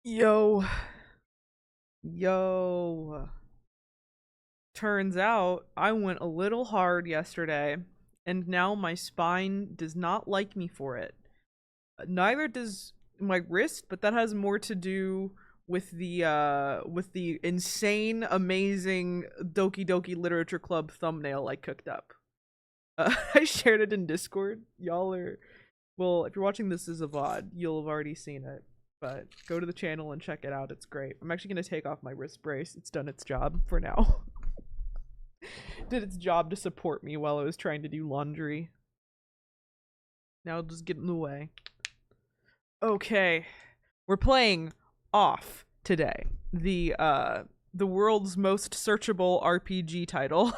Yo, yo. Turns out I went a little hard yesterday, and now my spine does not like me for it. Neither does my wrist, but that has more to do with the insane, amazing Doki Doki Literature Club thumbnail I cooked up. I shared it in Discord. Y'all are well, if you're watching this as a VOD, you'll have already seen it. But go to the channel and check it out. It's great. I'm actually gonna take off my wrist brace. It's done its job for now. Did its job to support me while I was trying to do laundry. Now I'll just get in the way. Okay. We're playing Off today. The world's most searchable RPG title.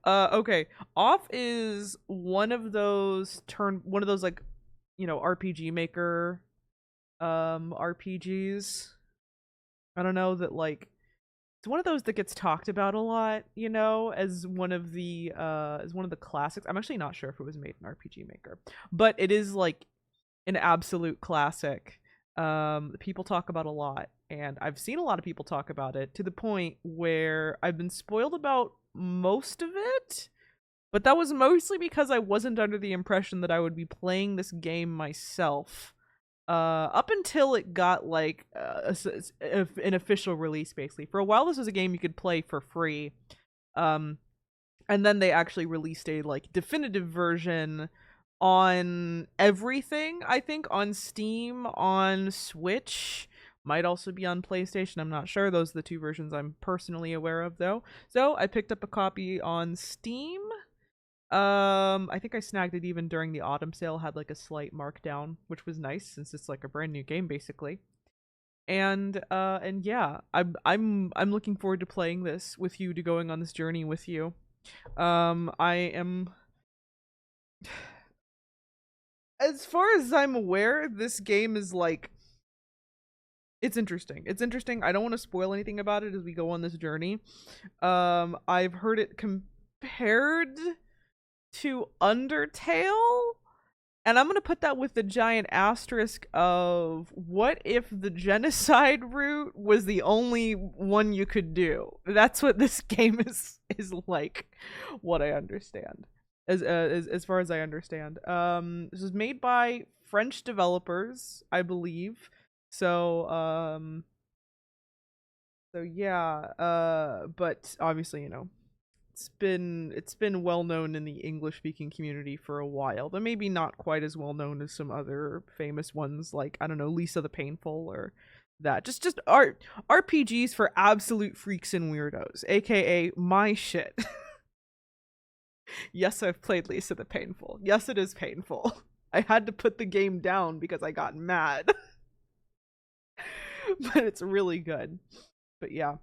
Okay. Off is one of those like, RPG maker RPGs. I don't know that like it's one of those that gets talked about a lot, as one of the classics. I'm actually not sure if it was made in RPG Maker, but it is like an absolute classic. People talk about a lot, and I've seen a lot of people talk about it to the point where I've been spoiled about most of it. But that was mostly because I wasn't under the impression that I would be playing this game myself up until it got like an official release. Basically, for a while this was a game you could play for free, um and then they actually released a like definitive version on everything. I think on Steam, on Switch, might also be on PlayStation. I'm not sure. Those are the two versions I'm personally aware of, though. So I picked up a copy on Steam. I think I snagged it even during the autumn sale, had like a slight markdown, which was nice since it's like a brand new game basically. And yeah, I'm looking forward to playing this with you, to going on this journey with you. I am, as far as I'm aware, this game is like, it's interesting. It's interesting. I don't want to spoil anything about it as we go on this journey. I've heard it compared to Undertale. And I'm going to put that with the giant asterisk of what if the genocide route was the only one you could do? That's what this game is like, what I understand. As far as I understand. This was made by French developers, I believe. So yeah, but obviously, it's been well known in the English speaking community for a while. Though maybe not quite as well known as some other famous ones, like, I don't know, Lisa the Painful or that. Just RPGs for absolute freaks and weirdos, aka my shit. Yes, I've played Lisa the Painful. Yes, it is painful. I had to put the game down because I got mad. But it's really good. But yeah,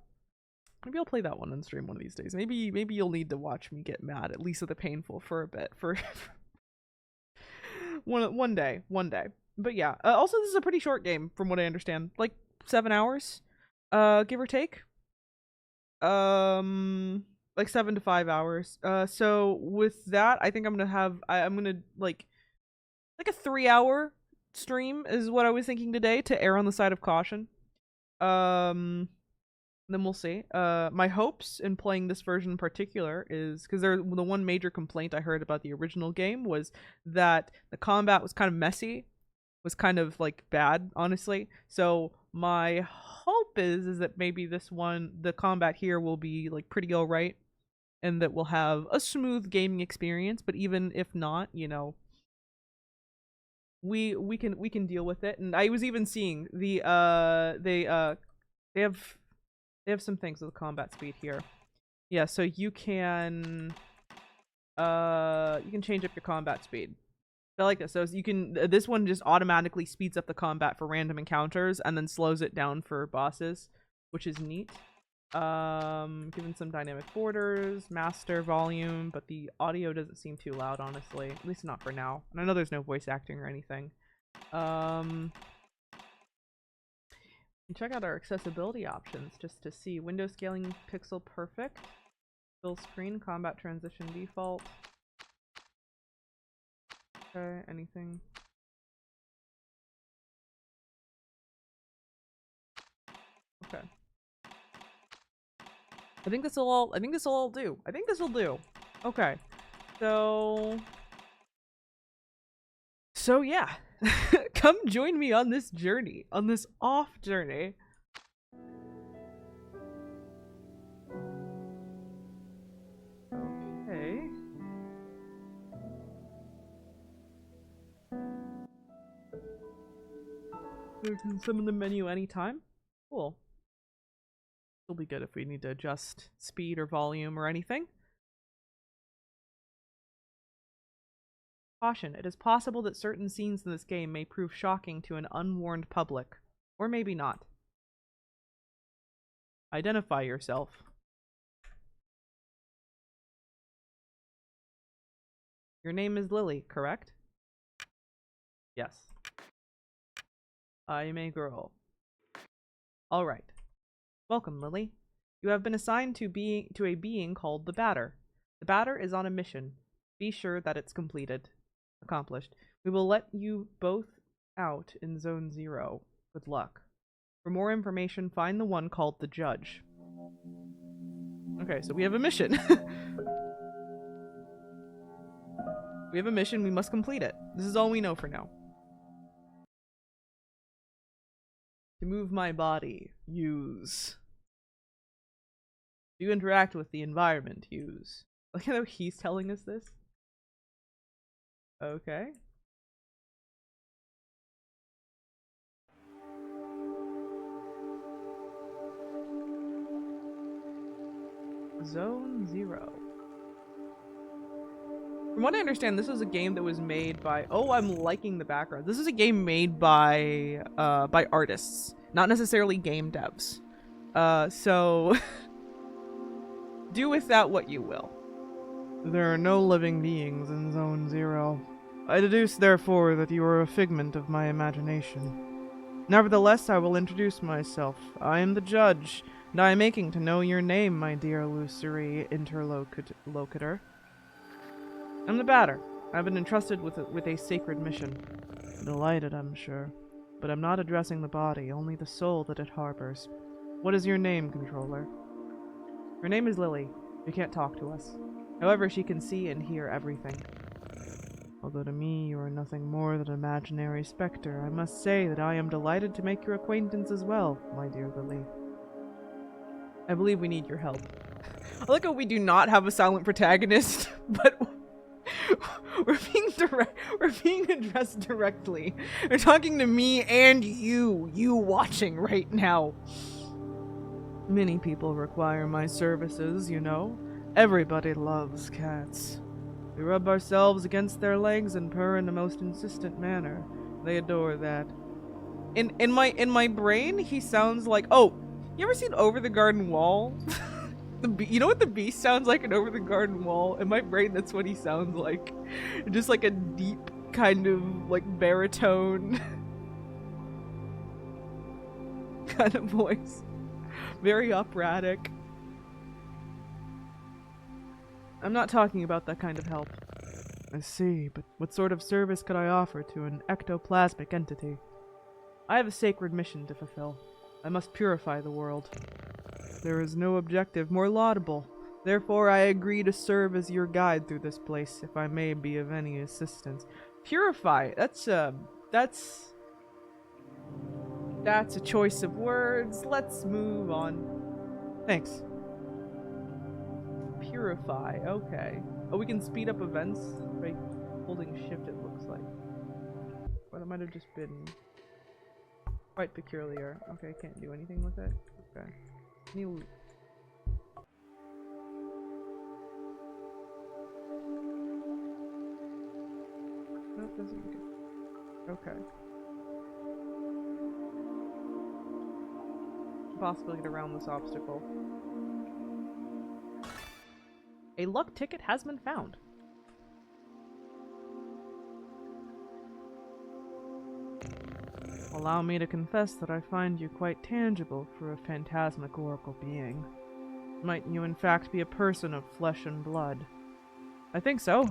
maybe I'll play that one on stream one of these days. Maybe you'll need to watch me get mad at Lisa the Painful for a bit, for one day. But yeah, also this is a pretty short game from what I understand, like 7 hours, give or take. Like 7 to 5 hours. So with that, I think I'm gonna like a 3 hour stream is what I was thinking today, to err on the side of caution. Um, then we'll see. My hopes in playing this version in particular is because the one major complaint I heard about the original game was that the combat was kind of messy, was kind of like bad, honestly. So my hope is that maybe this one, the combat here will be like pretty alright, and that we'll have a smooth gaming experience. But even if not, we can deal with it. And I was even seeing they have some things with combat speed here. Yeah, so you can change up your combat speed. I like this. So this one just automatically speeds up the combat for random encounters and then slows it down for bosses, which is neat. Given some dynamic borders, master volume, but the audio doesn't seem too loud, honestly. At least not for now. And I know there's no voice acting or anything. Check out our accessibility options just to see. Window scaling pixel perfect. Full screen, combat transition default. Okay, anything? Okay. I think this'll all do. I think this'll do. Okay. So yeah. Come join me on this journey, on this off journey. Okay. You can summon the menu anytime. Cool. It'll be good if we need to adjust speed or volume or anything. Caution, it is possible that certain scenes in this game may prove shocking to an unwarned public. Or maybe not. Identify yourself. Your name is Lily, correct? Yes. I am a girl. Alright. Welcome, Lily. You have been assigned to a being called the Batter. The Batter is on a mission. Be sure that it's accomplished. We will let you both out in Zone 0. Good luck. For more information, find the one called the Judge. Okay, so we have a mission. We have a mission, we must complete it. This is all we know for now. To move my body, use. To interact with the environment, use. Look at how he's telling us this. Okay. Zone 0. From what I understand, this was a game that was made by... Oh, I'm liking the background. This is a game made by artists, not necessarily game devs. So... do with that what you will. There are no living beings in Zone 0. I deduce, therefore, that you are a figment of my imagination. Nevertheless, I will introduce myself. I am the Judge, and I am aching to know your name, my dear illusory interlocutor. I'm the Batter. I've been entrusted with a sacred mission. Delighted, I'm sure. But I'm not addressing the body, only the soul that it harbors. What is your name, Controller? Her name is Lily. She can't talk to us. However, she can see and hear everything. Although to me you are nothing more than an imaginary specter, I must say that I am delighted to make your acquaintance as well, my dear Lily. I believe we need your help. I like how we do not have a silent protagonist, but we're being addressed directly. They're talking to me and you watching right now. Many people require my services, you know. Everybody loves cats. We rub ourselves against their legs and purr in the most insistent manner. They adore that. In my brain, he sounds like... Oh, you ever seen Over the Garden Wall? You know what the beast sounds like in Over the Garden Wall? In my brain, that's what he sounds like. Just like a deep kind of like baritone kind of voice. Very operatic. I'm not talking about that kind of help. I see, but what sort of service could I offer to an ectoplasmic entity? I have a sacred mission to fulfill. I must purify the world. There is no objective more laudable. Therefore, I agree to serve as your guide through this place, if I may be of any assistance. Purify. That's a choice of words. Let's move on. Thanks. Purify. Okay. Oh, we can speed up events by holding shift, it looks like. But it might have just been quite peculiar. Okay, can't do anything with it. Okay. New. Nope, doesn't make it. Okay. Possibly get around this obstacle. A luck ticket has been found. Allow me to confess that I find you quite tangible for a phantasmagorical being. Might you in fact be a person of flesh and blood? I think so,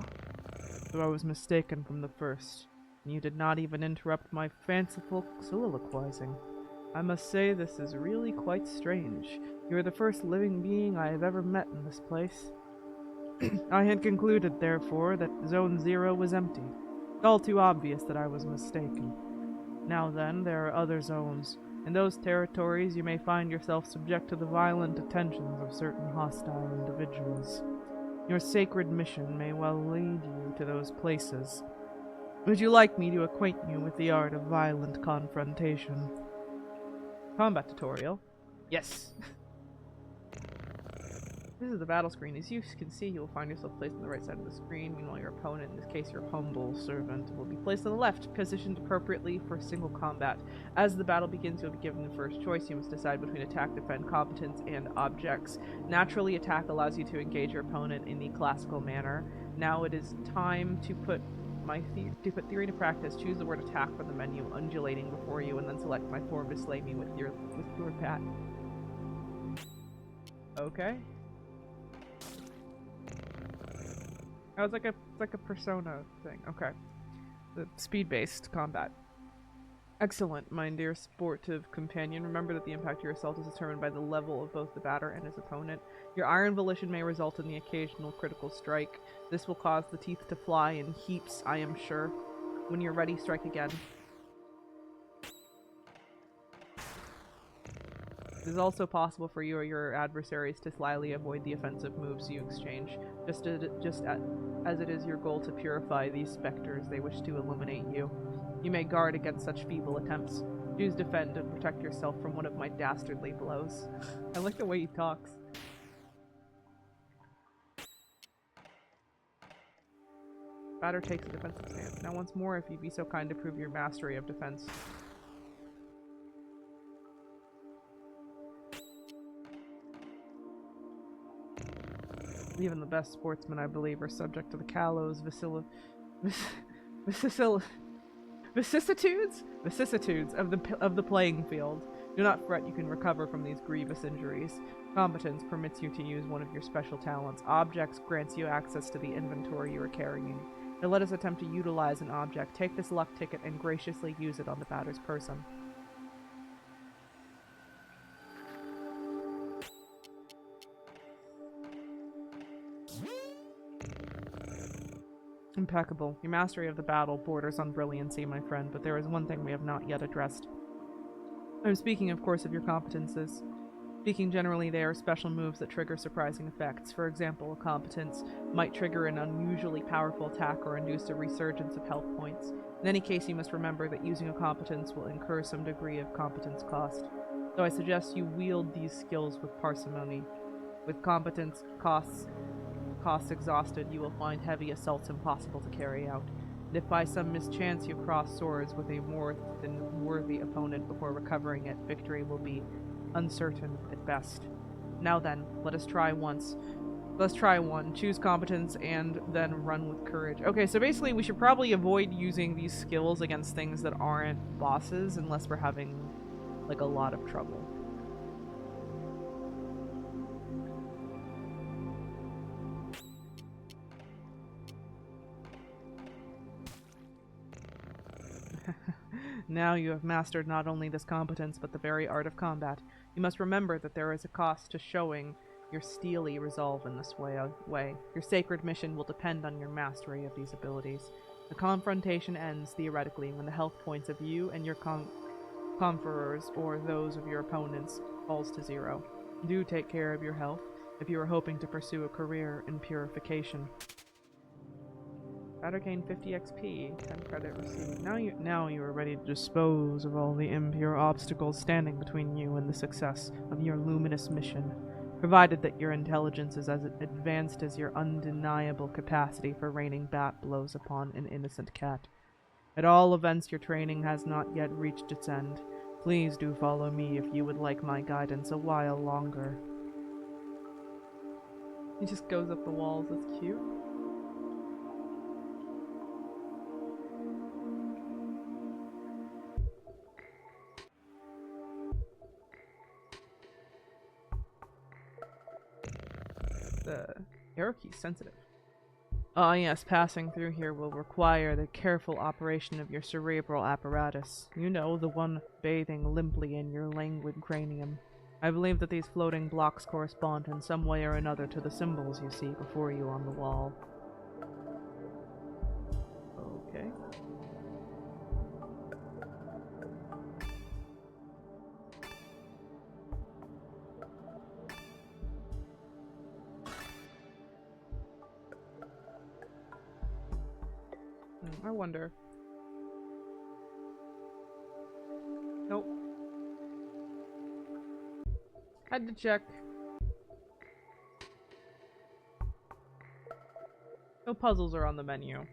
though I was mistaken from the first, and you did not even interrupt my fanciful soliloquizing. I must say this is really quite strange. You are the first living being I have ever met in this place. I had concluded, therefore, that Zone 0 was empty. All too obvious that I was mistaken. Now then, there are other zones. In those territories, you may find yourself subject to the violent attentions of certain hostile individuals. Your sacred mission may well lead you to those places. Would you like me to acquaint you with the art of violent confrontation? Combat tutorial. Yes. This is the battle screen. As you can see, you will find yourself placed on the right side of the screen. Meanwhile, your opponent, in this case your humble servant, will be placed on the left, positioned appropriately for single combat. As the battle begins, you'll be given the first choice. You must decide between attack, defend, competence, and objects. Naturally, attack allows you to engage your opponent in the classical manner. Now it is time to put theory to practice. Choose the word attack from the menu undulating before you, and then select my form to slay me with your pat. Okay. Oh, it's like a Persona thing. Okay. The speed-based combat. Excellent, my dear sportive companion. Remember that the impact of your assault is determined by the level of both the batter and his opponent. Your iron volition may result in the occasional critical strike. This will cause the teeth to fly in heaps, I am sure. When you're ready, strike again. It is also possible for you or your adversaries to slyly avoid the offensive moves you exchange, just as it is your goal to purify these specters they wish to illuminate you. You may guard against such feeble attempts. Choose defend and protect yourself from one of my dastardly blows. I like the way he talks. Batter takes a defensive stance. Now once more, if you'd be so kind to prove your mastery of defense. Even the best sportsmen, I believe, are subject to the callows vicissitudes of the playing field. Do not fret, you can recover from these grievous injuries. Competence permits you to use one of your special talents. Objects grants you access to the inventory you are carrying. Now let us attempt to utilize an object. Take this luck ticket and graciously use it on the batter's person. Impeccable. Your mastery of the battle borders on brilliancy, my friend, but there is one thing we have not yet addressed. I'm speaking, of course, of your competences. Speaking generally, they are special moves that trigger surprising effects. For example, a competence might trigger an unusually powerful attack or induce a resurgence of health points. In any case, you must remember that using a competence will incur some degree of competence cost. So I suggest you wield these skills with parsimony. With competence costs exhausted, you will find heavy assaults impossible to carry out. And if by some mischance you cross swords with a more than worthy opponent before recovering it, victory will be uncertain at best. Now then, let us try once. Let's try one. Choose competence and then run with courage. Okay, so basically we should probably avoid using these skills against things that aren't bosses unless we're having, like, a lot of trouble. Now you have mastered not only this competence, but the very art of combat. You must remember that there is a cost to showing your steely resolve in this way. Your sacred mission will depend on your mastery of these abilities. The confrontation ends, theoretically, when the health points of you and your conferors, or those of your opponents, falls to 0. Do take care of your health if you are hoping to pursue a career in purification. Batter gain 50 XP, 10 credit received. Now you are ready to dispose of all the impure obstacles standing between you and the success of your luminous mission, provided that your intelligence is as advanced as your undeniable capacity for raining bat blows upon an innocent cat. At all events, your training has not yet reached its end. Please do follow me if you would like my guidance a while longer. He just goes up the walls, that's cute. The arrow key is sensitive. Ah yes, passing through here will require the careful operation of your cerebral apparatus. You know, the one bathing limply in your languid cranium. I believe that these floating blocks correspond in some way or another to the symbols you see before you on the wall. Okay. I wonder. Nope. Had to check. No puzzles are on the menu.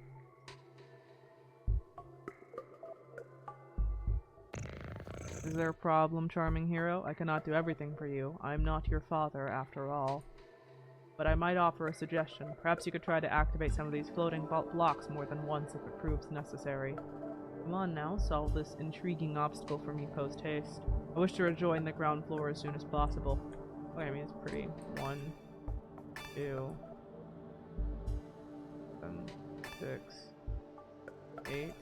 Is there a problem, charming hero? I cannot do everything for you. I'm not your father, after all. But I might offer a suggestion. Perhaps you could try to activate some of these floating blocks more than once if it proves necessary. Come on now, solve this intriguing obstacle for me post-haste. I wish to rejoin the ground floor as soon as possible. Okay, I mean, it's pretty. 1, 2, 7, 6, 8,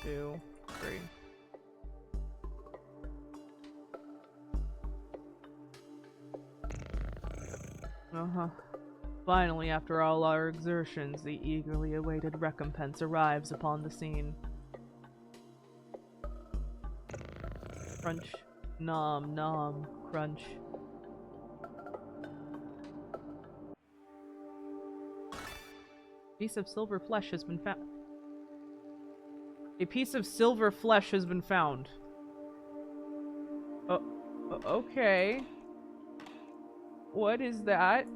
2, 3. Uh-huh. Finally, after all our exertions, the eagerly awaited recompense arrives upon the scene. Crunch. Nom nom. Crunch. Piece of silver flesh has been found. A piece of silver flesh has been found. Okay. What is that?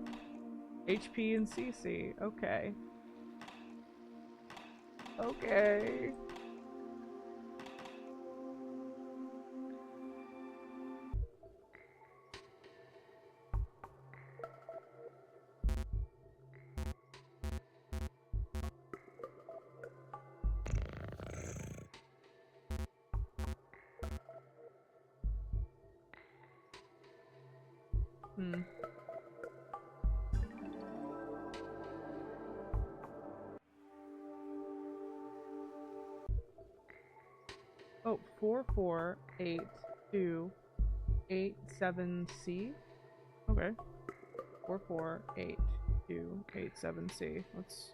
HP and CC. Okay. Okay. Oh, 448287C. Okay. 448287C. Let's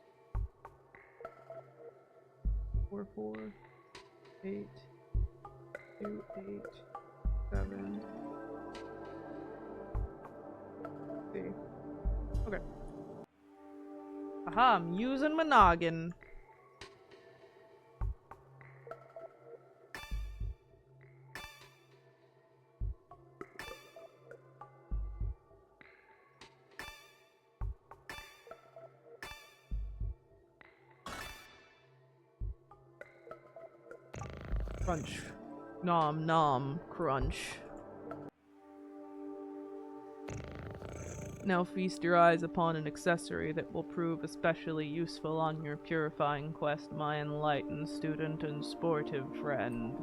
44827C. Okay. Aha, I'm using my noggin. Crunch. Nom nom. Crunch. Now feast your eyes upon an accessory that will prove especially useful on your purifying quest, my enlightened student and sportive friend.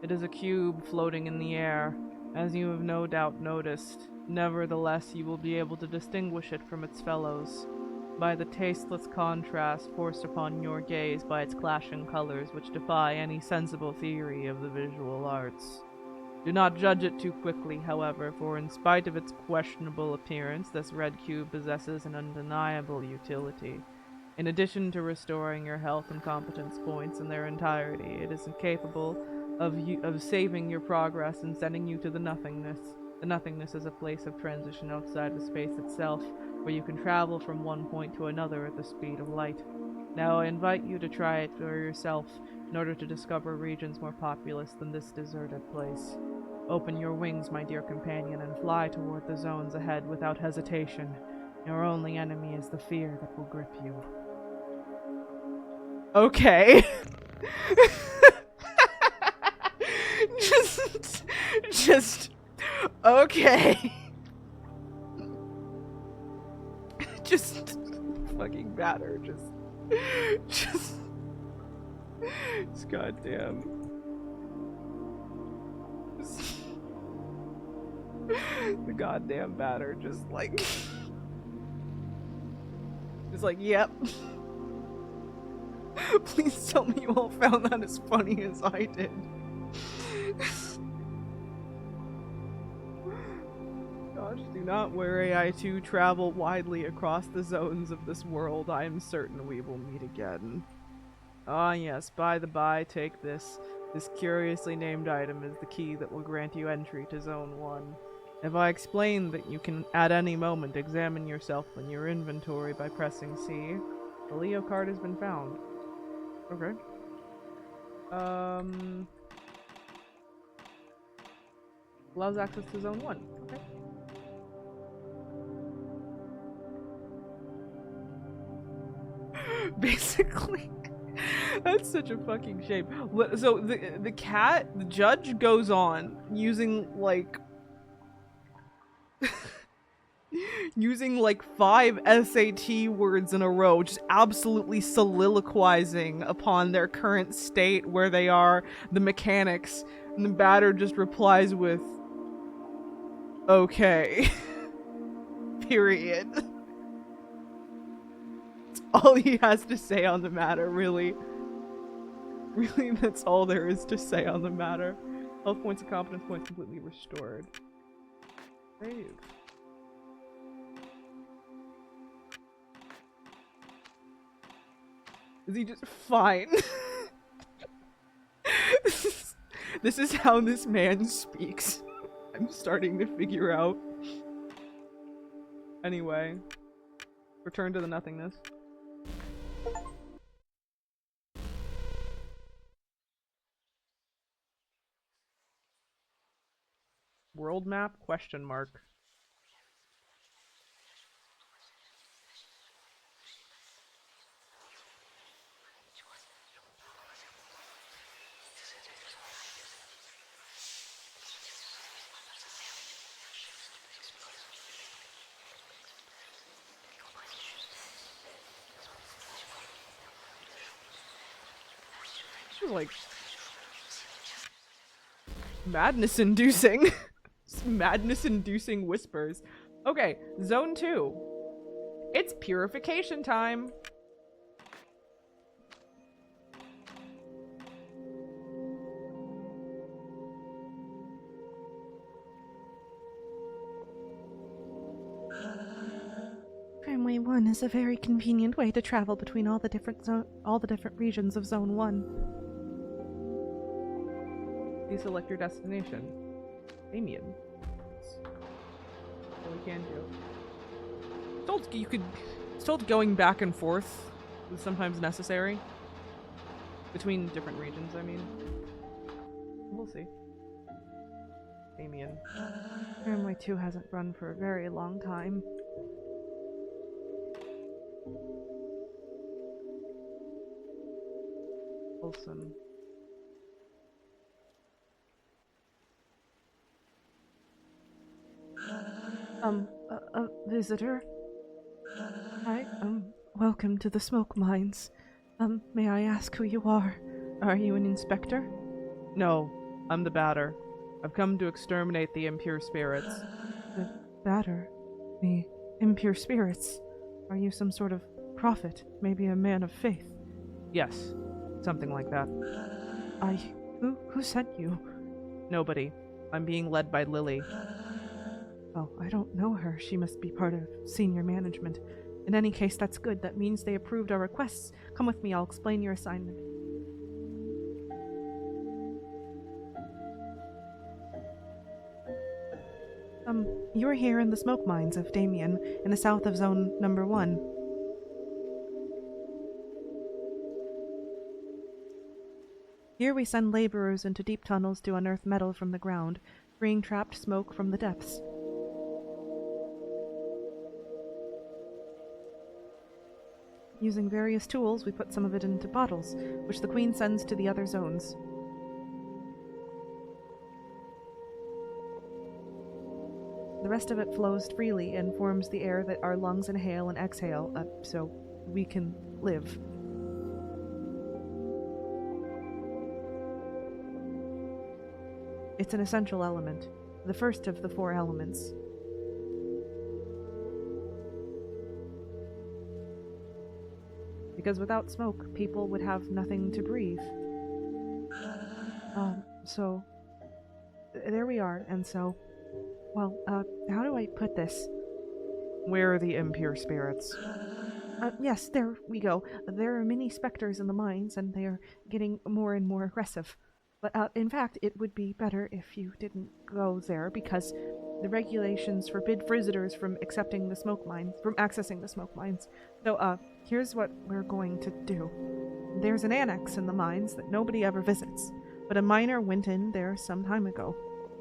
It is a cube floating in the air, as you have no doubt noticed. Nevertheless, you will be able to distinguish it from its fellows by the tasteless contrast forced upon your gaze by its clashing colors, which defy any sensible theory of the visual arts. Do not judge it too quickly, however, for in spite of its questionable appearance, this red cube possesses an undeniable utility. In addition to restoring your health and competence points in their entirety, it is capable of saving your progress and sending you to the nothingness. The nothingness is a place of transition outside of space itself, where you can travel from one point to another at the speed of light. Now I invite you to try it for yourself in order to discover regions more populous than this deserted place. Open your wings, my dear companion, and fly toward the zones ahead without hesitation. Your only enemy is the fear that will grip you. Okay. just okay. Just fucking batter, just goddamn. The goddamn batter, just He's like, yep. Please tell me you all found that as funny as I did. Gosh, do not worry, I too travel widely across the zones of this world. I am certain we will meet again. Ah yes, by the by, take this. This curiously named item is the key that will grant you entry to Zone 1. If I explain that you can, at any moment, examine yourself in your inventory by pressing C, the Leo card has been found. Okay. Allows access to Zone 1. Okay. Basically, that's such a fucking shame. So the judge goes on using like using like 5 SAT words in a row, just absolutely soliloquizing upon their current state, where they are, the mechanics, and the batter just replies with, okay. Period. That's all he has to say on the matter, really. Really, that's all there is to say on the matter. Health points and competence points completely restored. Save. Is he just fine? This is how this man speaks. I'm starting to figure out. Anyway, return to the nothingness. World map? Question mark. Like madness-inducing. Madness-inducing whispers. Okay, Zone 2. It's purification time. Tramway 1 is a very convenient way to travel between all the different regions of Zone 1. You select your destination. Damien. That's all we can do. It's told going back and forth is sometimes necessary. Between different regions, I mean. We'll see. Damien. Tramway 2 hasn't run for a very long time. Wilson. A visitor? Hi, welcome to the smoke mines. May I ask who you are? Are you an inspector? No, I'm the batter. I've come to exterminate the impure spirits. The batter? The impure spirits? Are you some sort of prophet? Maybe a man of faith? Yes, something like that. Who sent you? Nobody. I'm being led by Lily. Oh, I don't know her. She must be part of senior management. In any case, that's good. That means they approved our requests. Come with me, I'll explain your assignment. You're here in the smoke mines of Damien, in the south of Zone Number 1. Here we send laborers into deep tunnels to unearth metal from the ground, freeing trapped smoke from the depths. Using various tools, we put some of it into bottles, which the Queen sends to the other zones. The rest of it flows freely and forms the air that our lungs inhale and exhale, so we can live. It's an essential element, the first of the 4 elements. because without smoke, people would have nothing to breathe. So there we are, and so, well, how do I put this? Where are the impure spirits? Yes, there we go. There are many specters in the mines, and they are getting more and more aggressive. But in fact, it would be better if you didn't go there, because the regulations forbid visitors from accessing the smoke mines. So, here's what we're going to do. There's an annex in the mines that nobody ever visits, but a miner went in there some time ago.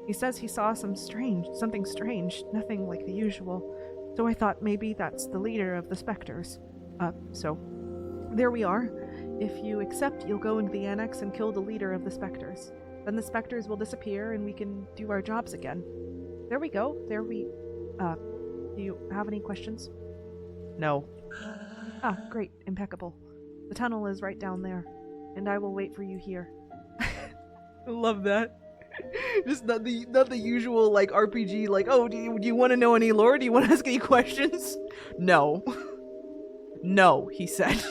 He says he saw something strange, nothing like the usual. So I thought maybe that's the leader of the specters. So there we are. If you accept, you'll go into the annex and kill the leader of the specters. Then the specters will disappear and we can do our jobs again. There we go. Do you have any questions? No. Great. Impeccable. The tunnel is right down there, and I will wait for you here. I love that. Just not the usual like RPG like, oh, do you want to know any lore? Do you want to ask any questions? No. No, he said.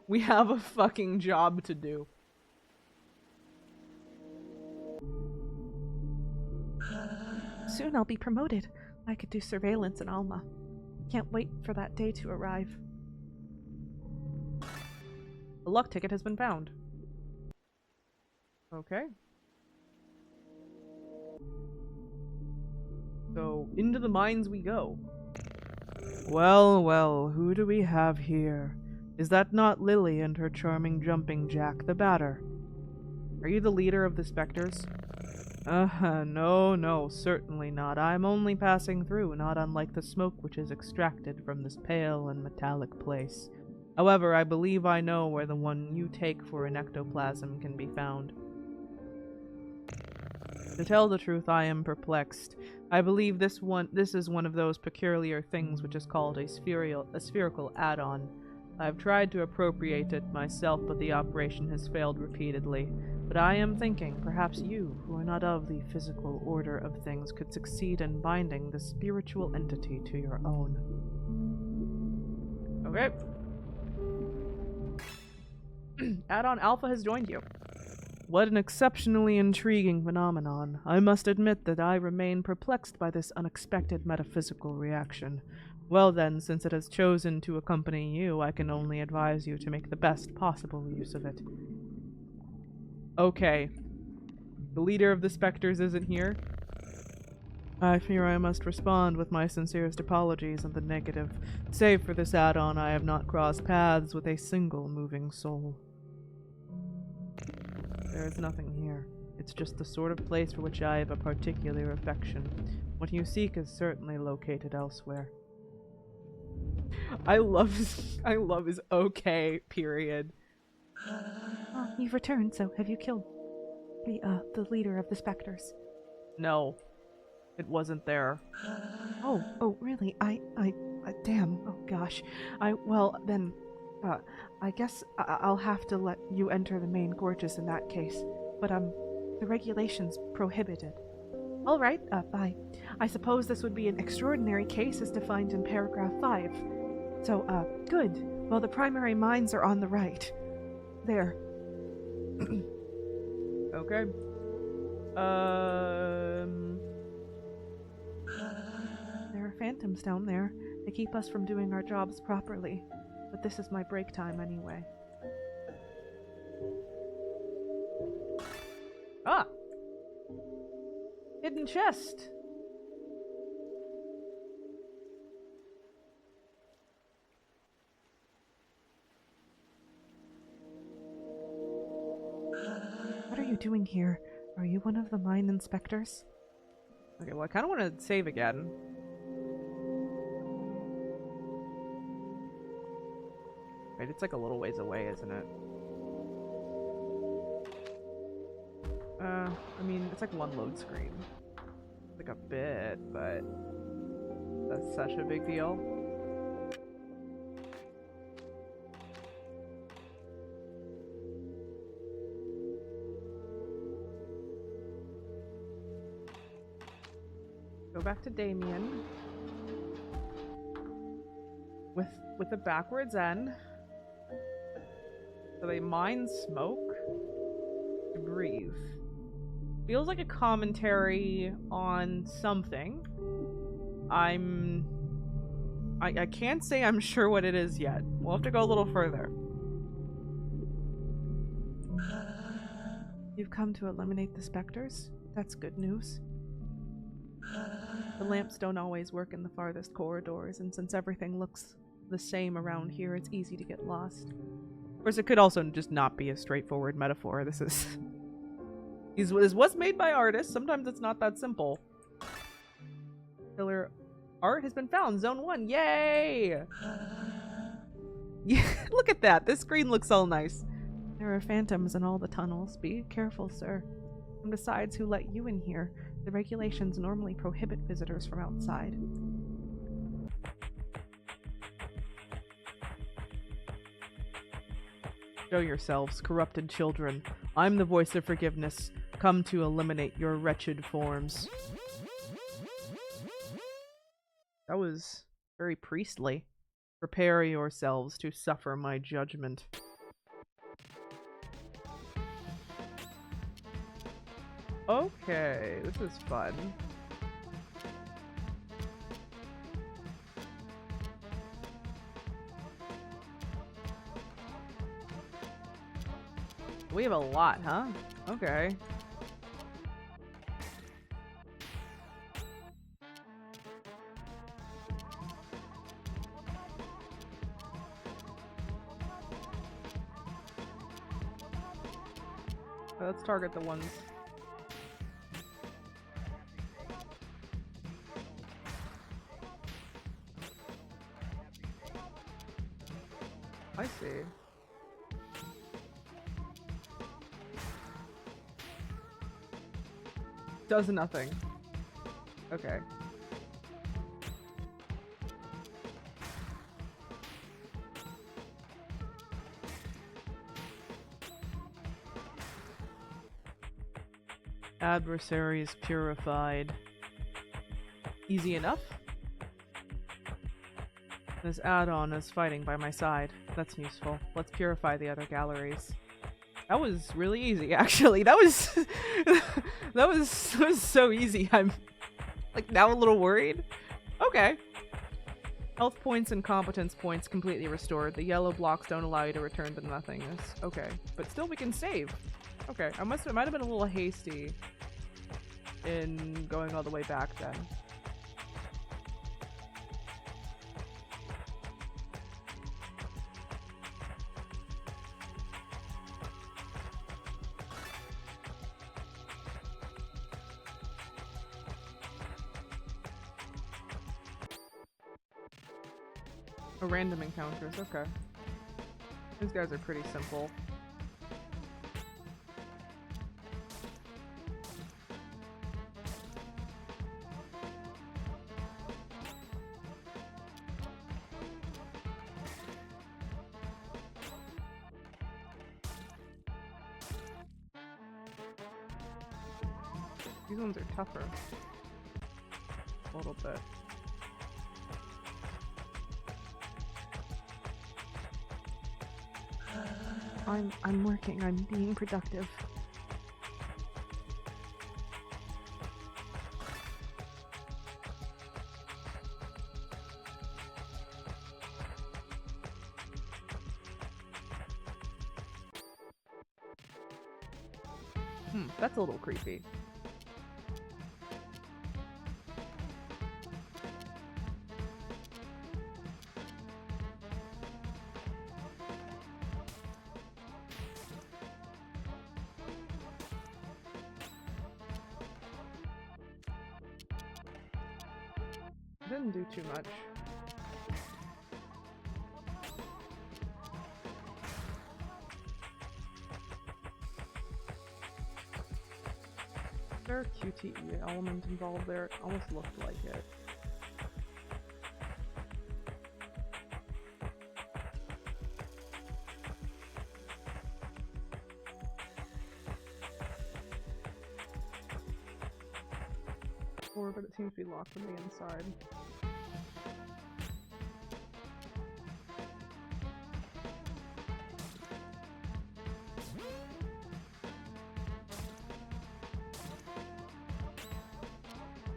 We have a fucking job to do. Soon I'll be promoted. I could do surveillance in Alma. Can't wait for that day to arrive. A luck ticket has been found. Okay. So, into the mines we go. Well, well, who do we have here? Is that not Lily and her charming jumping jack, the batter? Are you the leader of the specters? No, certainly not. I'm only passing through, not unlike the smoke which is extracted from this pale and metallic place. However, I believe I know where the one you take for an ectoplasm can be found. To tell the truth, I am perplexed. I believe this is one of those peculiar things which is called a spherical add-on. I've tried to appropriate it myself, but the operation has failed repeatedly. But I am thinking, perhaps you, who are not of the physical order of things, could succeed in binding the spiritual entity to your own. Okay. Add-on Alpha has joined you. What an exceptionally intriguing phenomenon. I must admit that I remain perplexed by this unexpected metaphysical reaction. Well then, since it has chosen to accompany you, I can only advise you to make the best possible use of it. Okay. The leader of the specters isn't here. I fear I must respond with my sincerest apologies in the negative. Save for this add-on, I have not crossed paths with a single moving soul. There is nothing here. It's just the sort of place for which I have a particular affection. What you seek is certainly located elsewhere. I love his okay, period. Oh, you've returned, so have you killed the leader of the specters? No. It wasn't there. Oh, really? Damn. Oh, gosh. I guess I'll have to let you enter the main gorges in that case. But, the regulations prohibit it. All right, I suppose this would be an extraordinary case as defined in paragraph 5. So, good. Well, the primary mines are on the right. There. Okay. There are phantoms down there. They keep us from doing our jobs properly. But this is my break time anyway. Ah! Hidden chest! What are you doing here? Are you one of the mine inspectors? Okay, well, I kind of want to save again. Right, it's like a little ways away, isn't it? I mean, it's like one load screen. Like a bit, but that's such a big deal. Go back to Damien. with the backwards N. So they mine smoke to breathe. Feels like a commentary on something. I can't say I'm sure what it is yet. We'll have to go a little further. You've come to eliminate the specters? That's good news. The lamps don't always work in the farthest corridors, and since everything looks the same around here, it's easy to get lost. Of course, it could also just not be a straightforward metaphor. This was made by artists. Sometimes it's not that simple. Killer art has been found. Zone 1. Yay! Yeah, look at that. This screen looks so nice. There are phantoms in all the tunnels. Be careful, sir. And besides, who let you in here? The regulations normally prohibit visitors from outside. Show yourselves, corrupted children. I'm the voice of forgiveness, come to eliminate your wretched forms. That was very priestly. Prepare yourselves to suffer my judgment. Okay, this is fun. We have a lot, huh? Okay. Let's target the ones. I see. Does nothing. Okay. Adversaries purified. Easy enough. This add-on is fighting by my side. That's useful. Let's purify the other galleries. That was really easy, actually. That was that was so easy. I'm like now a little worried. Okay. Health points and competence points completely restored. The yellow blocks don't allow you to return to nothingness. Okay, but still we can save. Okay, I might have been a little hasty in going all the way back then. Random encounters, okay. These guys are pretty simple. These ones are tougher. A little bit. I'm working. I'm being productive. That's a little creepy. Didn't do too much. Is there a QTE element involved there? It almost looked like it. But it seems to be locked from the inside.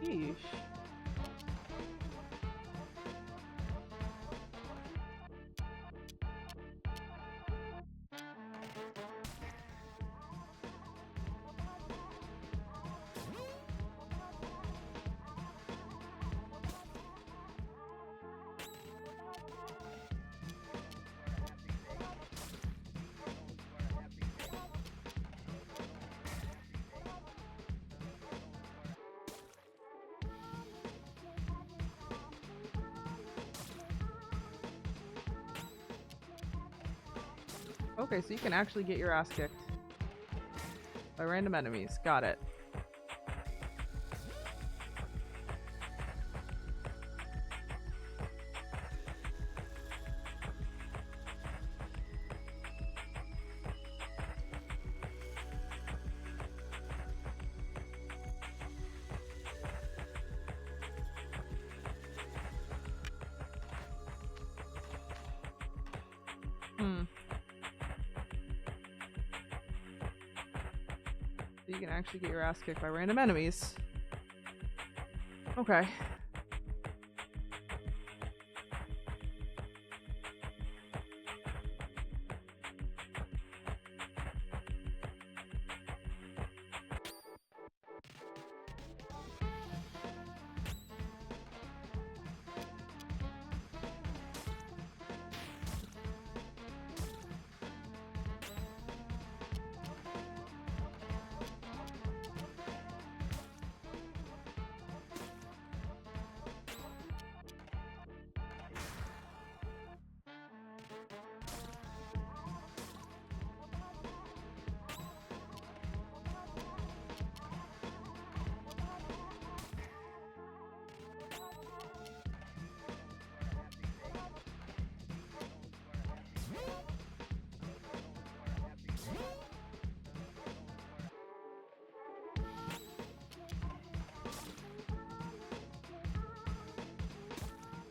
Yeesh. Okay, so you can actually get your ass kicked by random enemies. Got it. Hmm. So you can actually get your ass kicked by random enemies. Okay.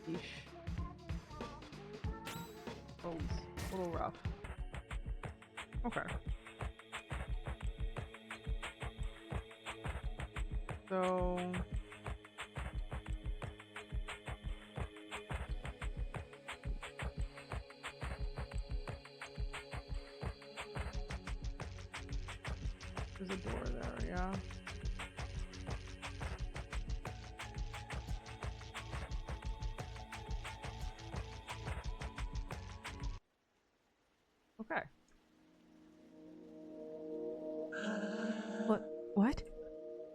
Yeesh. Oh, it's a little rough. Okay. So... there's a door there, yeah. Okay. What?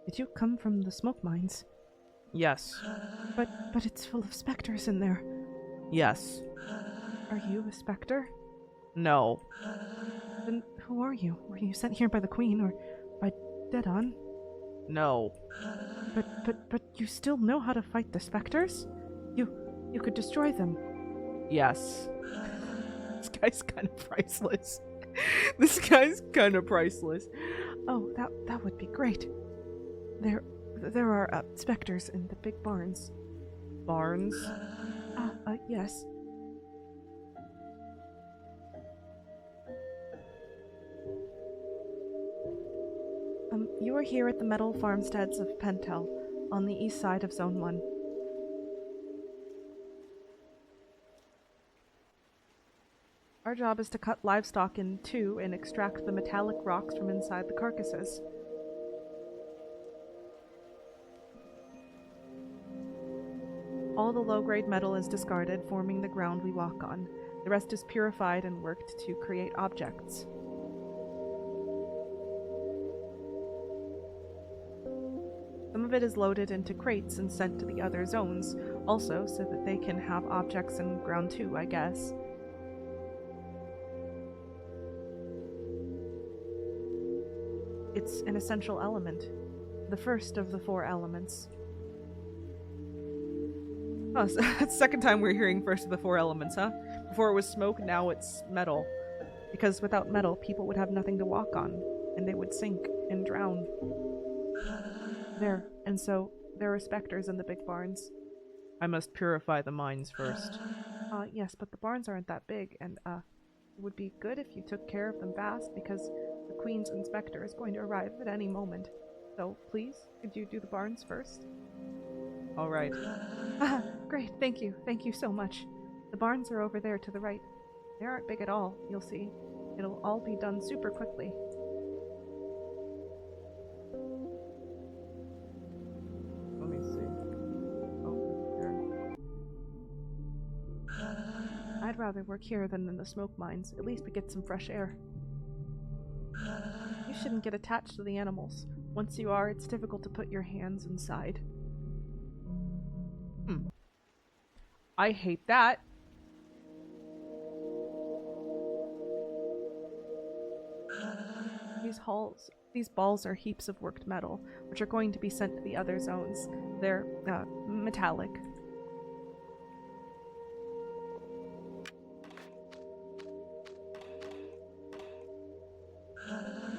Did you come from the smoke mines? Yes. But it's full of specters in there. Yes. Are you a specter? No. Then who are you? Were you sent here by the Queen or by Dedon? No. But you still know how to fight the specters? You could destroy them. Yes. This guy's kind of priceless. This guy's kind of priceless. Oh, that would be great. There are specters in the big barns. Barnes? Yes. You are here at the metal farmsteads of Pentel, on the east side of Zone 1. Our job is to cut livestock in two and extract the metallic rocks from inside the carcasses. All the low-grade metal is discarded, forming the ground we walk on. The rest is purified and worked to create objects. Some of it is loaded into crates and sent to the other zones, also so that they can have objects in ground 2, I guess. It's an essential element. The first of the 4 elements. Oh, so that's the second time we're hearing first of the 4 elements, huh? Before it was smoke, now it's metal. Because without metal, people would have nothing to walk on, and they would sink and drown. And so there are specters in the big barns. I must purify the mines first. Yes, but the barns aren't that big, and, it would be good if you took care of them fast, because the Queen's inspector is going to arrive at any moment. So, please, could you do the barns first? All right. Ah, great. Thank you. Thank you so much. The barns are over there to the right. They aren't big at all, you'll see. It'll all be done super quickly. Let me see. Oh, there. I'd rather work here than in the smoke mines. At least we get some fresh air. You shouldn't get attached to the animals. Once you are, it's difficult to put your hands inside. I hate that. These balls are heaps of worked metal, which are going to be sent to the other zones. They're, metallic.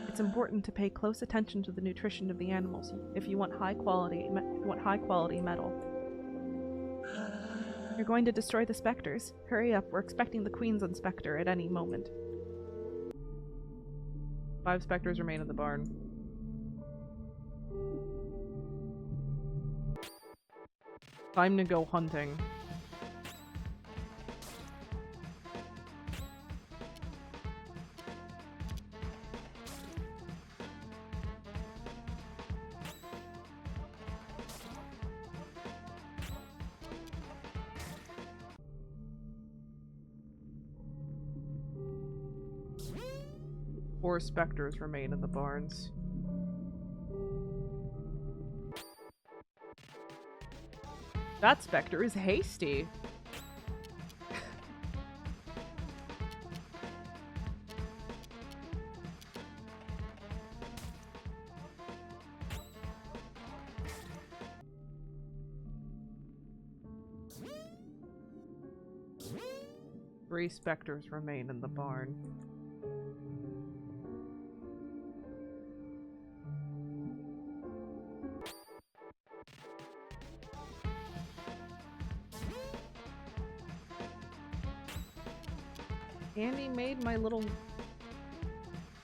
It's important to pay close attention to the nutrition of the animals if you want high quality metal. You're going to destroy the specters. Hurry up, we're expecting the Queen's Inspector at any moment. 5 specters remain in the barn. Time to go hunting. Four specters remain in the barns. That specter is hasty. Three specters remain in the barn. Andy made my little...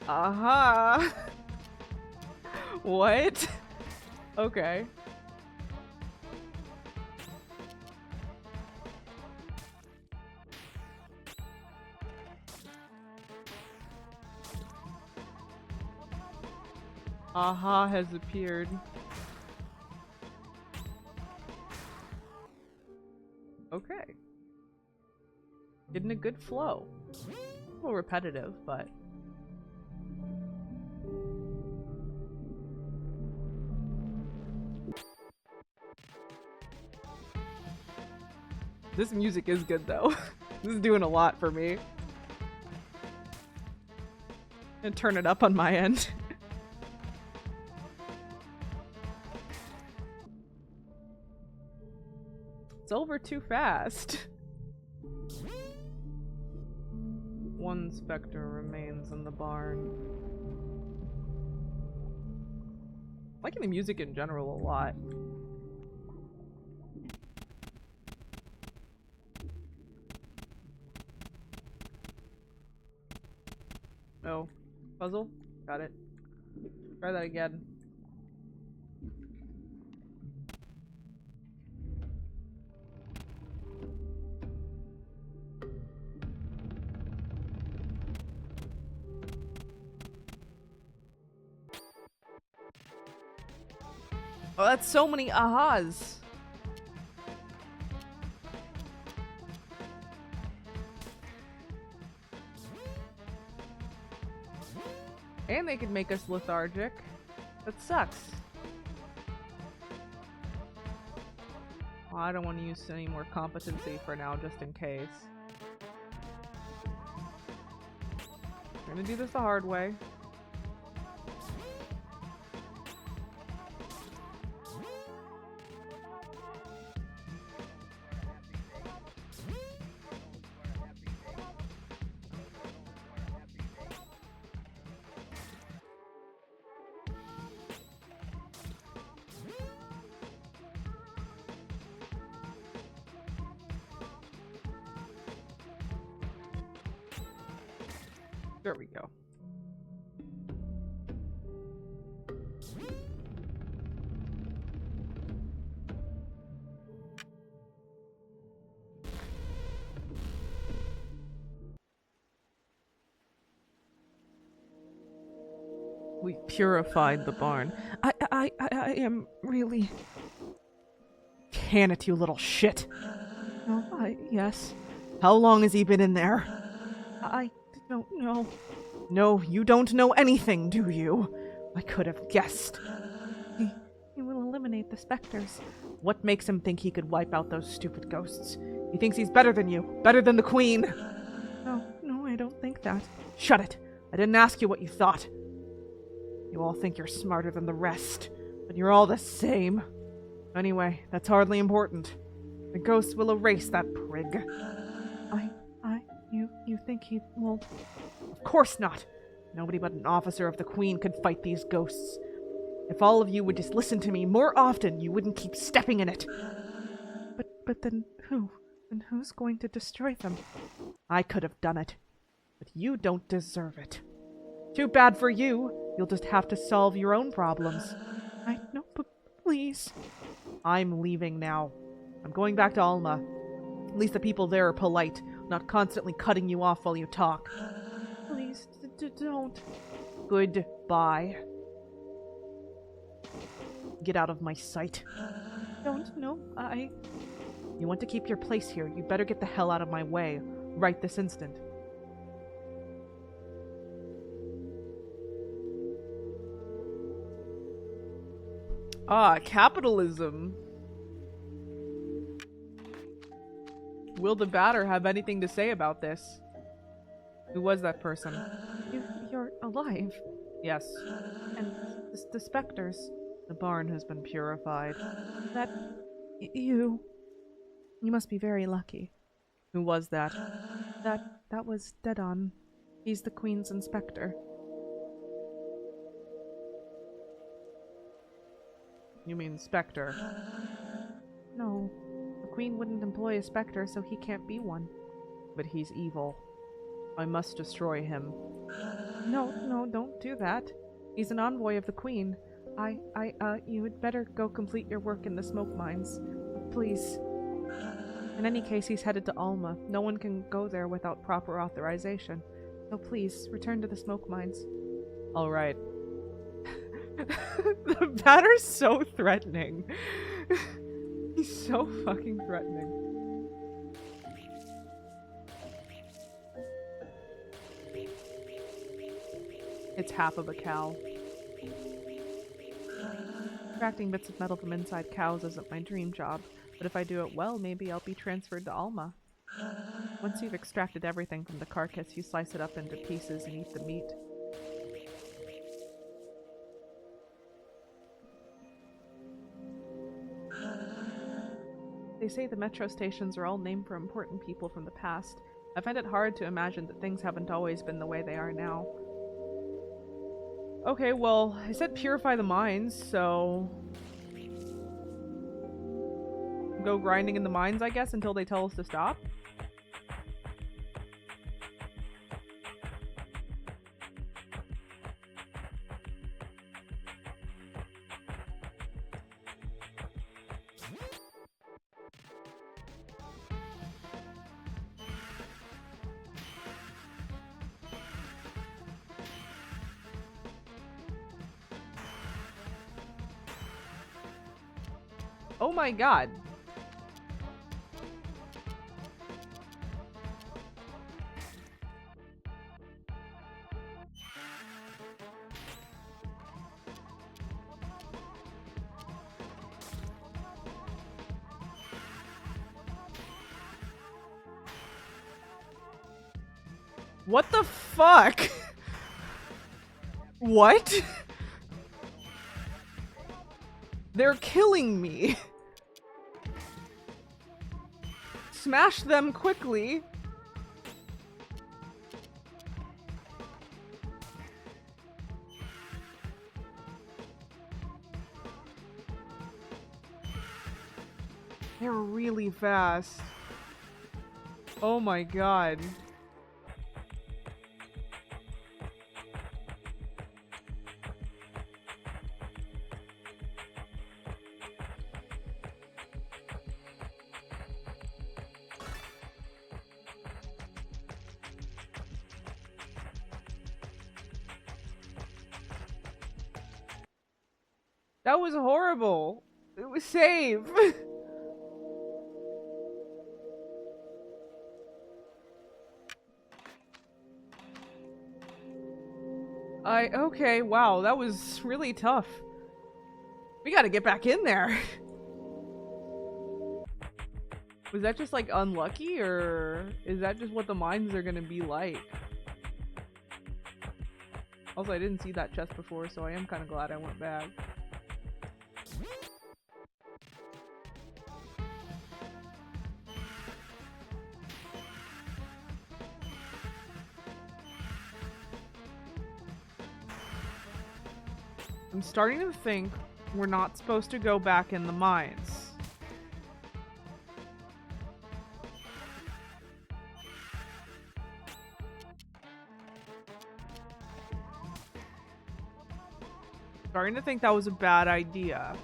Aha! What? Okay. Aha has appeared. Okay. Getting a good flow. A little repetitive, but... This music is good though. This is doing a lot for me. And turn it up on my end. It's over too fast. One specter remains in the barn. Liking the music in general a lot. No. Puzzle? Got it. Try that again. Oh, that's so many ahas. And they could make us lethargic. That sucks. Well, I don't want to use any more competency for now, just in case. We're gonna do this the hard way. There we go. We purified the barn. I am really. Can it, you little shit. No, yes. How long has he been in there? I don't know. No, you don't know anything, do you? I could have guessed. He will eliminate the specters. What makes him think he could wipe out those stupid ghosts? He thinks he's better than you, better than the queen. No, I don't think that. Shut it. I didn't ask you what you thought. You all think you're smarter than the rest, but you're all the same. Anyway, that's hardly important. The ghosts will erase that prig. You think he won't? Of course not. Nobody but an officer of the Queen could fight these ghosts. If all of you would just listen to me more often, you wouldn't keep stepping in it. But then who? And who's going to destroy them? I could have done it, but you don't deserve it. Too bad for you. You'll just have to solve your own problems. I know, but please. I'm leaving now. I'm going back to Alma. At least the people there are polite, not constantly cutting you off while you talk. Please, don't. Goodbye. Get out of my sight. Don't, no, You want to keep your place here, you better get the hell out of my way, right this instant. Ah, capitalism. Will the Batter have anything to say about this? Who was that person? You're alive. Yes. And the specters. The barn has been purified. That... You must be very lucky. Who was that? That was Dedon. He's the Queen's inspector. You mean Spectre? No. The Queen wouldn't employ a specter, so he can't be one. But he's evil. I must destroy him. No, don't do that. He's an envoy of the Queen. You had better go complete your work in the smoke mines. Please. In any case, he's headed to Alma. No one can go there without proper authorization. So please, return to the smoke mines. Alright. The Batter's so threatening. He's so fucking threatening. It's half of a cow. Extracting bits of metal from inside cows isn't my dream job, but if I do it well, maybe I'll be transferred to Alma. Once you've extracted everything from the carcass, you slice it up into pieces and eat the meat. They say the metro stations are all named for important people from the past. I find it hard to imagine that things haven't always been the way they are now. Okay, well, I said purify the mines, so... go grinding in the mines, I guess, until they tell us to stop? Oh my god. What the fuck? What? They're killing me. Smash them quickly. They're really fast. Oh my god. That was horrible. It was save. Okay, wow, that was really tough. We gotta get back in there. Was that just like unlucky, or is that just what the mines are gonna be like? Also, I didn't see that chest before, so I am kind of glad I went back. I'm starting to think we're not supposed to go back in the mines. Starting to think that was a bad idea.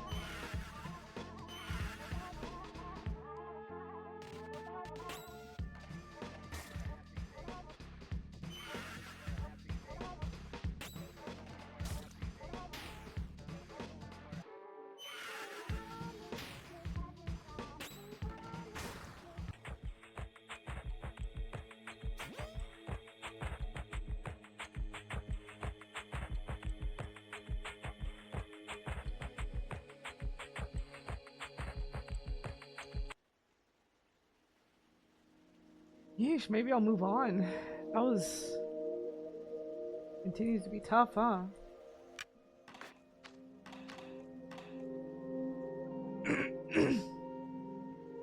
Yeesh, maybe I'll move on. That was... continues to be tough, huh?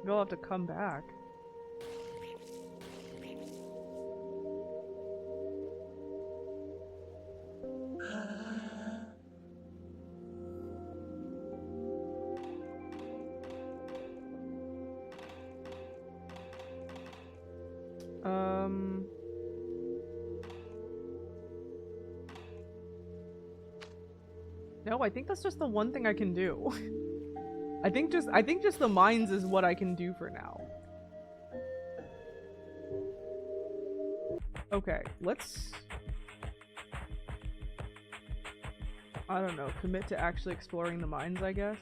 We'll have to come back. No, I think that's just the one thing I can do. I think just the mines is what I can do for now. Okay, let's... I don't know, commit to actually exploring the mines, I guess.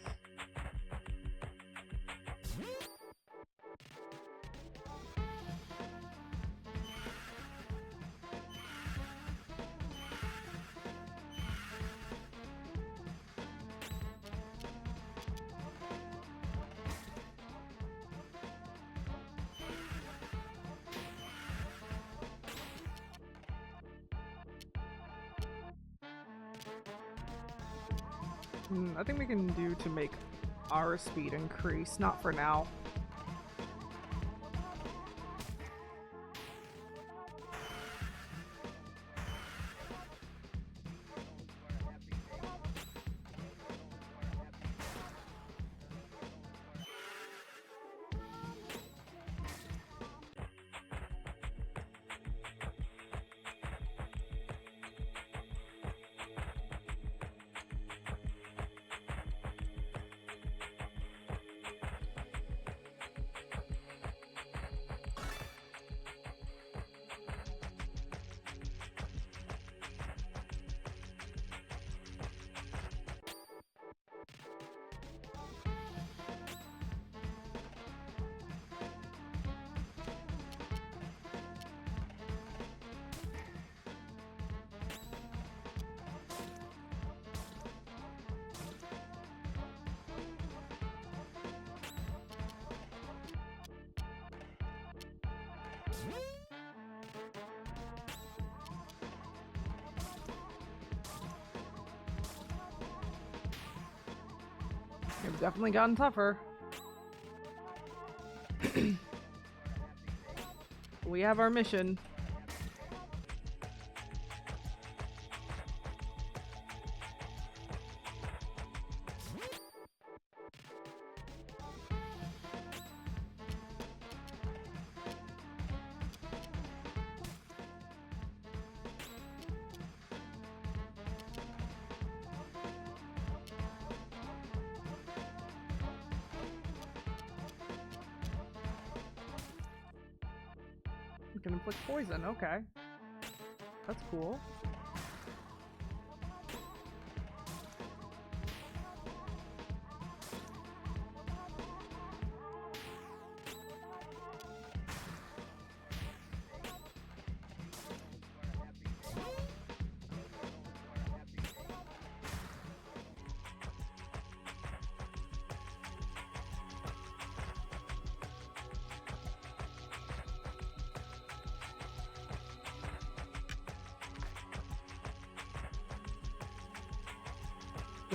I think we can do to make our speed increase, not for now. It's definitely gotten tougher. We have our mission. You can inflict poison, okay. That's cool.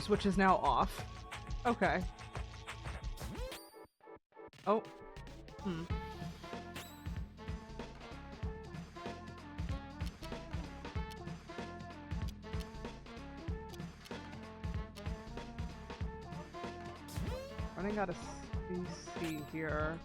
The switch is now off. Okay. Oh. Hmm. Running out of CC here.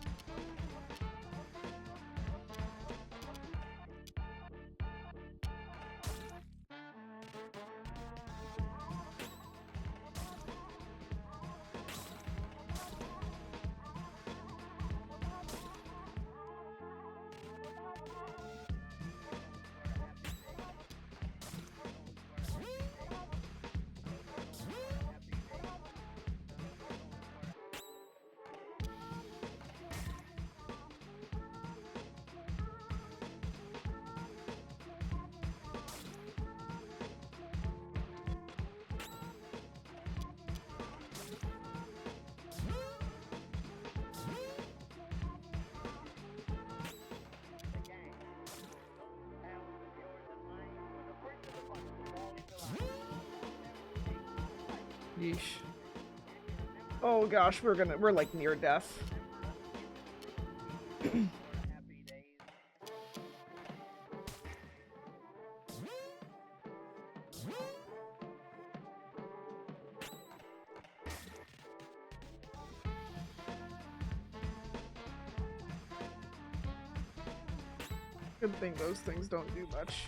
Yeesh. Oh gosh, we're like near death. Good thing those things don't do much.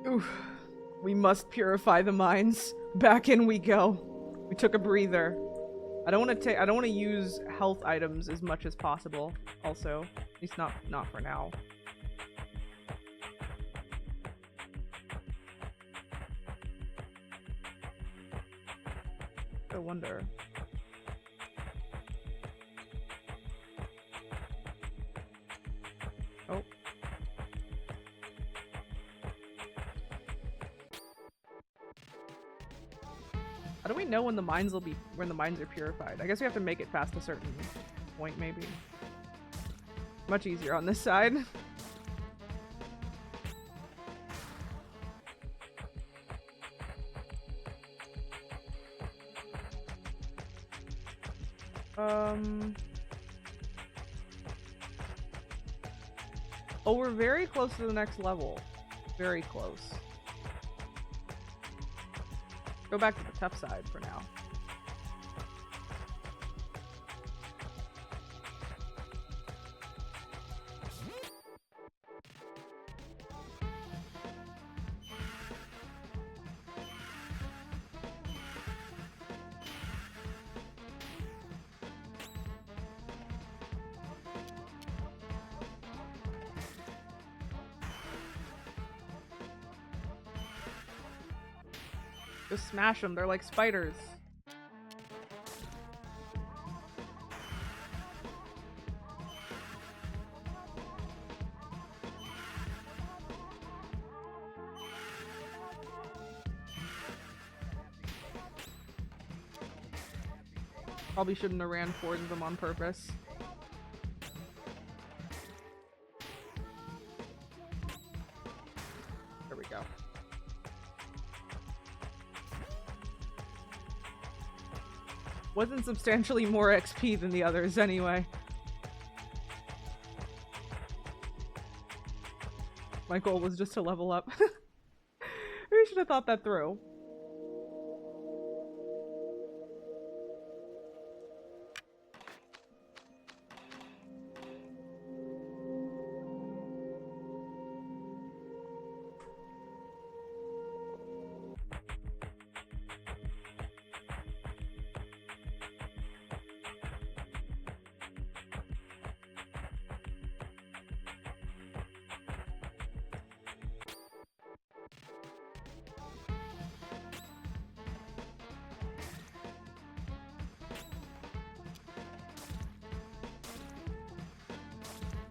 Oof. We must purify the mines. Back in we go. We took a breather. I don't want to use health items as much as possible. Also, at least not for now. I wonder. Oh. How do we know when the mines are purified? I guess we have to make it past a certain point, maybe. Much easier on this side. Oh, we're very close to the next level. Very close. Go back to the tough side for now. Just smash them, they're like spiders. Probably shouldn't have ran towards them on purpose. There we go. Wasn't substantially more XP than the others anyway. My goal was just to level up. We should have thought that through.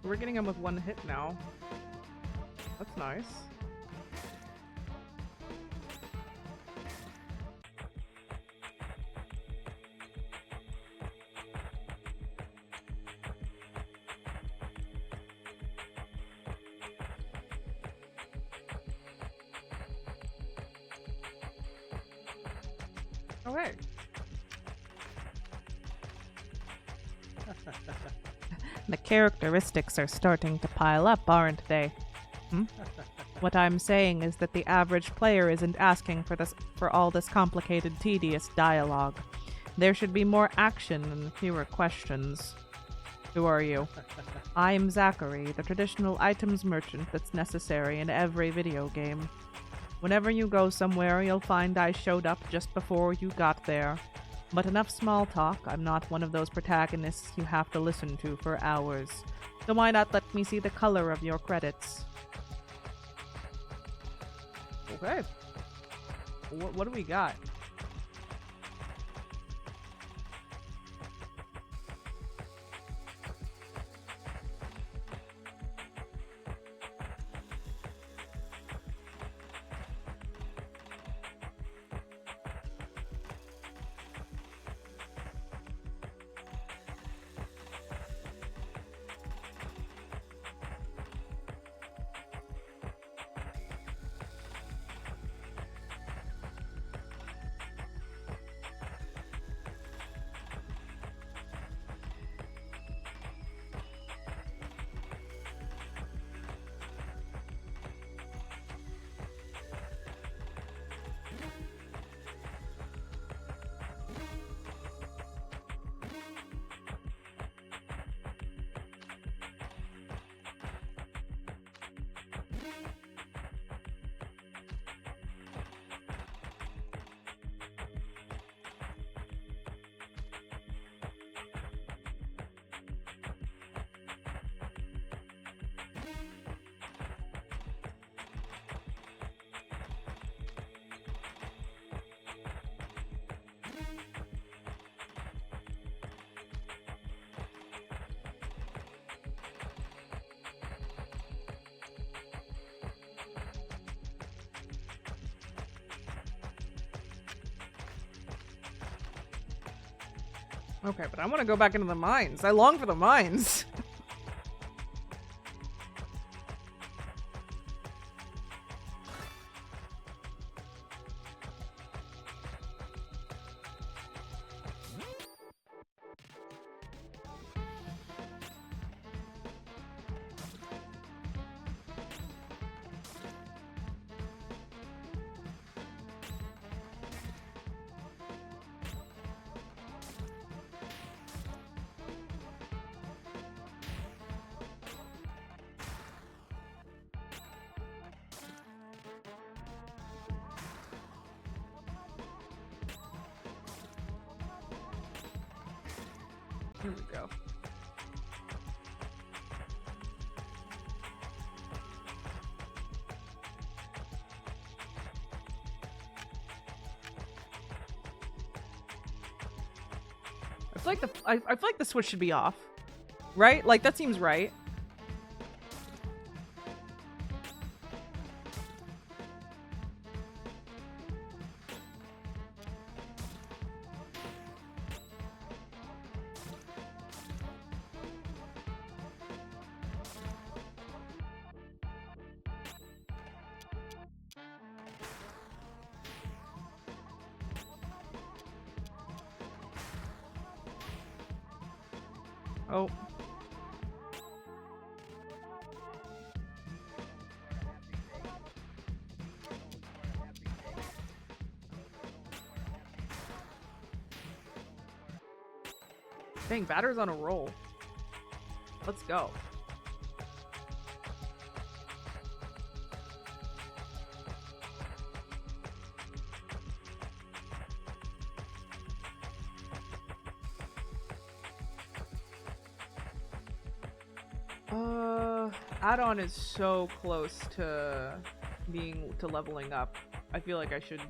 We're getting him with one hit now. That's nice. Okay. The characteristics are starting to pile up, aren't they? What I'm saying is that the average player isn't asking for all this complicated, tedious dialogue. There should be more action and fewer questions. Who are you? I'm Zachary, the traditional items merchant that's necessary in every video game. Whenever you go somewhere, you'll find I showed up just before you got there. But enough small talk. I'm not one of those protagonists you have to listen to for hours. So why not let me see the color of your credits? Okay. What do we got? Okay, but I want to go back into the mines. I long for the mines. Here we go. I feel like the switch should be off, right? Like that seems right. Oh. Dang, batter's on a roll. Let's go. Add-on is so close to leveling up. I feel like I should.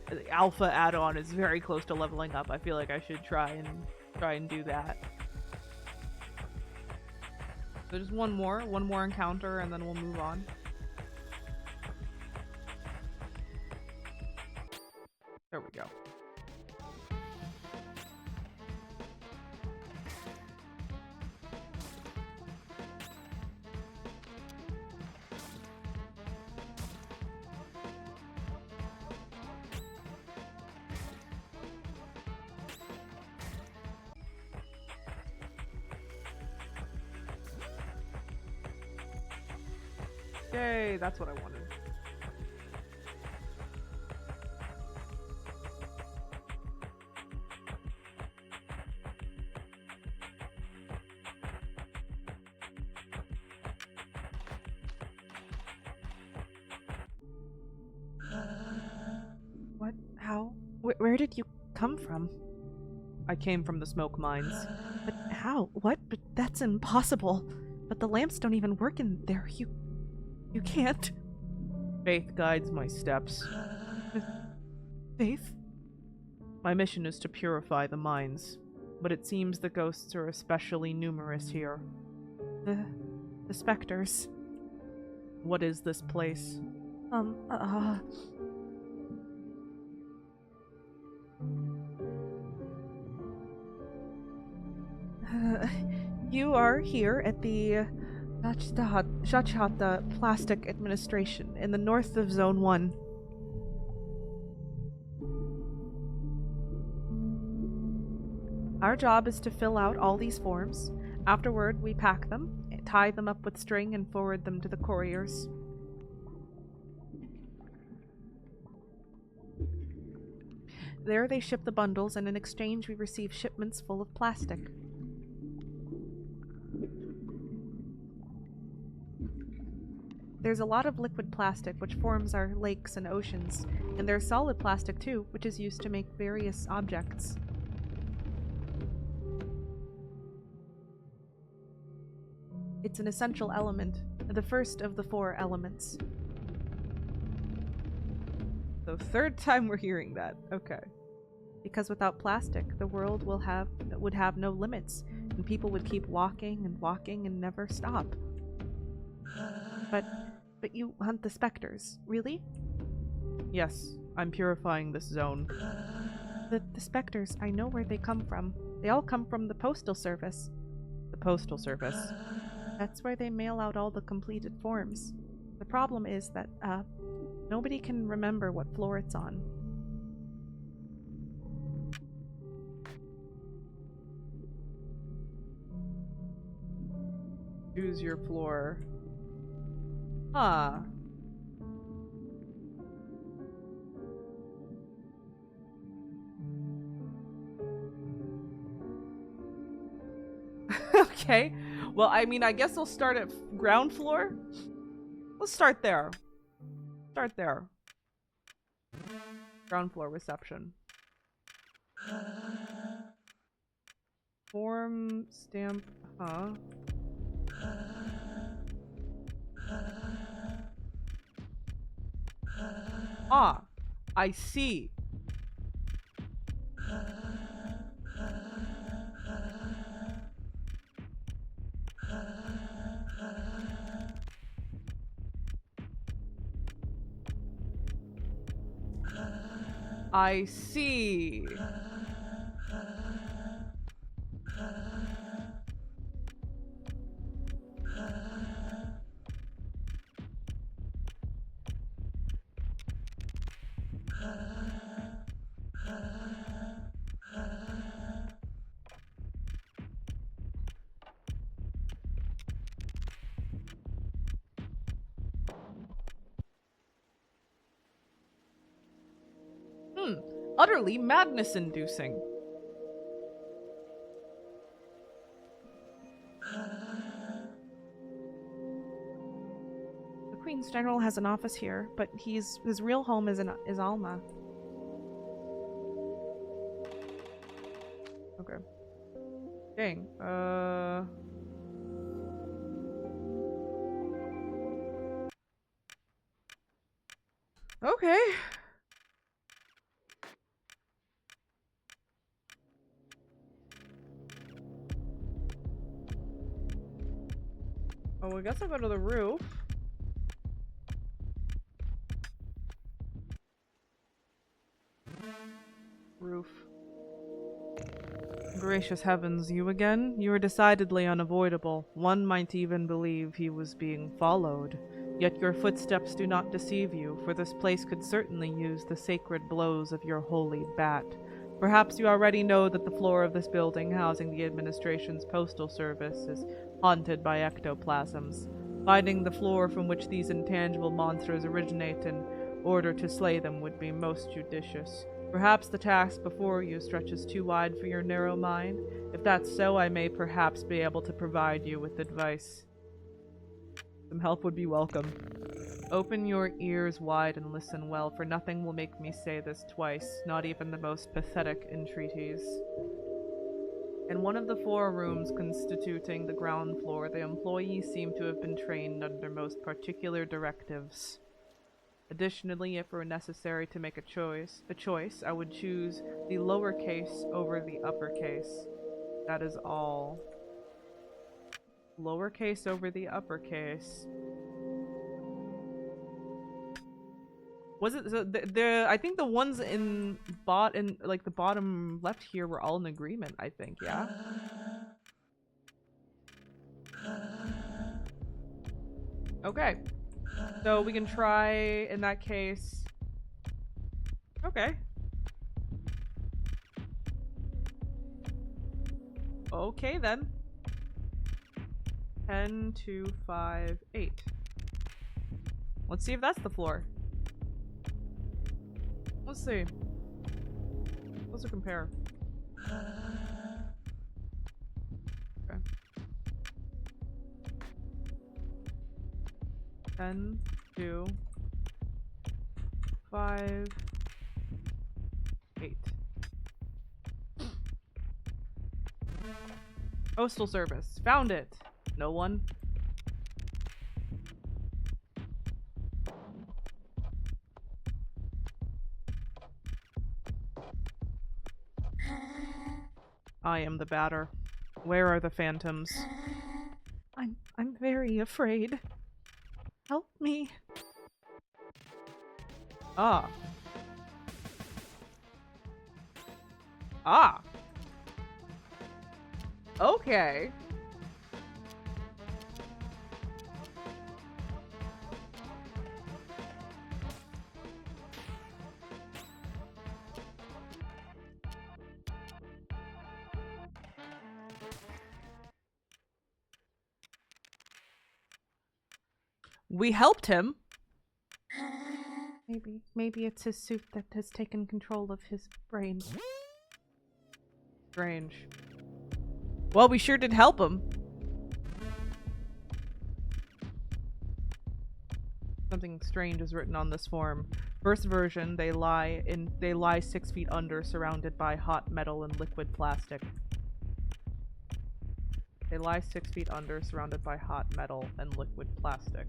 the alpha add-on is very close to leveling up. I feel like I should try and do that. So just one more encounter, and then we'll move on. There we go. Yay, that's what I wanted. What? How? Where did you come from? I came from the smoke mines. But how? What? But that's impossible. But the lamps don't even work in there. You can't. Faith guides my steps. Faith? My mission is to purify the mines, but it seems the ghosts are especially numerous here. The specters. What is this place? You are here at the Shachata Plastic Administration in the north of Zone 1. Our job is to fill out all these forms. Afterward, we pack them, tie them up with string, and forward them to the couriers. There they ship the bundles, and in exchange we receive shipments full of plastic. There's a lot of liquid plastic, which forms our lakes and oceans, and there's solid plastic too, which is used to make various objects. It's an essential element, the first of the 4 elements. The third time we're hearing that. Okay. Because without plastic, the world would have no limits, and people would keep walking and never stop. But you hunt the specters, really? Yes, I'm purifying this zone. The specters, I know where they come from. They all come from the Postal Service. The Postal Service? That's where they mail out all the completed forms. The problem is that, nobody can remember what floor it's on. Choose your floor. Huh. Okay. Well, I mean, I guess I'll start at ground floor. Let's start there. Start there. Ground floor reception. Form stamp, huh? Ah, I see. I see. Utterly madness-inducing. The Queen's General has an office here, but his real home is Alma. Okay. Dang. Okay. I guess I'll go to the roof. Roof. Gracious heavens, you again? You are decidedly unavoidable. One might even believe he was being followed. Yet your footsteps do not deceive you, for this place could certainly use the sacred blows of your holy bat. Perhaps you already know that the floor of this building housing the administration's postal service is haunted by ectoplasms. Finding the floor from which these intangible monsters originate in order to slay them would be most judicious. Perhaps the task before you stretches too wide for your narrow mind. If that's so, I may perhaps be able to provide you with advice. Some help would be welcome. Open your ears wide and listen well, for nothing will make me say this twice, not even the most pathetic entreaties. In one of the 4 rooms constituting the ground floor, the employees seem to have been trained under most particular directives. Additionally, if it were necessary to make a choice, I would choose the lowercase over the uppercase. That is all. Lowercase over the uppercase. Was it the I think the ones in like the bottom left here were all in agreement, I think, yeah? Okay. So we can try in that case. Okay. Okay then. 10, 2, 5, 8. Let's see if that's the floor. Let's see. Let's compare. Okay. 10, 2, 5, 8. Postal service. Found it. No one. I am the batter. Where are the phantoms? I'm very afraid. Help me. Ah. Ah. Okay. We helped him. Maybe it's his suit that has taken control of his brain. Strange. Well, we sure did help him. Something strange is written on this form. First version, they lie 6 feet under, surrounded by hot metal and liquid plastic. They lie 6 feet under, surrounded by hot metal and liquid plastic.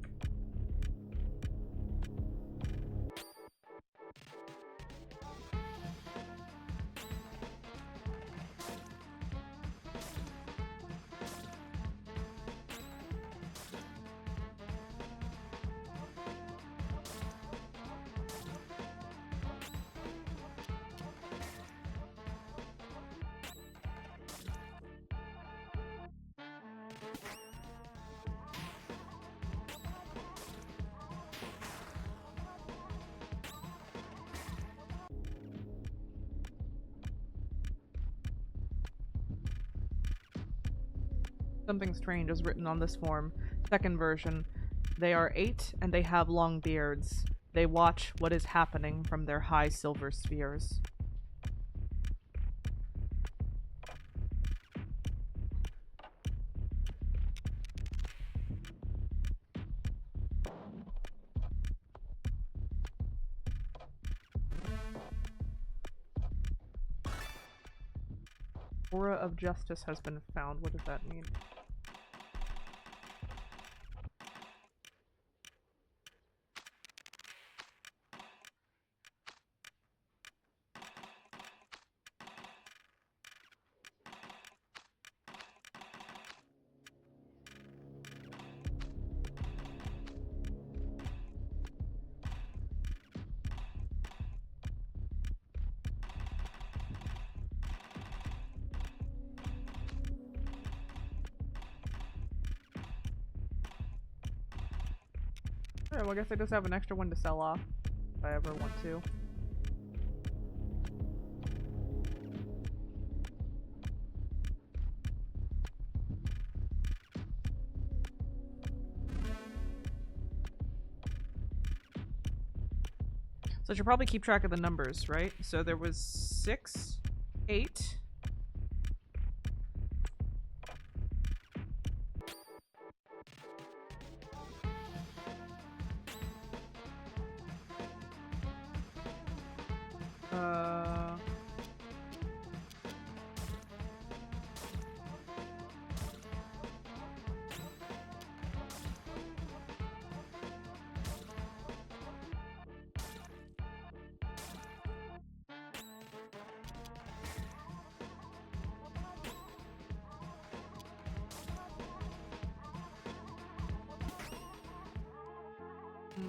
Something strange is written on this form. Second version. They are 8 and they have long beards. They watch what is happening from their high silver spheres. Aura of justice has been found. What does that mean? Yeah, well, I guess I just have an extra one to sell off if I ever want to. So I should probably keep track of the numbers, right? So there was 6, 8.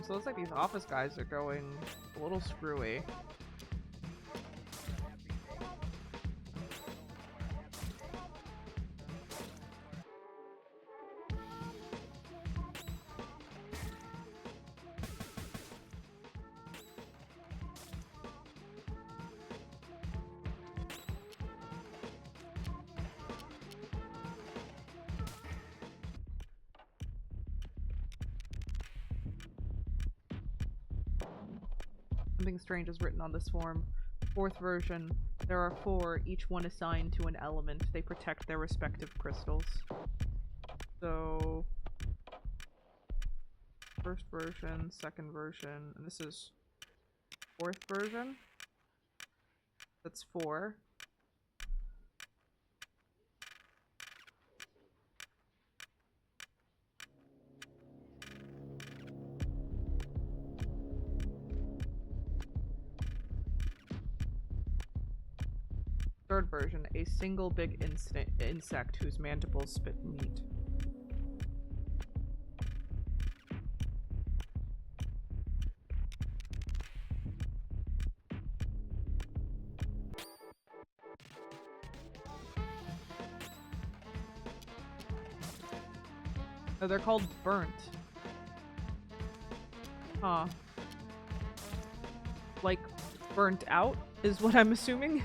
So it looks like these office guys are going a little screwy. Something strange is written on this form. 4th version. There are 4, each one assigned to an element. They protect their respective crystals. So... 1st version, 2nd version, and this is 4th version? That's 4. Third version, a single big insect whose mandibles spit meat. Oh, they're called burnt. Huh. Like, burnt out is what I'm assuming?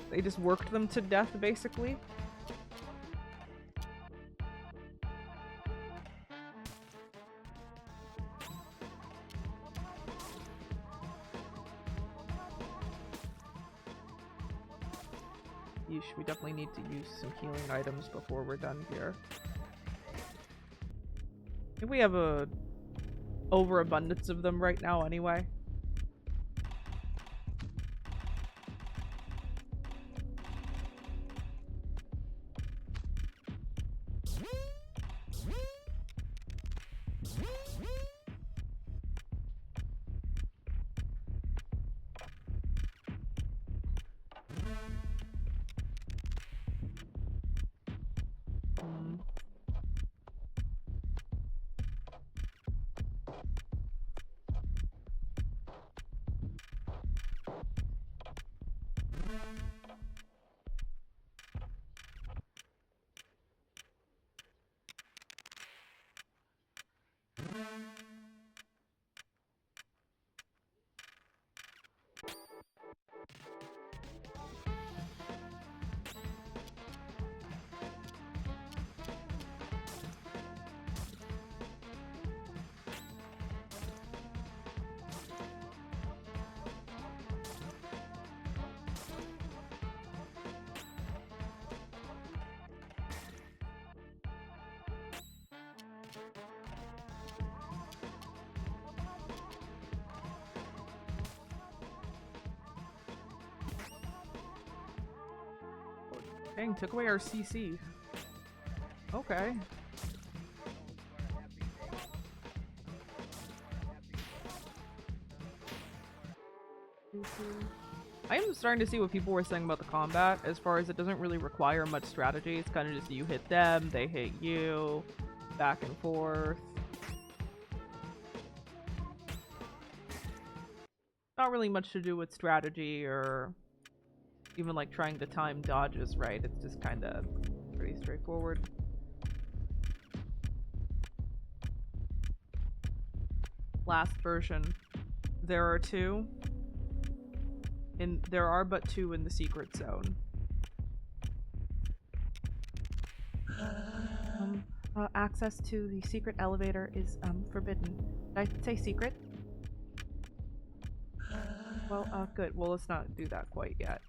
They just worked them to death, basically. Yeesh, we definitely need to use some healing items before we're done here. I think we have a overabundance of them right now anyway. Dang, took away our CC. Okay. I am starting to see what people were saying about the combat, as far as it doesn't really require much strategy. It's kind of just you hit them, they hit you, back and forth. Not really much to do with strategy or even like trying to time dodges, right? It's just kind of pretty straightforward. last version. There are but two in the secret zone. Access to the secret elevator is forbidden. Did I say secret? Well, good. Well, let's not do that quite yet.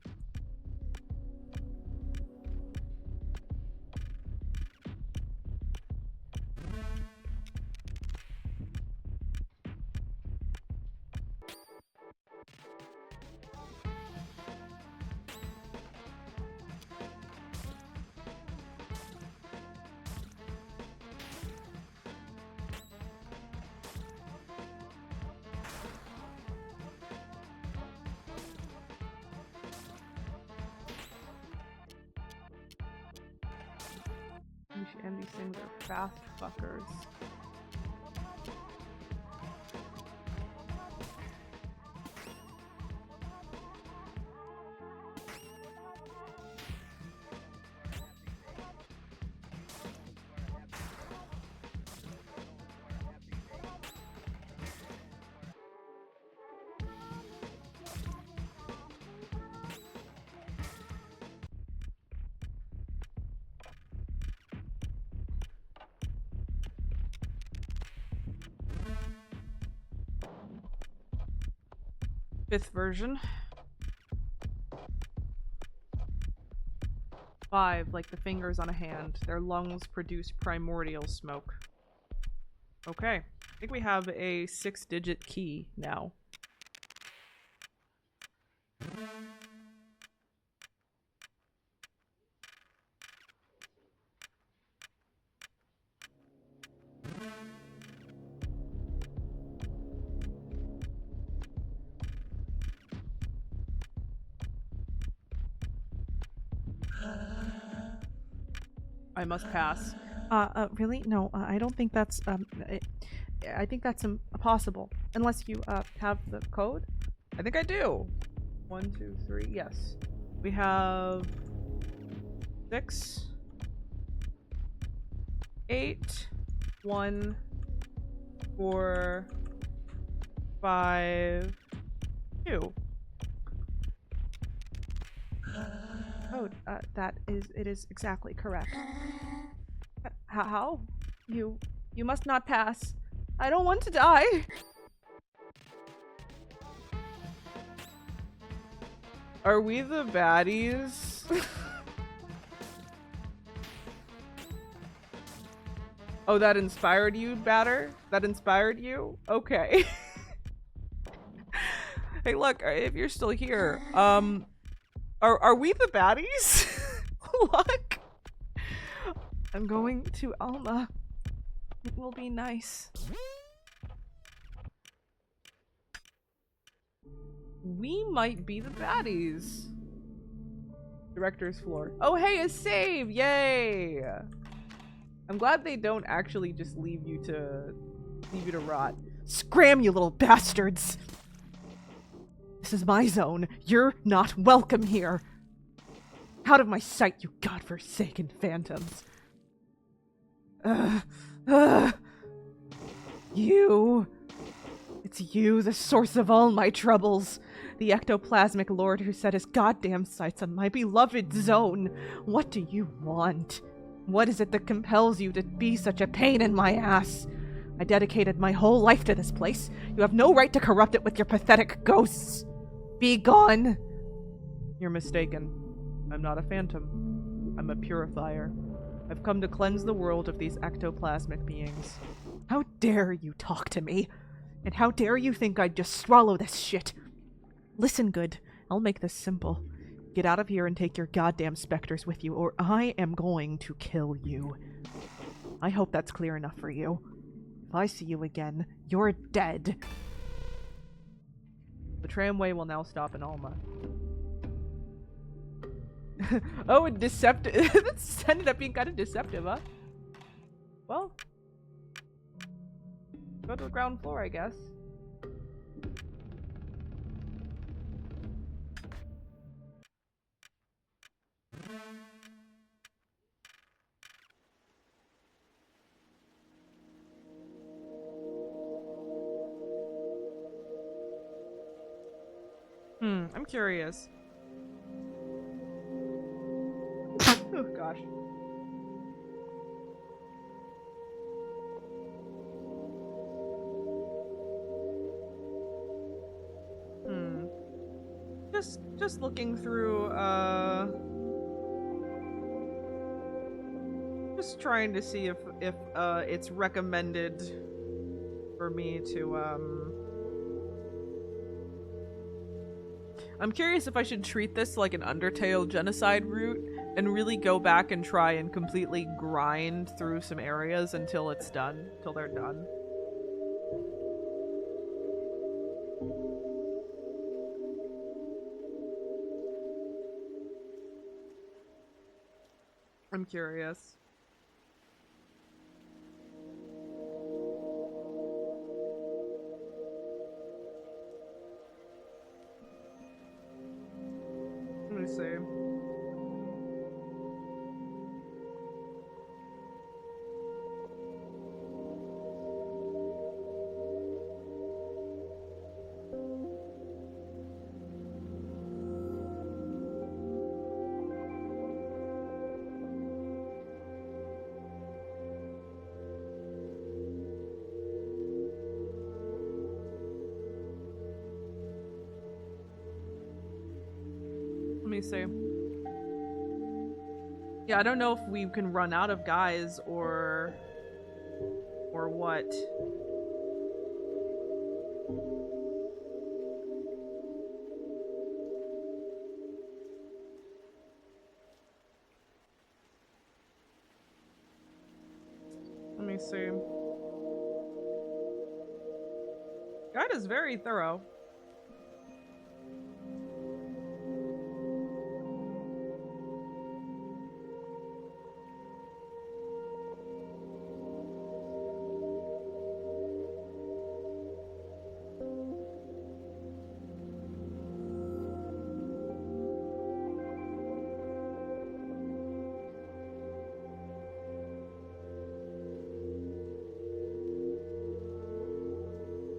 And these things are fast fuckers. Fifth version. 5, like the fingers on a hand. Their lungs produce primordial smoke. Okay. I think we have a 6-digit key now. I must pass. Really? No, I don't think that's, I think that's impossible. Unless you, have the code? I think I do. 1, 2, 3, yes. We have 6, 8, 1, 4, 5, 2. Code, it is exactly correct. How? You must not pass. I don't want to die. Are we the baddies? Oh, that inspired you, Batter? That inspired you? Okay. Hey, look, if you're still here, are we the baddies? Look. I'm going to Alma. It will be nice. We might be the baddies. Director's floor. Oh, hey, a save! Yay! I'm glad they don't actually just leave you to rot. Scram, you little bastards! This is my zone. You're not welcome here. Out of my sight, you godforsaken phantoms. You. It's you, the source of all my troubles. The ectoplasmic lord who set his goddamn sights on my beloved zone. What do you want? What is it that compels you to be such a pain in my ass? I dedicated my whole life to this place. You have no right to corrupt it with your pathetic ghosts. Be gone. You're mistaken. I'm not a phantom. I'm a purifier. I've come to cleanse the world of these ectoplasmic beings. How dare you talk to me? And how dare you think I'd just swallow this shit? Listen good. I'll make this simple. Get out of here and take your goddamn specters with you, or I am going to kill you. I hope that's clear enough for you. If I see you again, you're dead. The tramway will now stop in Alma. Oh, and deceptive. This ended up being kind of deceptive, huh? Well, go to the ground floor, I guess. I'm curious. Oh gosh. Just looking through, just trying to see if it's recommended for me to, I'm curious if I should treat this like an Undertale genocide route and really go back and try and completely grind through some areas until it's done, till they're done. I'm curious. Let me see. Let me see. Yeah, I don't know if we can run out of guys or what. Let me see. Guide is very thorough.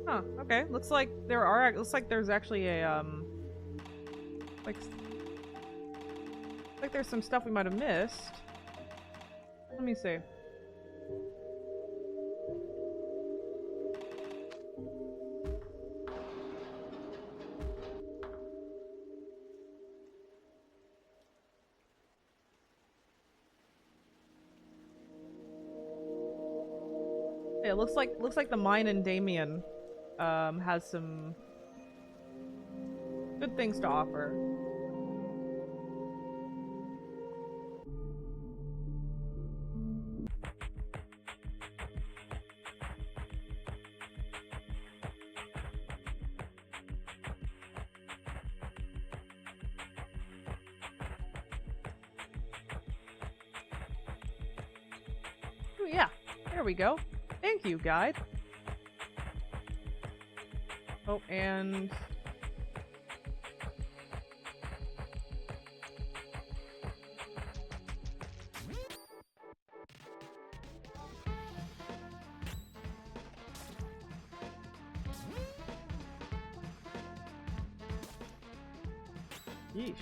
Huh, okay. Looks like there's actually a, like there's some stuff we might have missed. Let me see. Yeah, looks like the mine in Damien has some good things to offer. Oh yeah, there we go. Thank you, guide. Oh, and yeesh.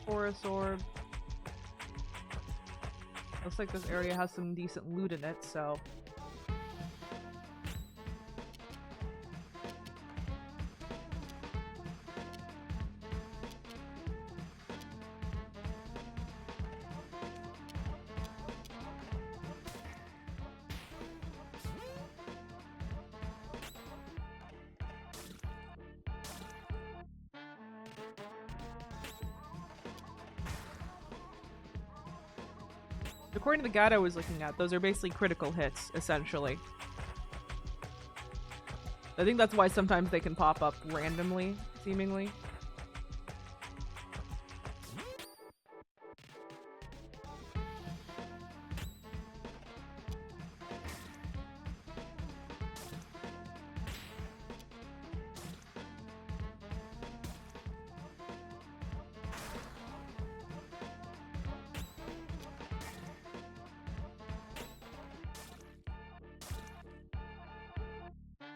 Forest orb. Looks like this area has some decent loot in it, so. According to the guide I was looking at, those are basically critical hits, essentially. I think that's why sometimes they can pop up randomly, seemingly.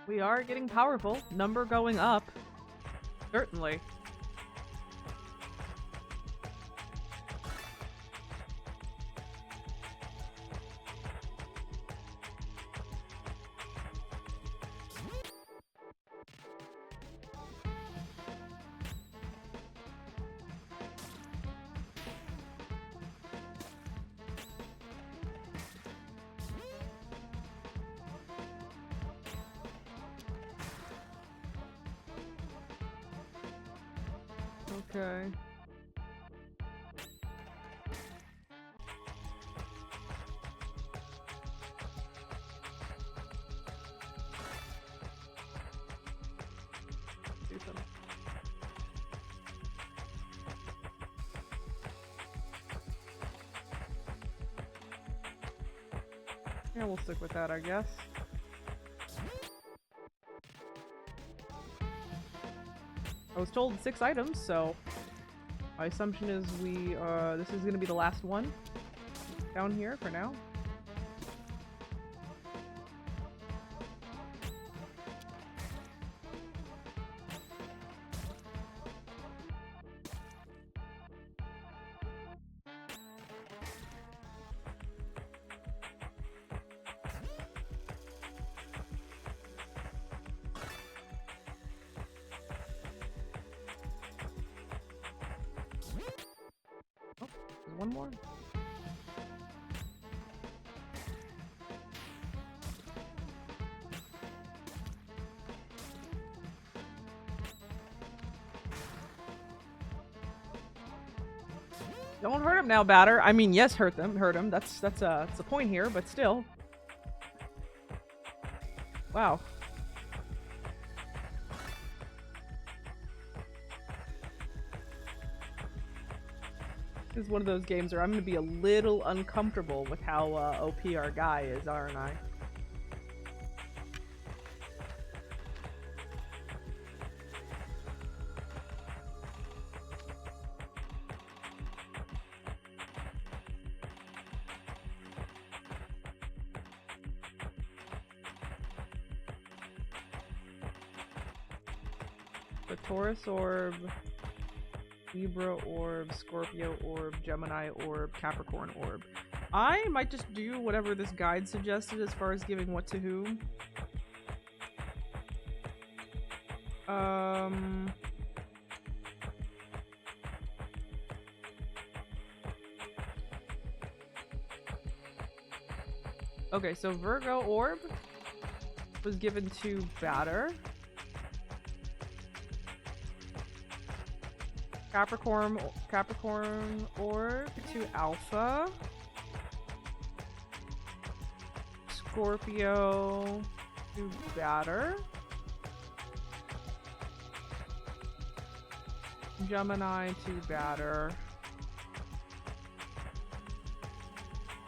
We are getting powerful. Number going up. Certainly. Okay. Do some. Yeah, we'll stick with that, I guess. I was told 6 items, so my assumption is this is gonna be the last one down here for now. Oh, there's one more. Don't hurt him now, Batter. I mean, yes, hurt him. That's the point here, but still. Wow. This is one of those games where I'm gonna be a little uncomfortable with how OP our guy is, aren't I? The Taurus Orb, Libra Orb, Scorpio Orb, Gemini Orb, Capricorn Orb. I might just do whatever this guide suggested as far as giving what to whom. Okay, so Virgo Orb was given to Batter. Capricorn Orb to Alpha. Scorpio to Batter. Gemini to Batter.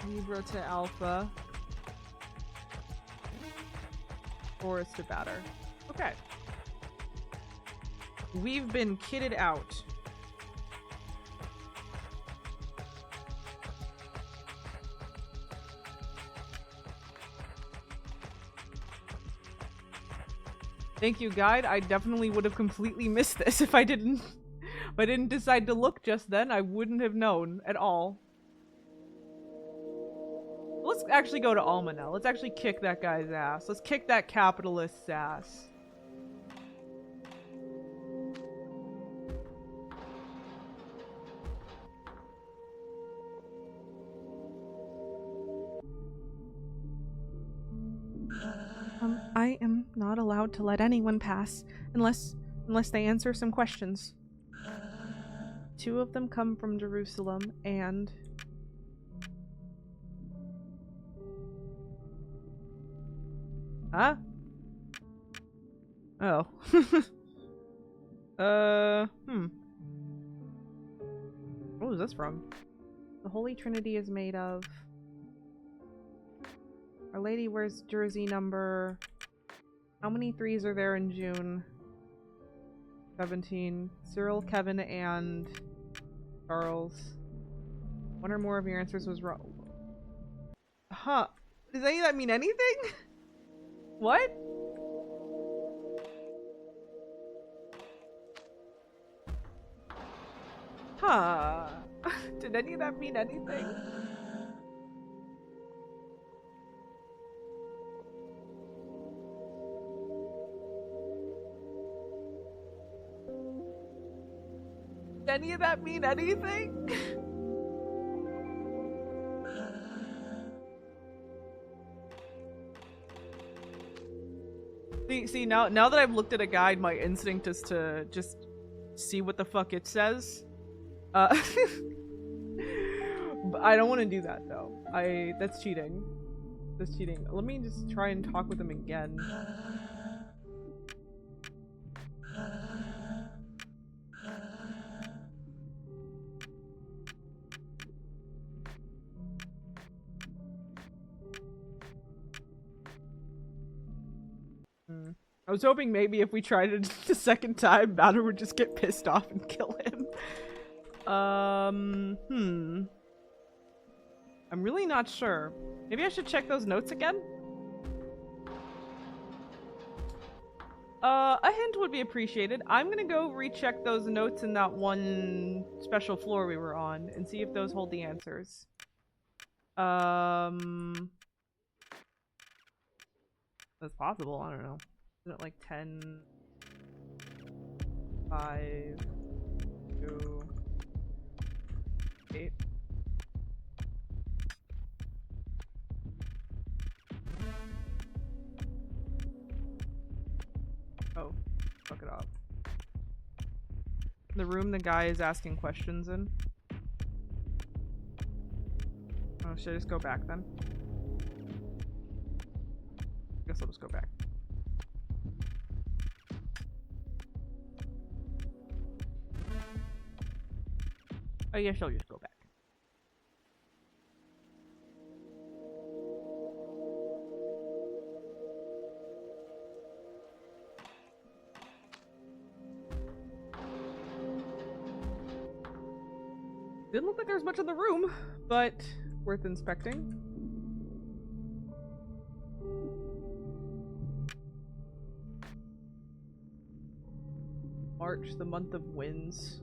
Libra to Alpha. Taurus to Batter. Okay. We've been kitted out. Thank you, guide. I definitely would have completely missed this if I didn't decide to look just then. I wouldn't have known at all. Let's actually go to Alma now. Let's actually kick that guy's ass. Let's kick that capitalist's ass. I am not allowed to let anyone pass unless they answer some questions. 2 of them come from Jerusalem and... Huh? Oh. What was this from? The Holy Trinity is made of... Our Lady wears jersey number... How many 3s are there in June? 17. Cyril, Kevin, and Charles. One or more of your answers was wrong. Huh. Does any of that mean anything? What? Huh. Did any of that mean anything? Did any of that mean anything? See, now that I've looked at a guide, my instinct is to just see what the fuck it says. But I don't want to do that though. That's cheating. That's cheating. Let me just try and talk with him again. I was hoping maybe if we tried it the second time, Matter would just get pissed off and kill him. I'm really not sure. Maybe I should check those notes again? A hint would be appreciated. I'm gonna go recheck those notes in that one special floor we were on and see if those hold the answers. That's possible, I don't know. Isn't it like 10, 5, 2, 8? Oh, fuck it up. The room the guy is asking questions in. Oh, should I just go back then? Guess I'll just go back. I guess I'll just go back. Didn't look like there was much in the room, but worth inspecting. March, the month of winds.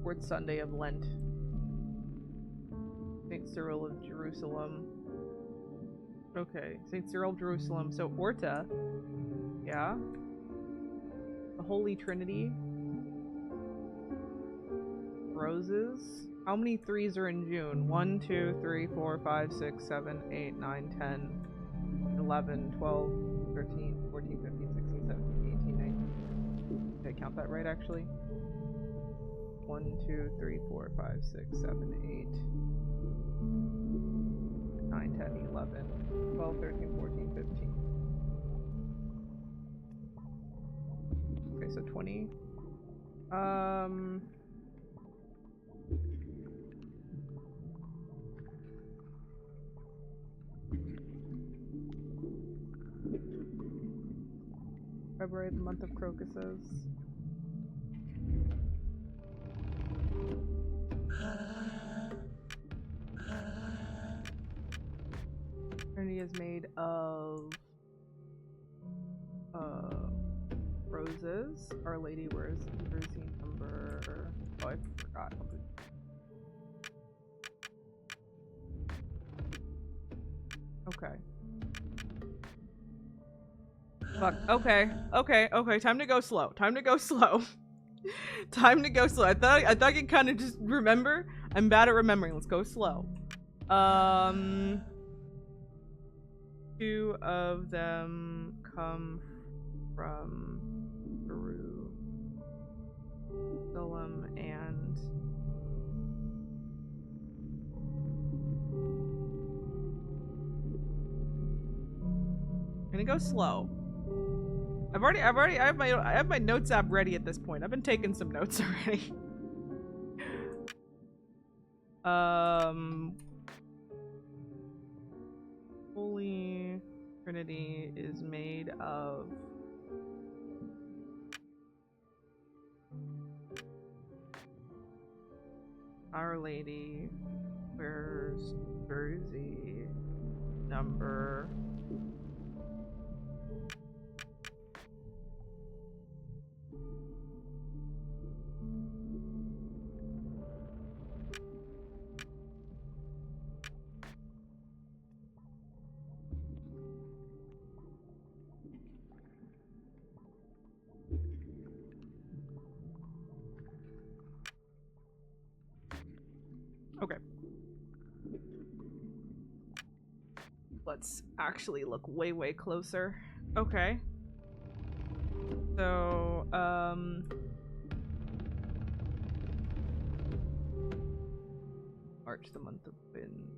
Fourth Sunday of Lent. St. Cyril of Jerusalem. Okay, St. Cyril of Jerusalem. So Orta. Yeah. The Holy Trinity. Roses. How many threes are in June? 1, 2, 3, 4, 5, 6, 7, 8, 9, 10, 11, 12, 13, 14, 15, 16, 17, 18, 19. Did I count that right actually? 1, 2, 3, 4, 5, 6, 7, 8, 9, 10, 11, 12, 13, 14, 15. Okay, so 20. February, the month of crocuses. Trinity is made of roses. Our Lady wears jersey number. Oh, I forgot. Okay. Fuck. Okay. Okay. Okay. Time to go slow. Time to go slow. Time to go slow. I thought I could kind of just remember. I'm bad at remembering. Let's go slow. 2 of them come from Jerusalem and I'm gonna go slow. I have my notes app ready at this point. I've been taking some notes already. Holy Trinity is made of Our Lady wears jersey number Let's actually look way, way closer. Okay. So, March, the month of wind.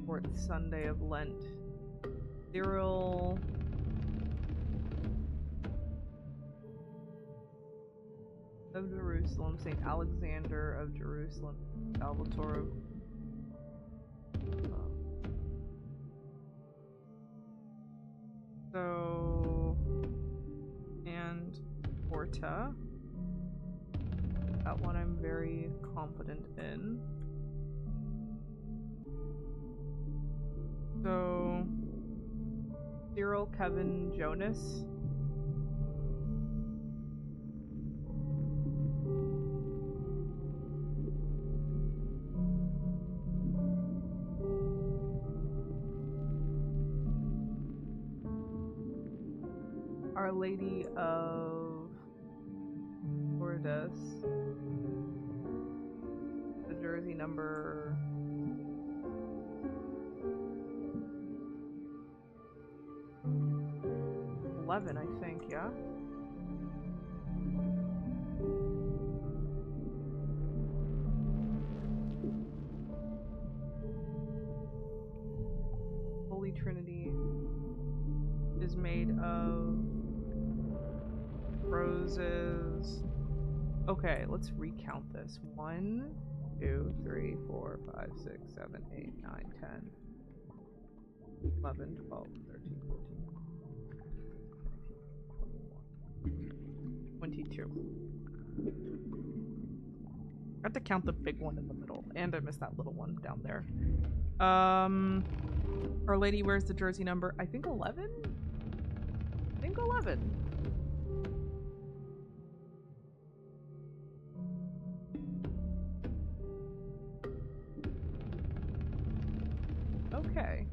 Fourth Sunday of Lent. Cyril. Of Jerusalem, Saint Alexander of Jerusalem, Salvatore. So, and Porta. That one I'm very confident in. So, Cyril, Kevin, Jonas. Our Lady of Lourdes. The jersey number 11, I think, yeah? Holy Trinity is made of roses. Okay, let's recount this. 1, 2, 3, 4, 5, 6, 7, 8, 9, 10, 11, 12, 13, 14, 22. I have to count the big one in the middle, and I missed that little one down there. Our Lady wears the jersey number, I think 11? I think 11. Okay.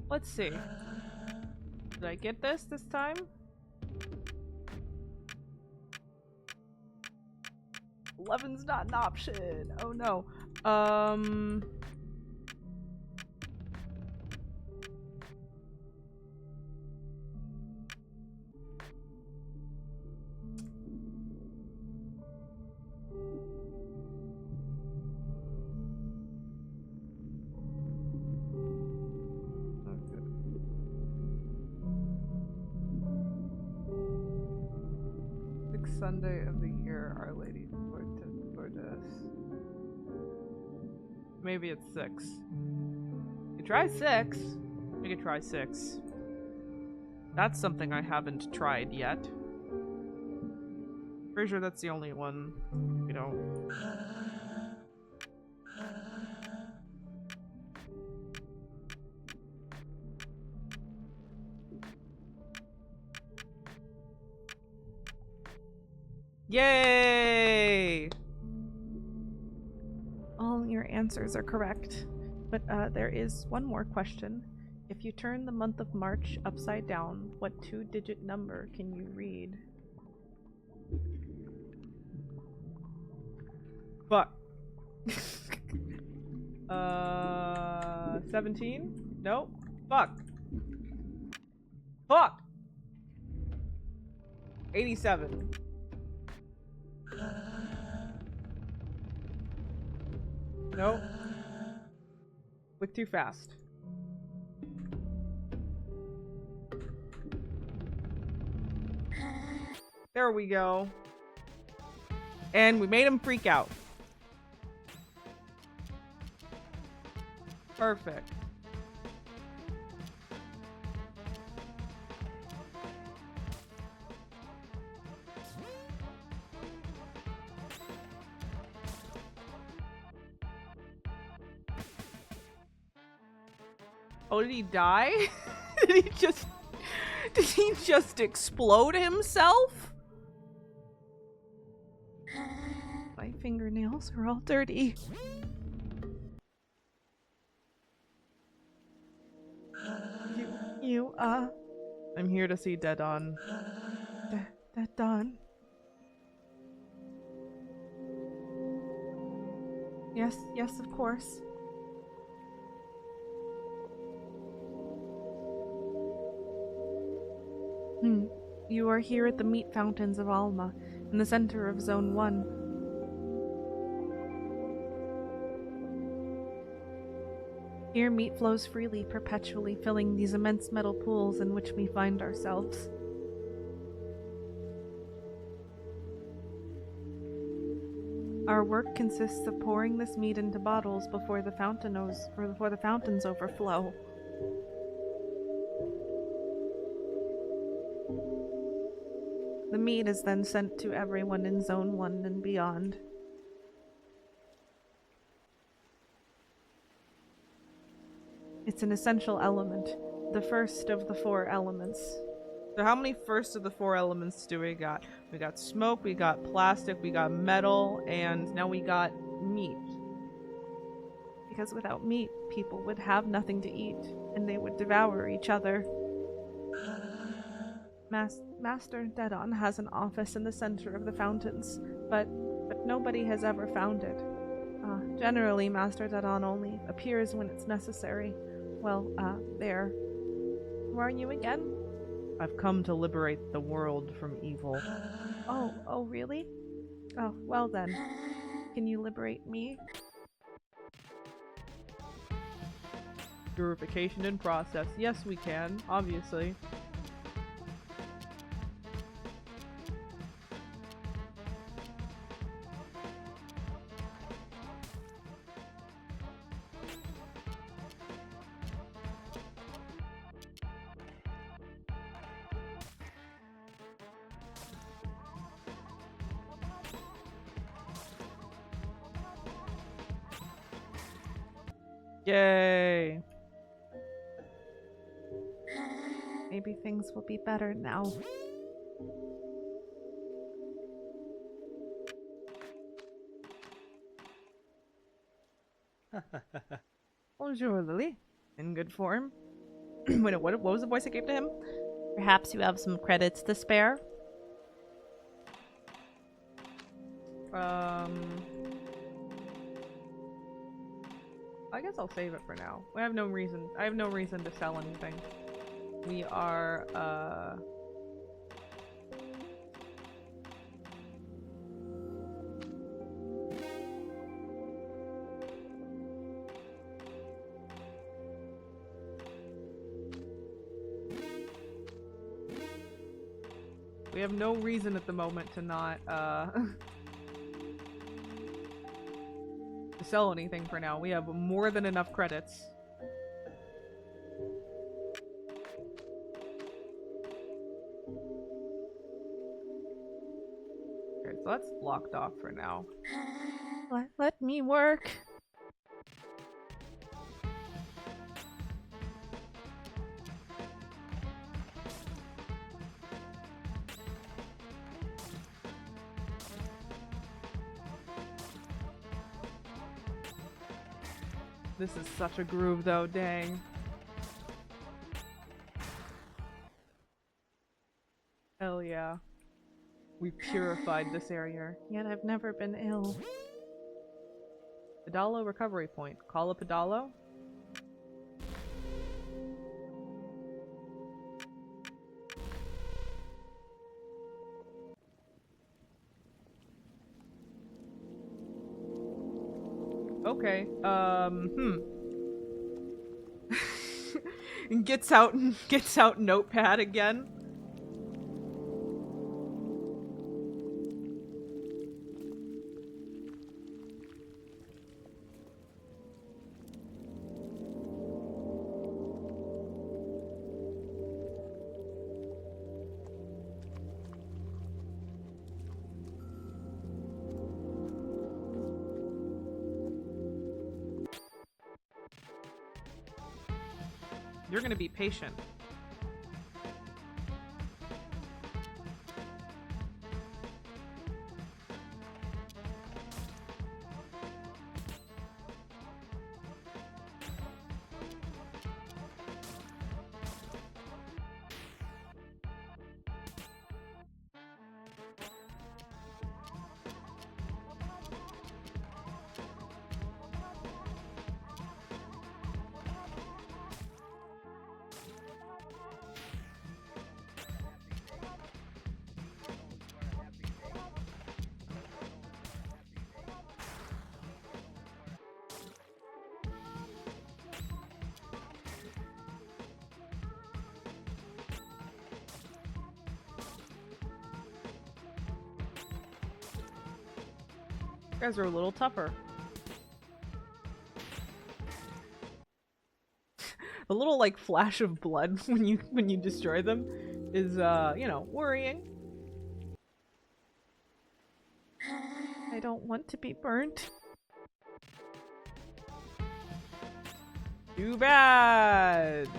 Let's see. Did I get this time? Eleven's not an option. Oh no. Sunday of the year, Our Lady Lourdes. Maybe it's 6. You try 6. We could try 6. That's something I haven't tried yet. Pretty sure that's the only one we don't. Yay! All your answers are correct, but there is one more question. If you turn the month of March upside down, what 2-digit number can you read? Fuck. 17? Nope. Fuck. Fuck! 87. Nope. Click too fast. There we go. And we made him freak out. Perfect. Oh, did he die? Did he just explode himself? My fingernails are all dirty. I'm here to see Deadon. Deadon. Yes, of course. You are here at the meat fountains of Alma, in the center of Zone 1. Here meat flows freely, perpetually filling these immense metal pools in which we find ourselves. Our work consists of pouring this meat into bottles before the fountains overflow. The meat is then sent to everyone in Zone 1 and beyond. It's an essential element, the first of the 4 elements. So how many first of the 4 elements do we got? We got smoke, we got plastic, we got metal, and now we got meat. Because without meat, people would have nothing to eat, and they would devour each other. Master Dedon has an office in the center of the fountains, but nobody has ever found it. Generally, Master Dedon only appears when it's necessary. Well, there. Who are you again? I've come to liberate the world from evil. Oh, really? Oh, well then. Can you liberate me? Purification in process. Yes, we can, obviously. Yay! Maybe things will be better now. Bonjour, Lily. In good form. Wait, what was the voice I gave to him? Perhaps you have some credits to spare? I guess I'll save it for now. I have no reason to sell anything. We are, we have no reason at the moment to not, to sell anything for now. We have more than enough credits. Okay, so that's blocked off for now. Let me work. This is such a groove though, dang. Hell yeah. We purified this area. Yet I've never been ill. Pedalo recovery point. Call a Pedalo? Okay, and gets out notepad again. You're gonna be patient. You guys are a little tougher. A little like flash of blood when you destroy them is you know, worrying. I don't want to be burnt. Too bad.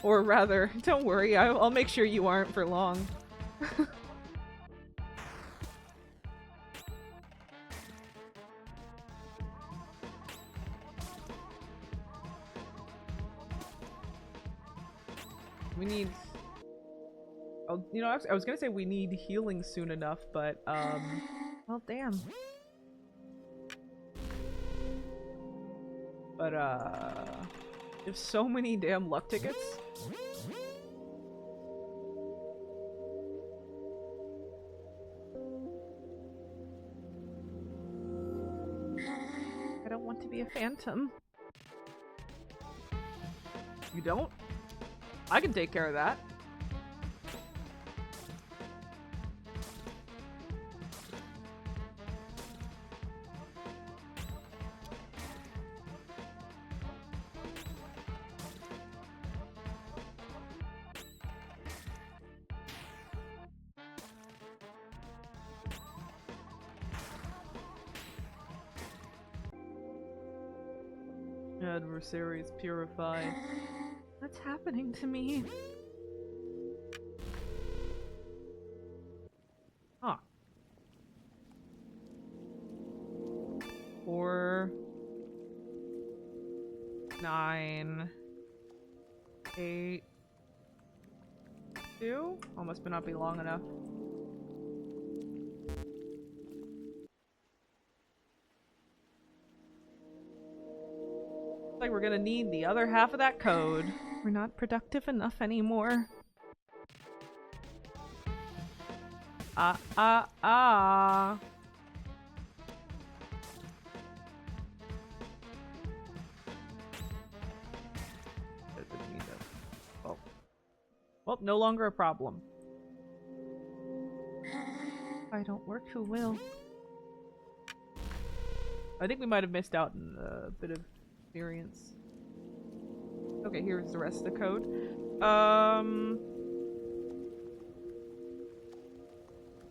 Or rather, don't worry, I'll make sure you aren't for long. We need... Oh, you know, I was gonna say we need healing soon enough, but, Well, damn. But, you have so many damn luck tickets. I don't want to be a phantom. You don't? I can take care of that. Adversaries purified. What's happening to me? Huh. 4, 9, 8, 2? Almost may not be long enough. Looks like we're gonna need the other half of that code. We're not productive enough anymore. Ah. Didn't mean to- Oh. Well, no longer a problem. If I don't work, who will? I think we might have missed out on a bit of experience. Okay, here's the rest of the code.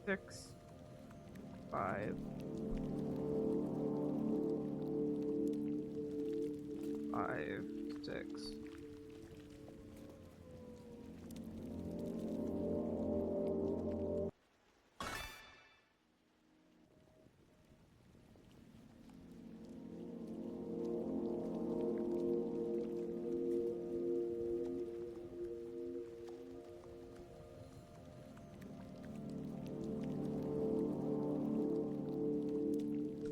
6, 5, 5, 6.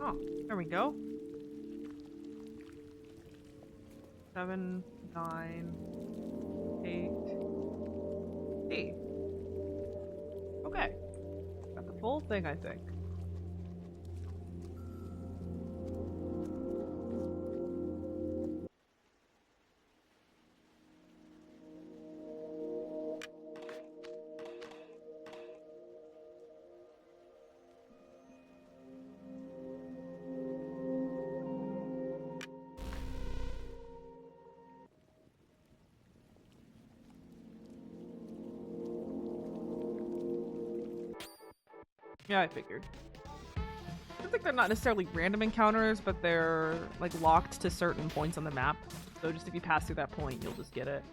Oh, there we go. 7, 9, 8. Hey. Okay. Got the full thing, I think. Yeah, I figured. I think they're not necessarily random encounters, but they're like locked to certain points on the map. So just if you pass through that point, you'll just get it.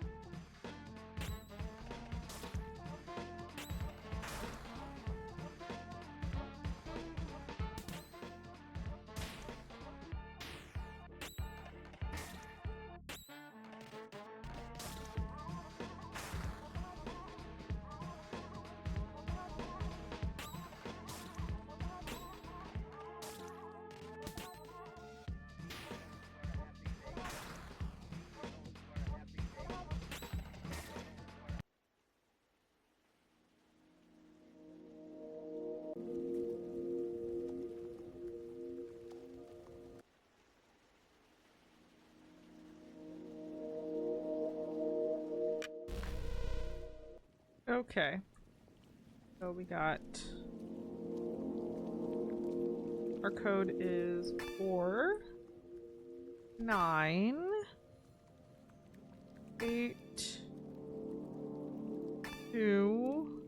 Okay. So we got... Our code is 4, 9, 8, 2,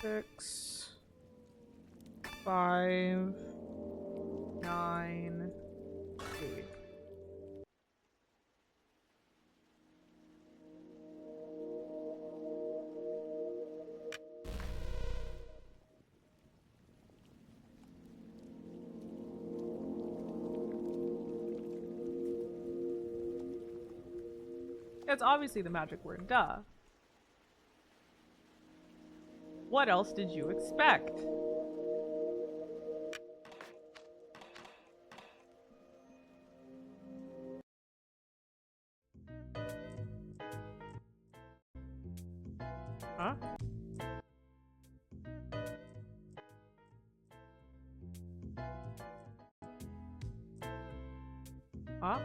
6, 5, 9, 8. It's obviously the magic word, duh. What else did you expect? Huh? Huh?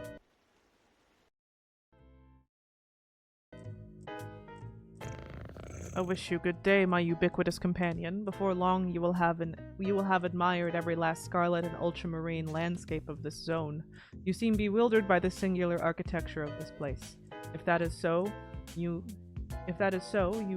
I wish you good day, my ubiquitous companion. Before long, you will have admired every last scarlet and ultramarine landscape of this zone. You seem bewildered by the singular architecture of this place. If that is so, you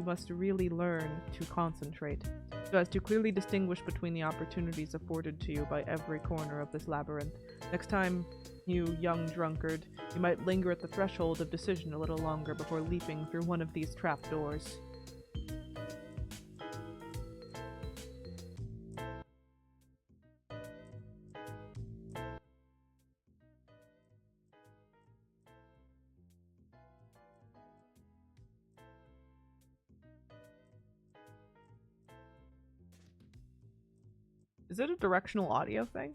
must really learn to concentrate, so as to clearly distinguish between the opportunities afforded to you by every corner of this labyrinth. Next time, you young drunkard, you might linger at the threshold of decision a little longer before leaping through one of these trapdoors. Is it a directional audio thing?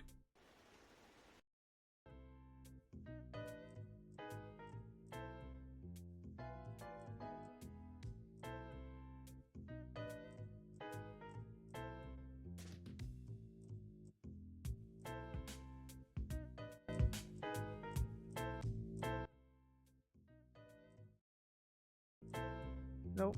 Nope.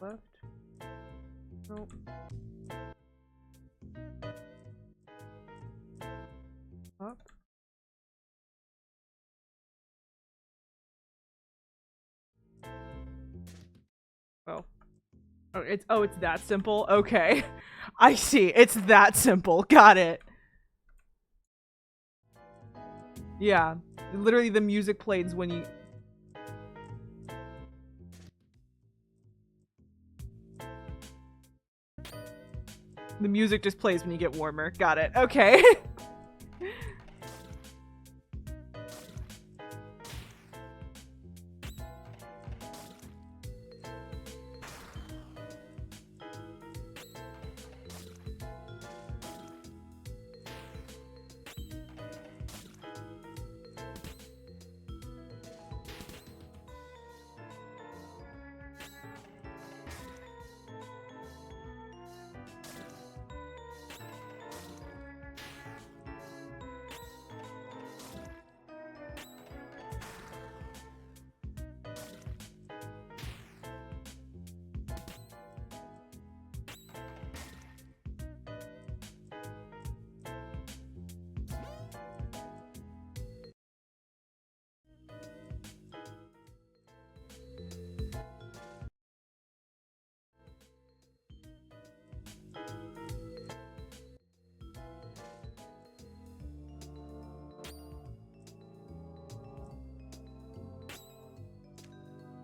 Left. Nope. Up. Oh. It's that simple? Okay. I see. It's that simple. Got it. Yeah. Literally the music plays when you... The music just plays when you get warmer. Got it. Okay.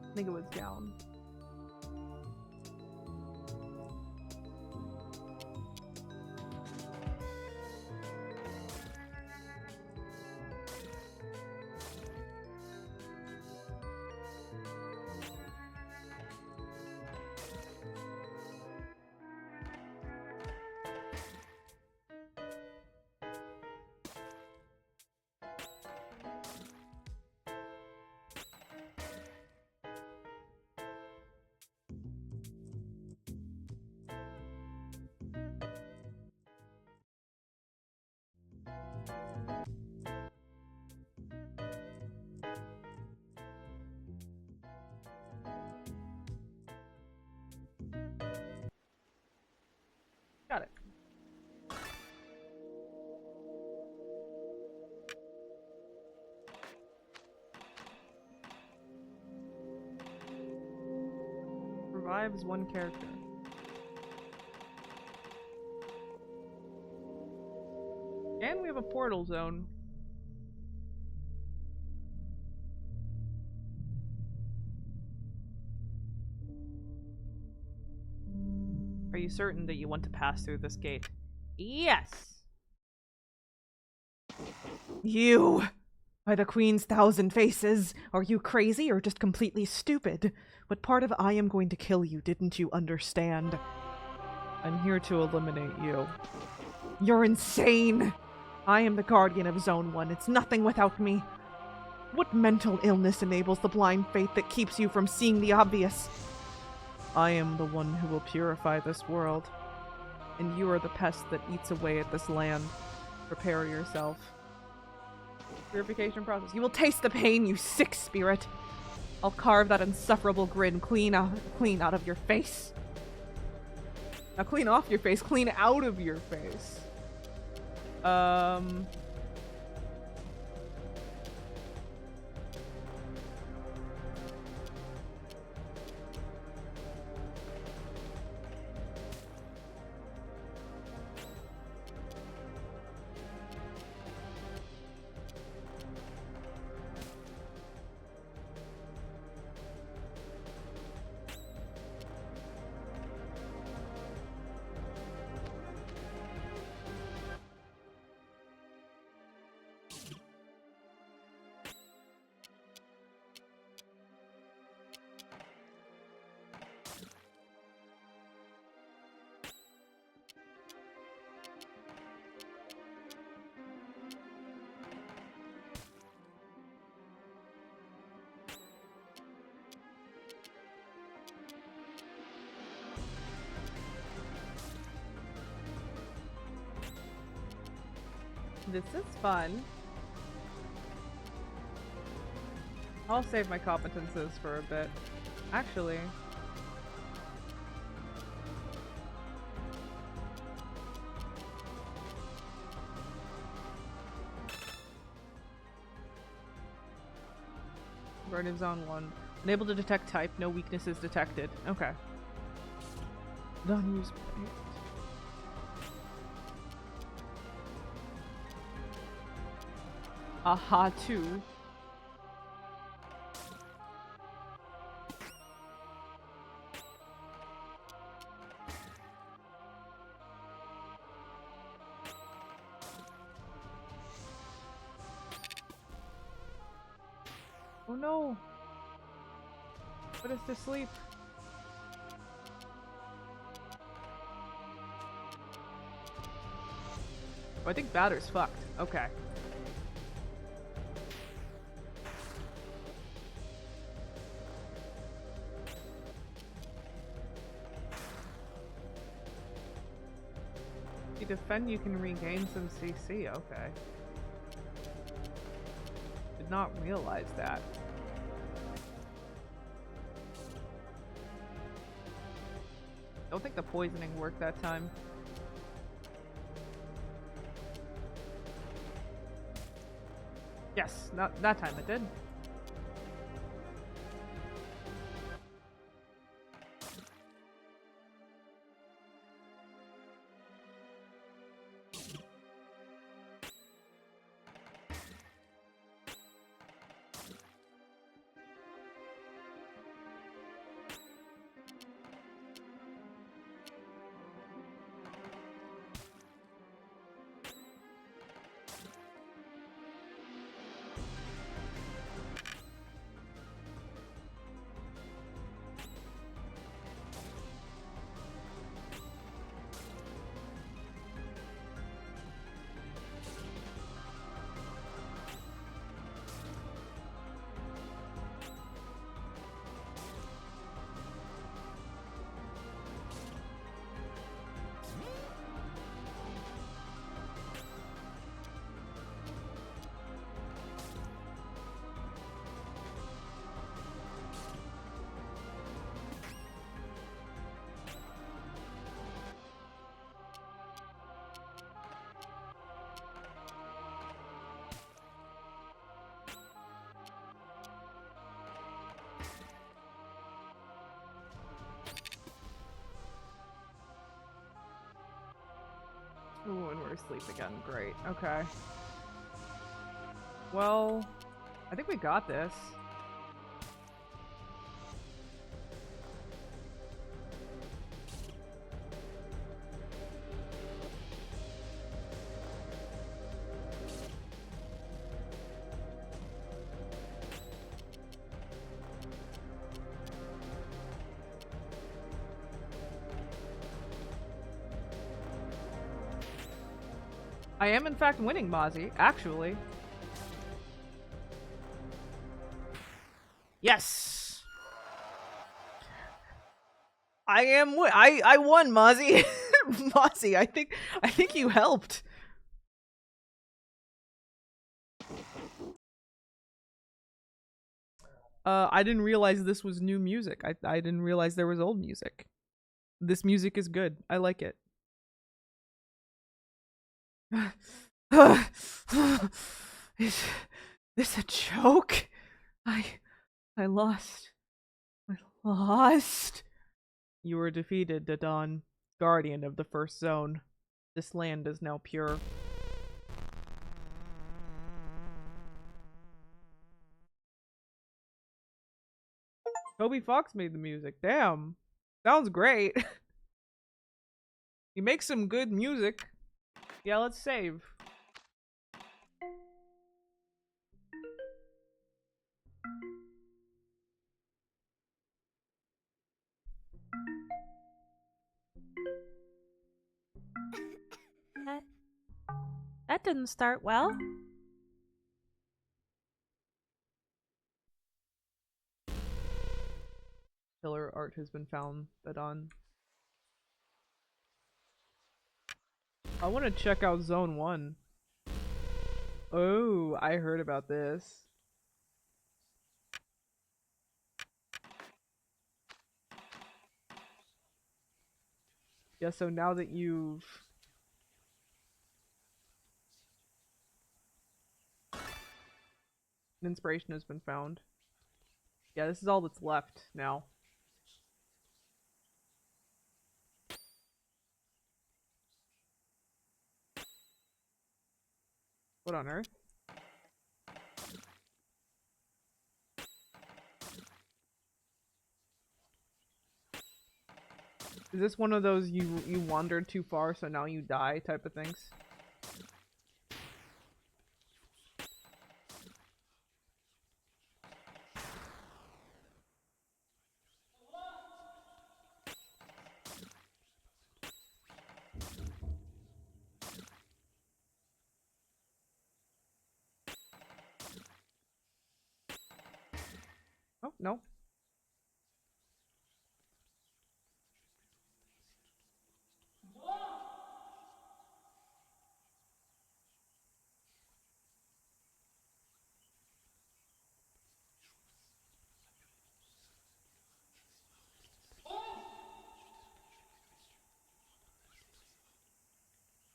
I think it was down. Got it. Revives one character. And we have a portal zone. Are you certain that you want to pass through this gate? Yes! You! By the Queen's 1,000 faces! Are you crazy or just completely stupid? What part of I am going to kill you didn't you understand? I'm here to eliminate you. You're insane! I am the guardian of Zone 1. It's nothing without me. What mental illness enables the blind faith that keeps you from seeing the obvious? I am the one who will purify this world. And you are the pest that eats away at this land. Prepare yourself. Purification process. You will taste the pain, you sick spirit. I'll carve that insufferable grin clean out of your face. Now clean off your face, clean out of your face. This is fun. I'll save my competences for a bit. Actually. Guardian Zone 1. Unable to detect type, no weaknesses detected. Okay. Non-use. Aha, 2. Oh no! Put us to sleep. Oh, I think Batter's fucked. Okay. If you defend, you can regain some CC. Okay. Did not realize that. Don't think the poisoning worked that time. Yes, not that time it did. asleep again. Great. Okay. Well, I think we got this. I am in fact winning, Mozzie, actually. Yes. I won, Mozzie. Mozzie, I think you helped. I didn't realize this was new music. I didn't realize there was old music. This music is good. I like it. Is this a joke? I lost. I lost. You were defeated, Dodon, guardian of the first zone. This land is now pure. Toby Fox made the music. Damn. Sounds great. He makes some good music. Yeah, let's save. That didn't start well. Killer art has been found, Dodon. I want to check out Zone 1. Oh, I heard about this. Yeah, so now that you've... An inspiration has been found. Yeah, this is all that's left now. What on earth? Is this one of those you wandered too far so now you die type of things? Oh, no.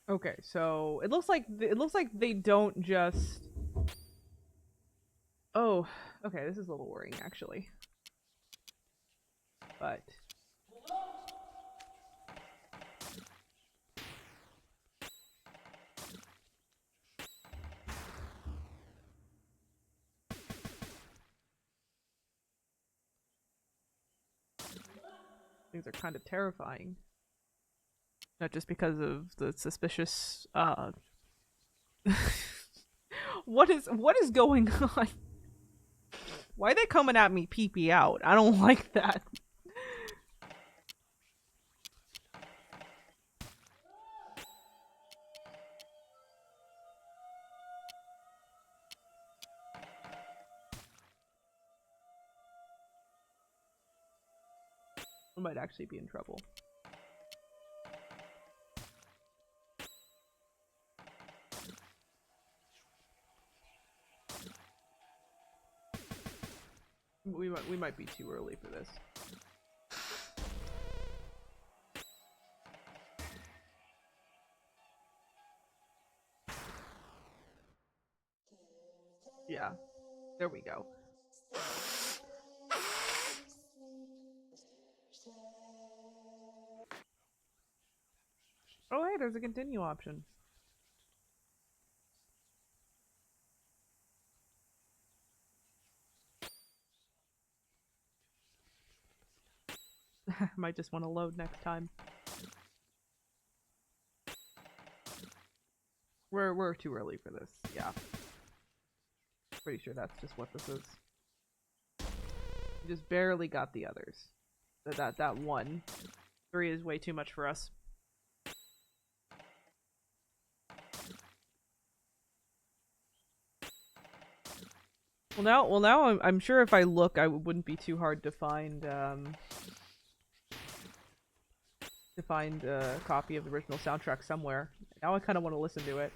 Okay, so it looks like they don't just... Oh, okay, this is a little worrying actually. But things are kind of terrifying. Not just because of the suspicious what is going on? Why are they coming at me pee out? I don't like that. I might actually be in trouble. We might be too early for this. Yeah. There we go. Oh hey, there's a continue option. Might just want to load next time. We're too early for this. Yeah. Pretty sure that's just what this is. We just barely got the others. That one. 3 is way too much for us. Well now I'm sure if I look, I wouldn't be too hard to find a copy of the original soundtrack somewhere. Now I kind of want to listen to it.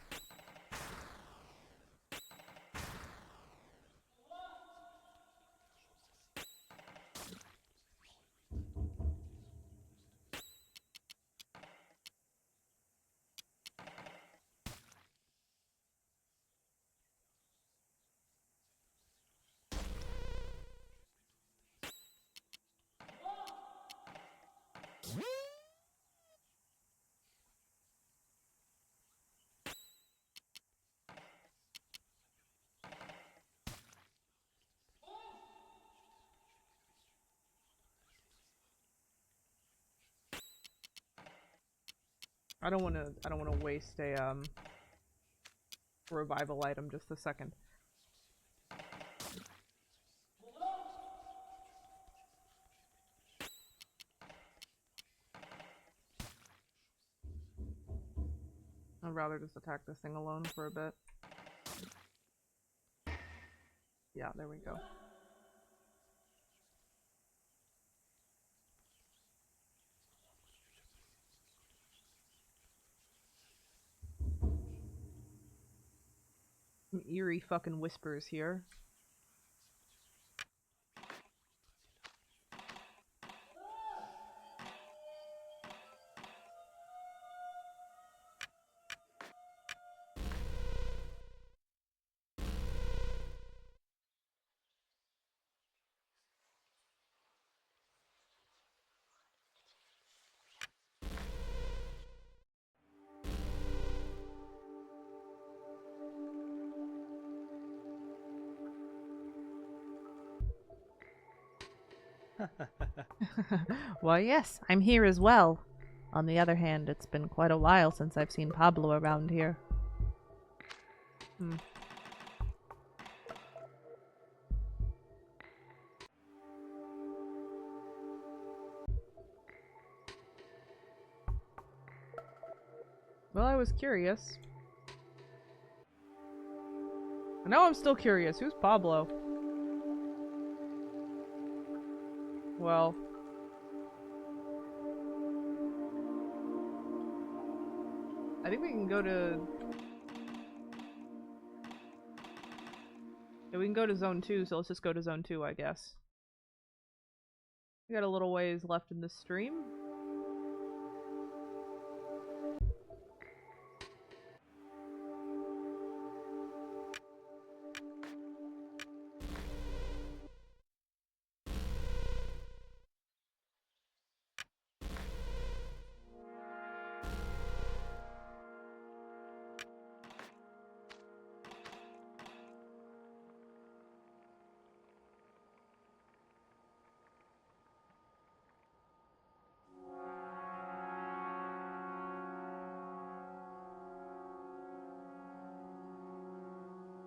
I don't want to waste a revival item just a second. I'd rather just attack this thing alone for a bit. Yeah, there we go. Some eerie fucking whispers here. Well, yes, I'm here as well. On the other hand, it's been quite a while since I've seen Pablo around here. Well, I was curious. And now I'm still curious. Who's Pablo? Well... I think we can go to... Yeah, we can go to Zone 2, so let's just go to Zone 2, I guess. We got a little ways left in this stream.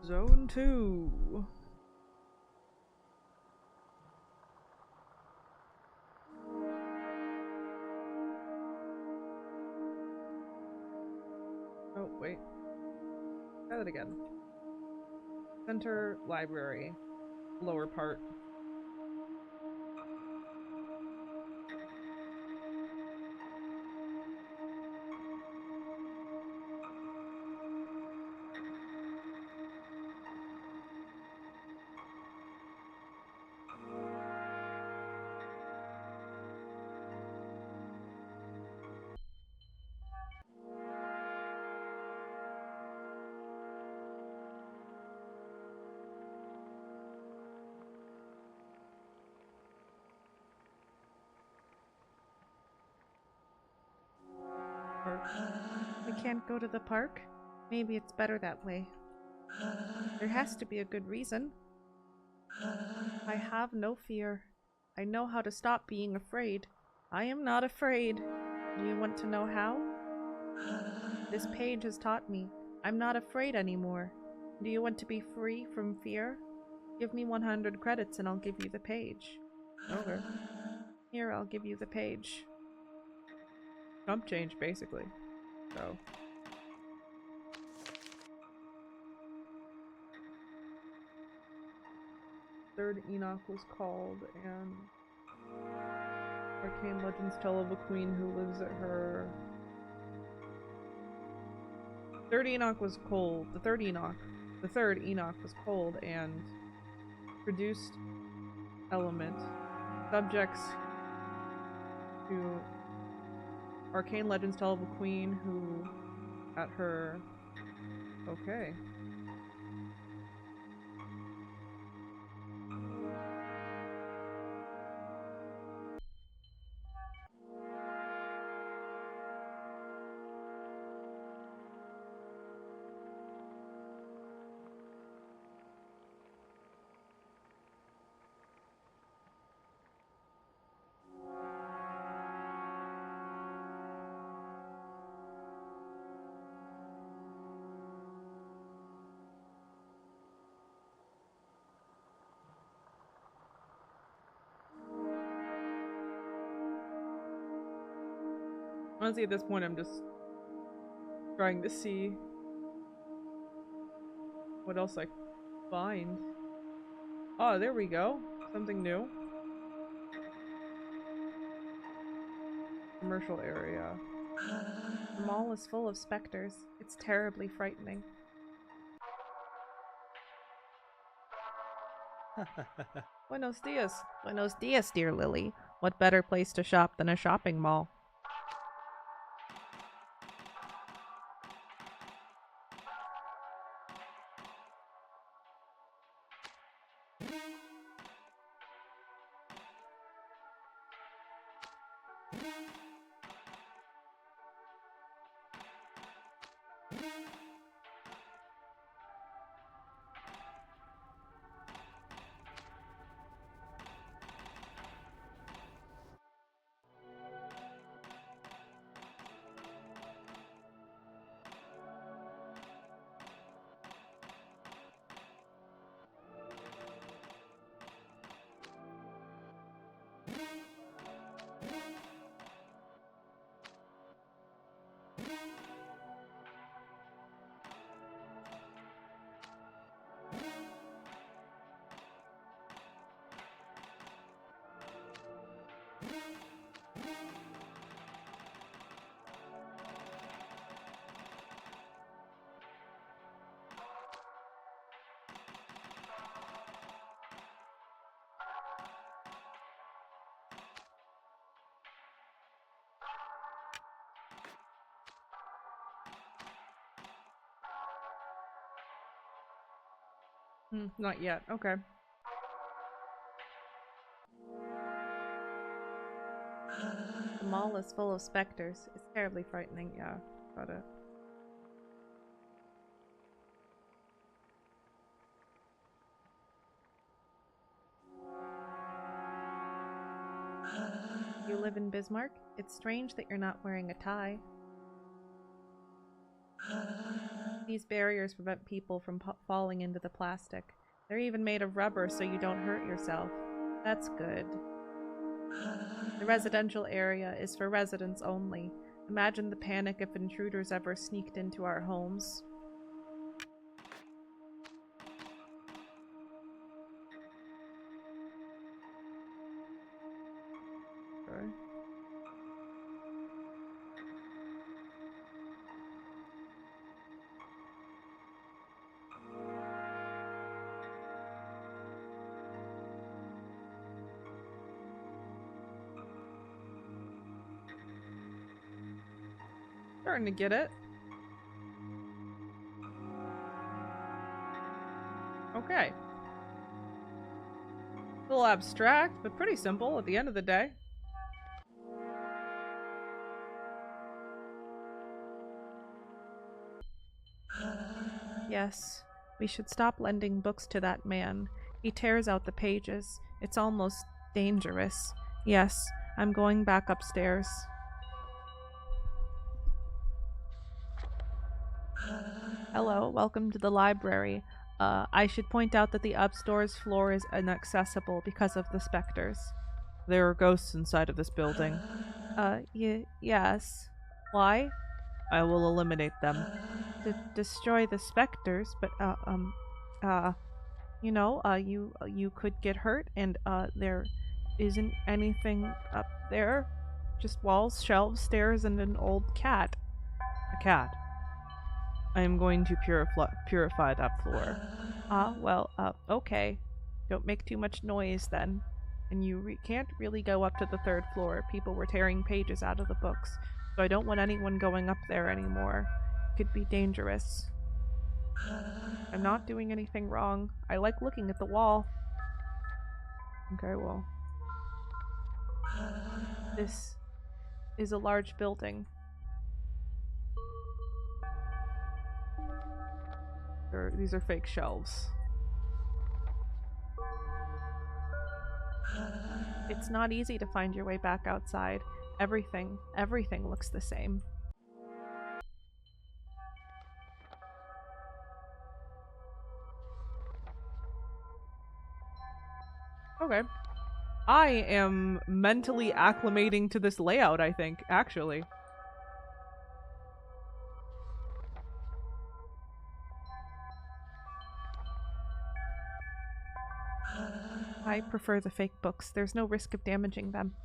Zone 2. Oh, wait. Try that again. Center, library, lower part. We can't go to the park? Maybe it's better that way. There has to be a good reason. I have no fear. I know how to stop being afraid. I am not afraid. Do you want to know how? This page has taught me. I'm not afraid anymore. Do you want to be free from fear? Give me 100 credits and I'll give you the page. Okay. Here, I'll give you the page. Chump change, basically. So. Third Enoch was called, and arcane legends tell of a queen who lives at her. Third Enoch was cold. The third Enoch was cold and produced element subjects to arcane legends tell of a queen who at her. Okay. Honestly, at this point, I'm just trying to see what else I find. Oh, there we go. Something new. Commercial area. The mall is full of specters. It's terribly frightening. Buenos dias. Buenos dias, dear Lily. What better place to shop than a shopping mall? Not yet. Okay. The mall is full of specters. It's terribly frightening. Yeah, got it. You live in Bismarck? It's strange that you're not wearing a tie. These barriers prevent people from falling into the plastic. They're even made of rubber so you don't hurt yourself. That's good. The residential area is for residents only. Imagine the panic if intruders ever sneaked into our homes. Okay. Starting to get it. Okay. A little abstract, but pretty simple at the end of the day. Yes, we should stop lending books to that man. He tears out the pages. It's almost dangerous. Yes, I'm going back upstairs. Hello, welcome to the library. I should point out that the upstairs floor is inaccessible because of the specters. There are ghosts inside of this building. Yes. Why? I will eliminate them. Destroy the specters, but, you could get hurt, and, there isn't anything up there. Just walls, shelves, stairs, and an old cat. A cat. I am going to purify that floor. Okay. Don't make too much noise then. And you can't really go up to the third floor. People were tearing pages out of the books, so I don't want anyone going up there anymore. It could be dangerous. I'm not doing anything wrong. I like looking at the wall. Okay, well. This is a large building. These are fake shelves. It's not easy to find your way back outside. Everything looks the same. Okay. I am mentally acclimating to this layout, I think, actually. I prefer the fake books. There's no risk of damaging them.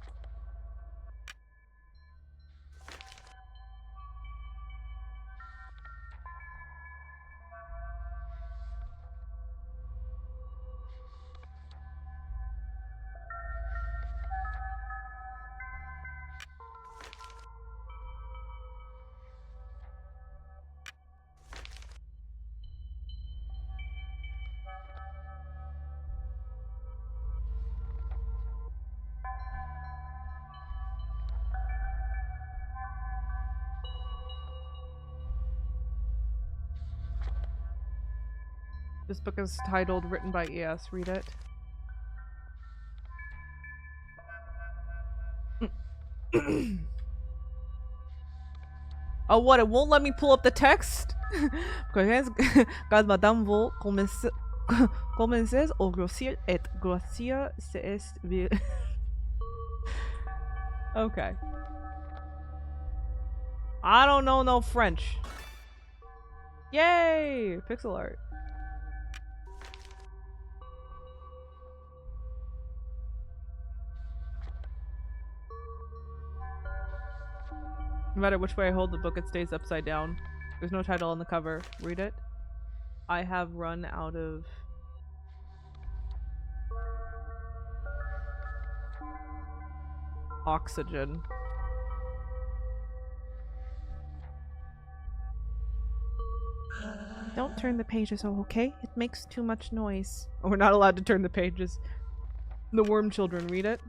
This book is titled Written by E.S. Read it. Oh, what? It won't let me pull up the text? Quand madame vous commencez au grossier et grossier c'est Okay. I don't know no French. Yay! Pixel art. No matter which way I hold the book, it stays upside down. There's no title on the cover. Read it. I have run out of... oxygen. Don't turn the pages, okay? It makes too much noise. Oh, we're not allowed to turn the pages. The worm children, read it.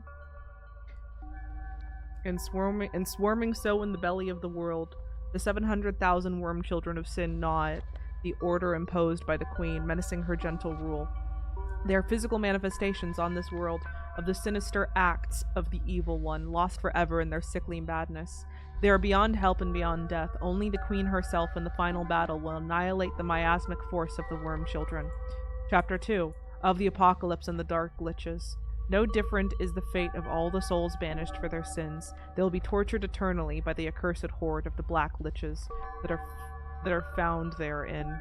And swarming so in the belly of the world, the 700,000 worm children of sin gnaw at the order imposed by the queen, menacing her gentle rule. They are physical manifestations on this world of the sinister acts of the evil one, lost forever in their sickly madness. They are beyond help and beyond death. Only the queen herself in the final battle will annihilate the miasmic force of the worm children. Chapter 2. Of the Apocalypse and the Dark Liches. No different is the fate of all the souls banished for their sins. They will be tortured eternally by the accursed horde of the Black Liches that are found therein.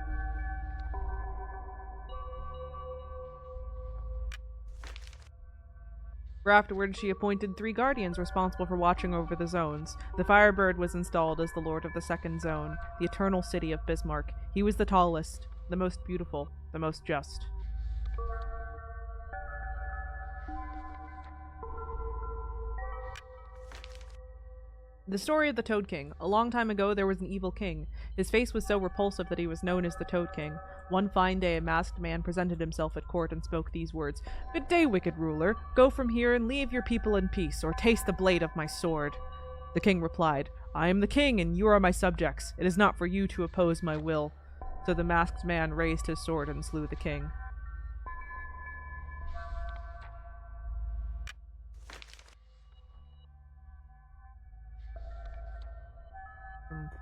For afterwards she appointed 3 guardians responsible for watching over the zones. The Firebird was installed as the lord of the second zone, the eternal city of Bismarck. He was the tallest, the most beautiful, the most just. The story of the Toad King. A long time ago there was an evil king. His face was so repulsive that he was known as the Toad King. One fine day a masked man presented himself at court and spoke these words. "Good day, wicked ruler. Go from here and leave your people in peace, or taste the blade of my sword." The king replied, "I am the king and you are my subjects. It is not for you to oppose my will." So the masked man raised his sword and slew the king.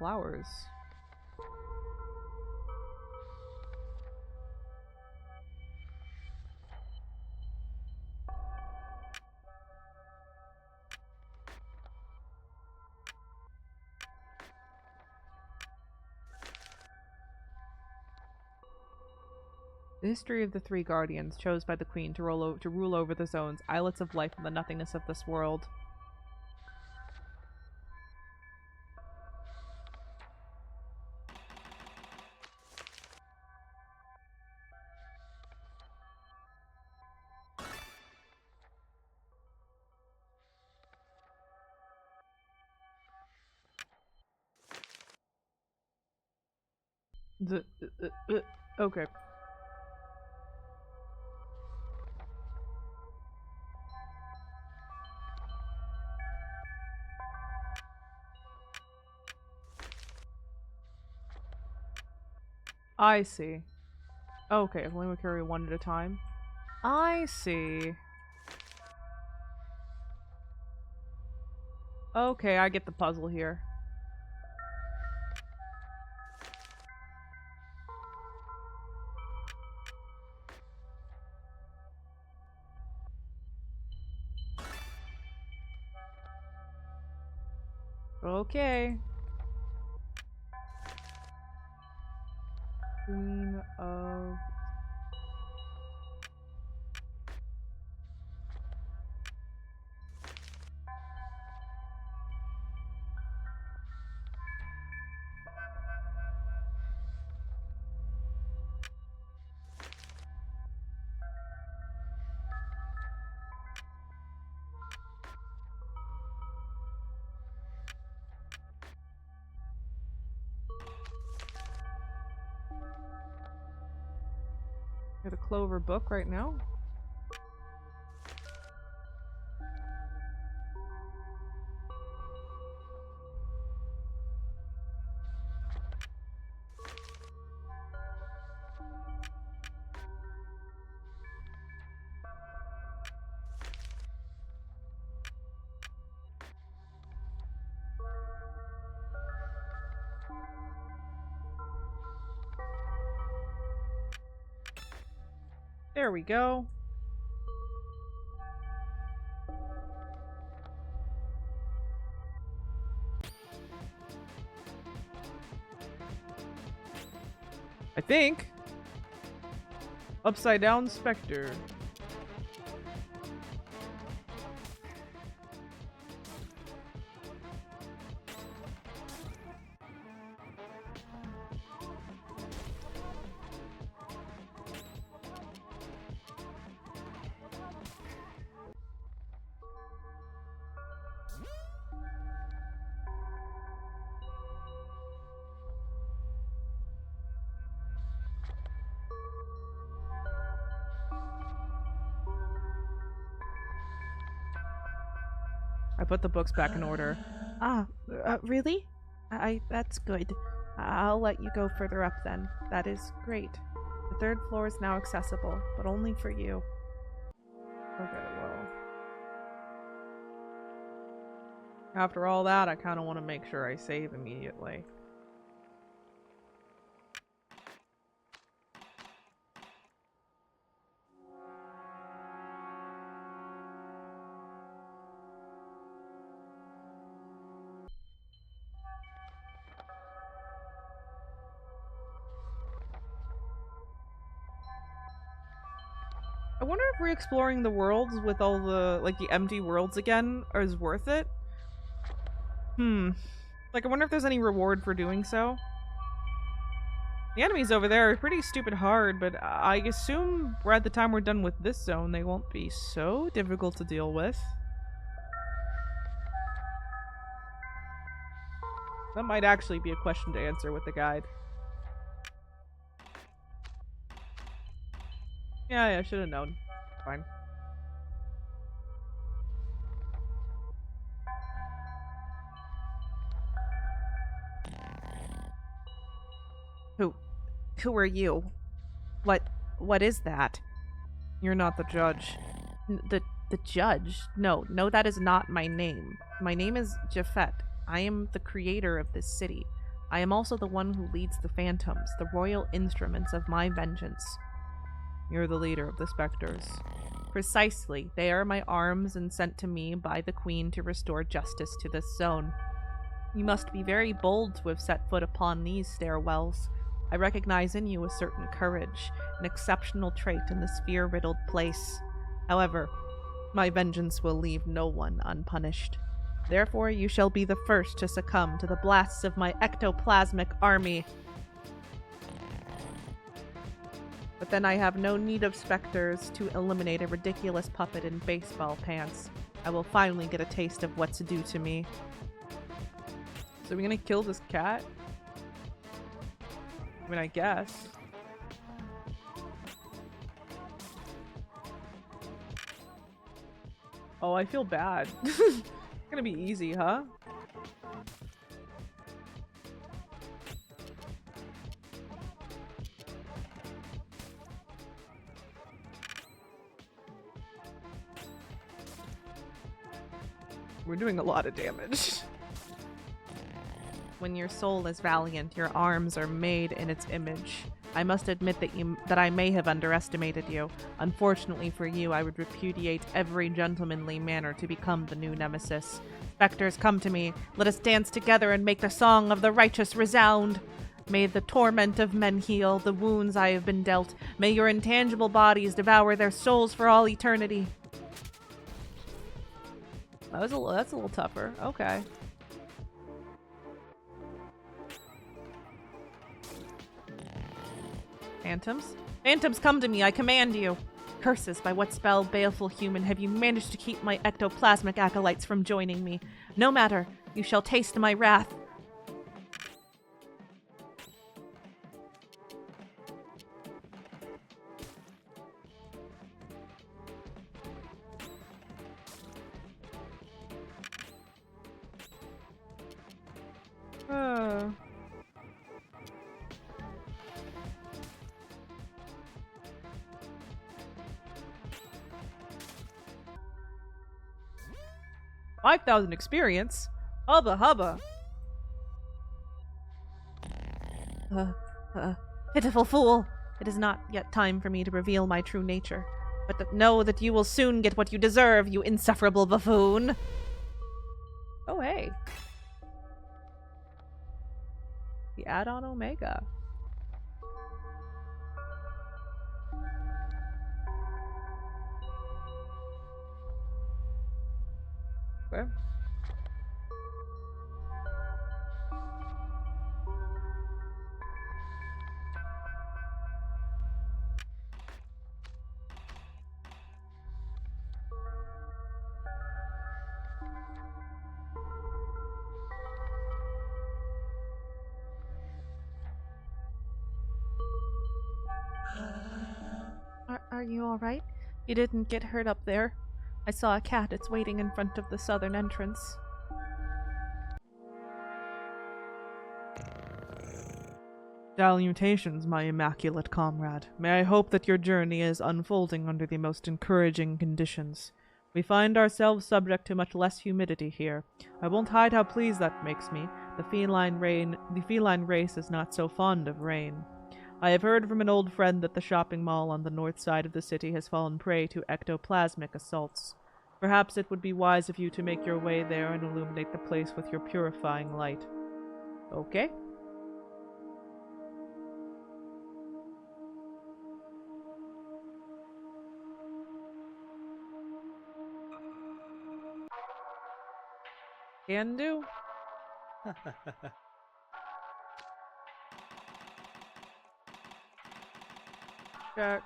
flowers. The history of the three guardians, chose by the queen to rule over the zones, islets of life, and the nothingness of this world. Okay. I see. Okay, if only we carry one at a time. I see. Okay, I get the puzzle here. Okay. Queen of... Got a clover book right now. There we go. I think. Upside down specter. I put the books back in order. Really? That's good. I'll let you go further up then. That is great. The third floor is now accessible, but only for you. Okay, well. After all that, I kind of want to make sure I save immediately. I wonder if re-exploring the worlds with all the, like, the empty worlds again is worth it. Like, I wonder if there's any reward for doing so. The enemies over there are pretty stupid hard, but I assume by the time we're done with this zone, they won't be so difficult to deal with. That might actually be a question to answer with the guide. Yeah, I should have known. Fine. Who are you? What is that? You're not the judge. The judge? No, that is not my name. My name is Japhet. I am the creator of this city. I am also the one who leads the phantoms, the royal instruments of my vengeance. You're the leader of the specters. Precisely. They are my arms and sent to me by the Queen to restore justice to this zone. You must be very bold to have set foot upon these stairwells. I recognize in you a certain courage, an exceptional trait in this fear-riddled place. However, my vengeance will leave no one unpunished. Therefore, you shall be the first to succumb to the blasts of my ectoplasmic army. But then I have no need of specters to eliminate a ridiculous puppet in baseball pants. I will finally get a taste of what's due to me. So we're gonna kill this cat? I mean, I guess. Oh, I feel bad. It's gonna be easy, huh? We're doing a lot of damage. When your soul is valiant, your arms are made in its image. I must admit that I may have underestimated you. Unfortunately for you, I would repudiate every gentlemanly manner to become the new nemesis. Spectres, come to me. Let us dance together and make the song of the righteous resound. May the torment of men heal the wounds I have been dealt. May your intangible bodies devour their souls for all eternity. That's a little tougher. Okay. Phantoms? Phantoms, come to me, I command you! Curses, by what spell, baleful human, have you managed to keep my ectoplasmic acolytes from joining me? No matter, you shall taste my wrath. Uh. 5,000 experience? Hubba hubba. Pitiful fool! It is not yet time for me to reveal my true nature. But know that you will soon get what you deserve, you insufferable buffoon! Oh, hey. The add-on Omega. Okay. Are you alright? You didn't get hurt up there? I saw a cat. It's waiting in front of the southern entrance. Salutations, my immaculate comrade. May I hope that your journey is unfolding under the most encouraging conditions. We find ourselves subject to much less humidity here. I won't hide how pleased that makes me. The feline race is not so fond of rain. I have heard from an old friend that the shopping mall on the north side of the city has fallen prey to ectoplasmic assaults. Perhaps it would be wise of you to make your way there and illuminate the place with your purifying light. Okay? Can do. Check.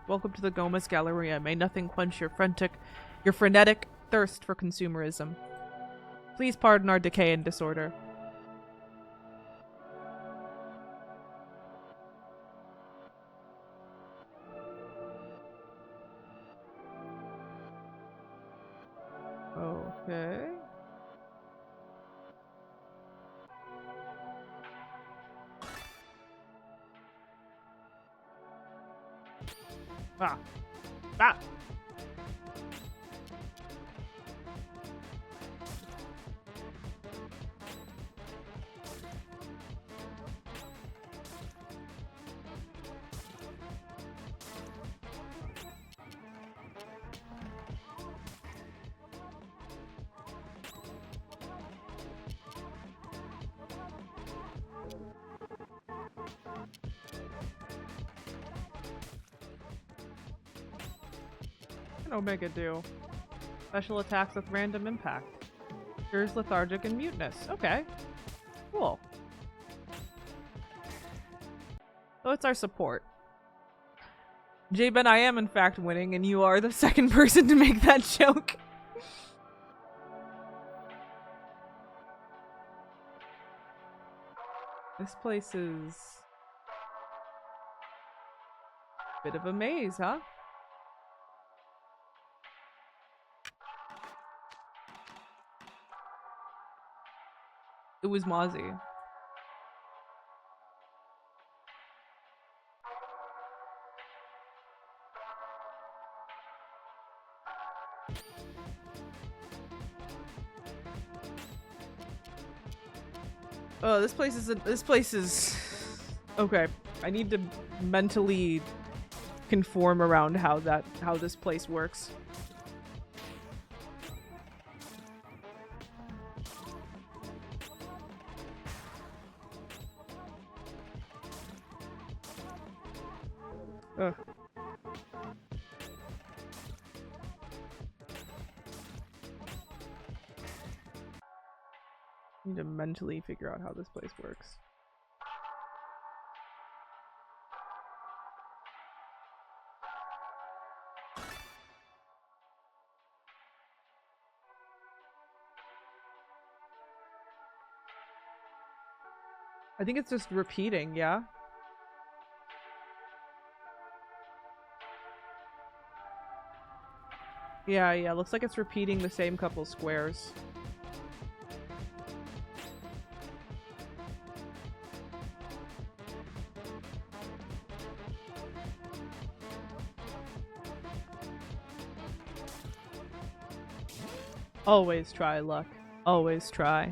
Welcome to the Gomez Galleria. May nothing quench your frenetic thirst for consumerism. Please pardon our decay and disorder. Okay. Ah. Ah! What can Omega do? Special attacks with random impact. Cures lethargic and mutinous. Okay. Cool. So it's our support. J-Ben, I am in fact winning, and you are the second person to make that joke. This place is a bit of a maze, huh? It was Mozzie. Oh, this place is okay. I need to mentally conform around how this place works. Ugh. Need to mentally figure out how this place works. I think it's just repeating, yeah? Yeah, looks like it's repeating the same couple squares. Always try, luck. Always try.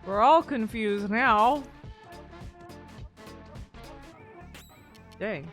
We're all confused now. Dang.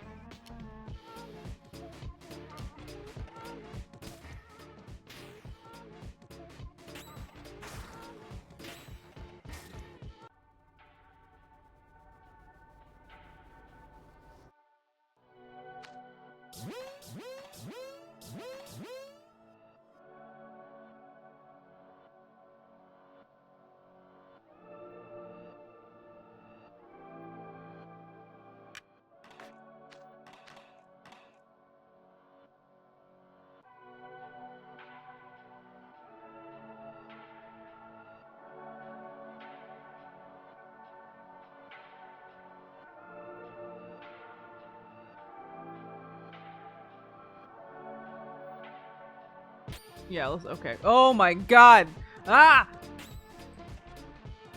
Yeah, let's, okay. Oh my god! Ah!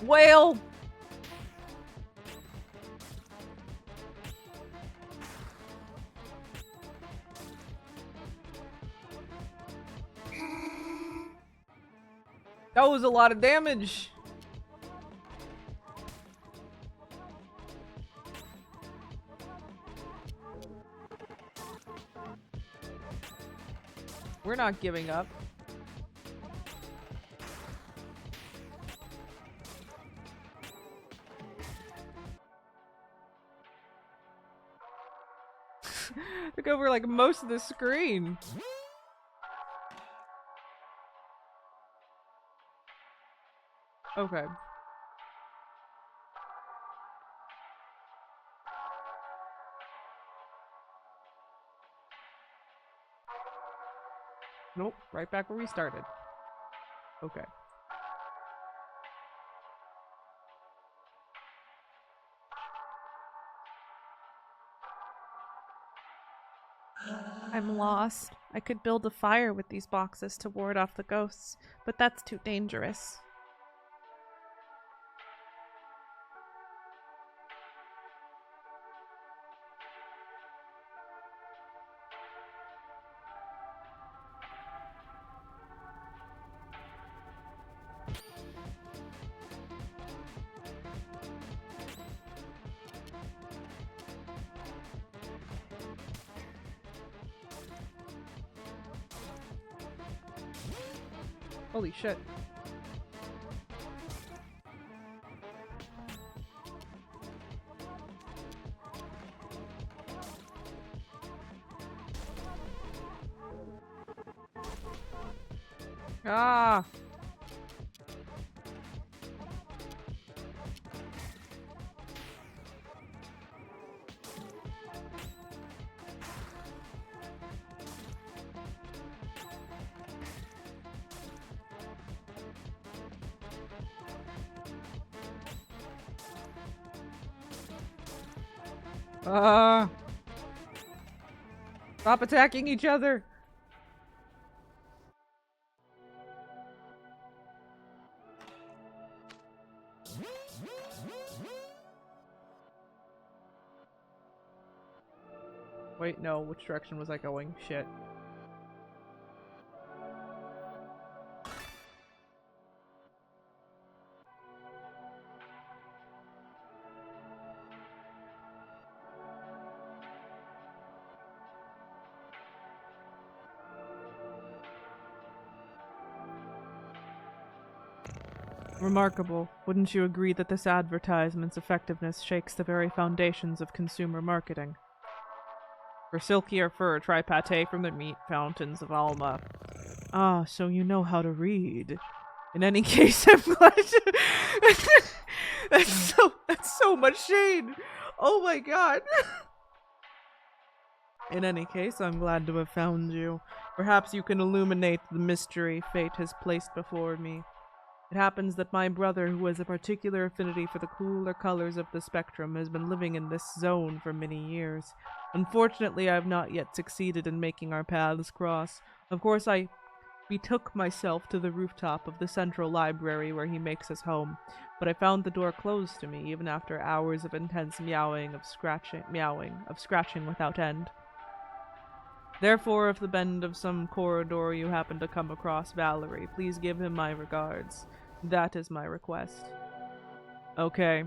Whale! That was a lot of damage! We're not giving up. Took over like most of the screen. Okay. Nope, right back where we started. Okay. I'm lost. I could build a fire with these boxes to ward off the ghosts, but that's too dangerous. Holy shit. Ah! Ah! Stop attacking each other! Wait, no, which direction was I going? Shit. Remarkable. Wouldn't you agree that this advertisement's effectiveness shakes the very foundations of consumer marketing? For silkier fur, try pate from the meat fountains of Alma. Ah, so you know how to read. In any case, I'm glad to... that's so much shade. Oh my god. In any case, I'm glad to have found you. Perhaps you can illuminate the mystery fate has placed before me. It happens that my brother, who has a particular affinity for the cooler colors of the spectrum, has been living in this zone for many years. Unfortunately, I have not yet succeeded in making our paths cross. Of course, I betook myself to the rooftop of the central library where he makes his home, but I found the door closed to me even after hours of intense meowing of scratching without end. Therefore, if the bend of some corridor you happen to come across Valerie, please give him my regards. That is my request. Okay.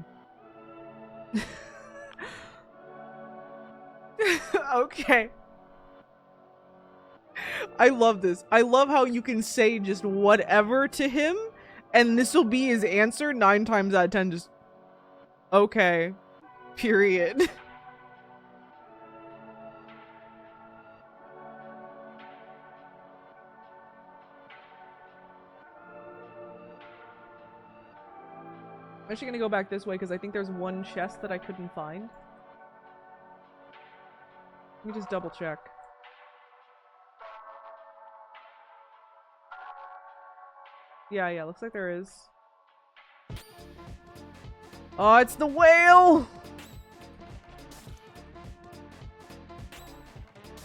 Okay. I love this. I love how you can say just whatever to him, and this will be his answer 9 times out of 10. Just, okay. Period. I'm actually gonna go back this way because I think there's one chest that I couldn't find. Let me just double check. Yeah, looks like there is. Oh, it's the whale!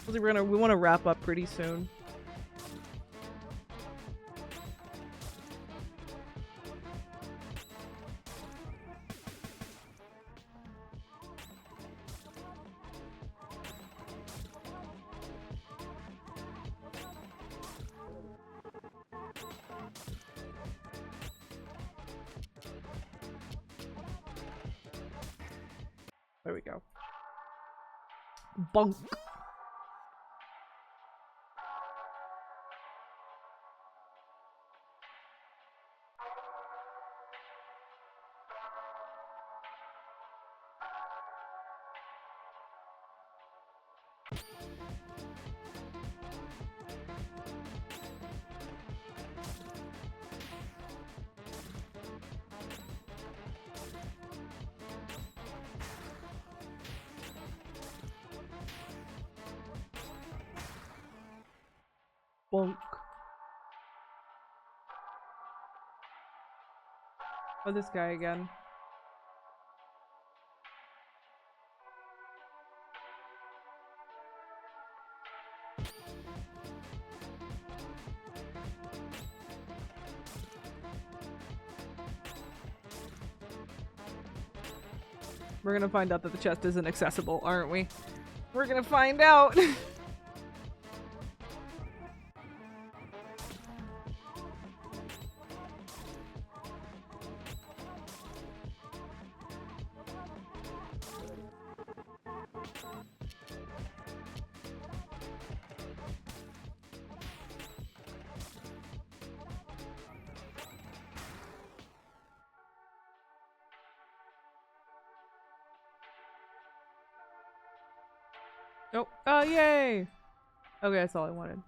We want to wrap up pretty soon. There we go. Bunk. Bonk. Oh, this guy again. We're gonna find out that the chest isn't accessible, aren't we? We're gonna find out! Oh, yay! Okay, that's all I wanted.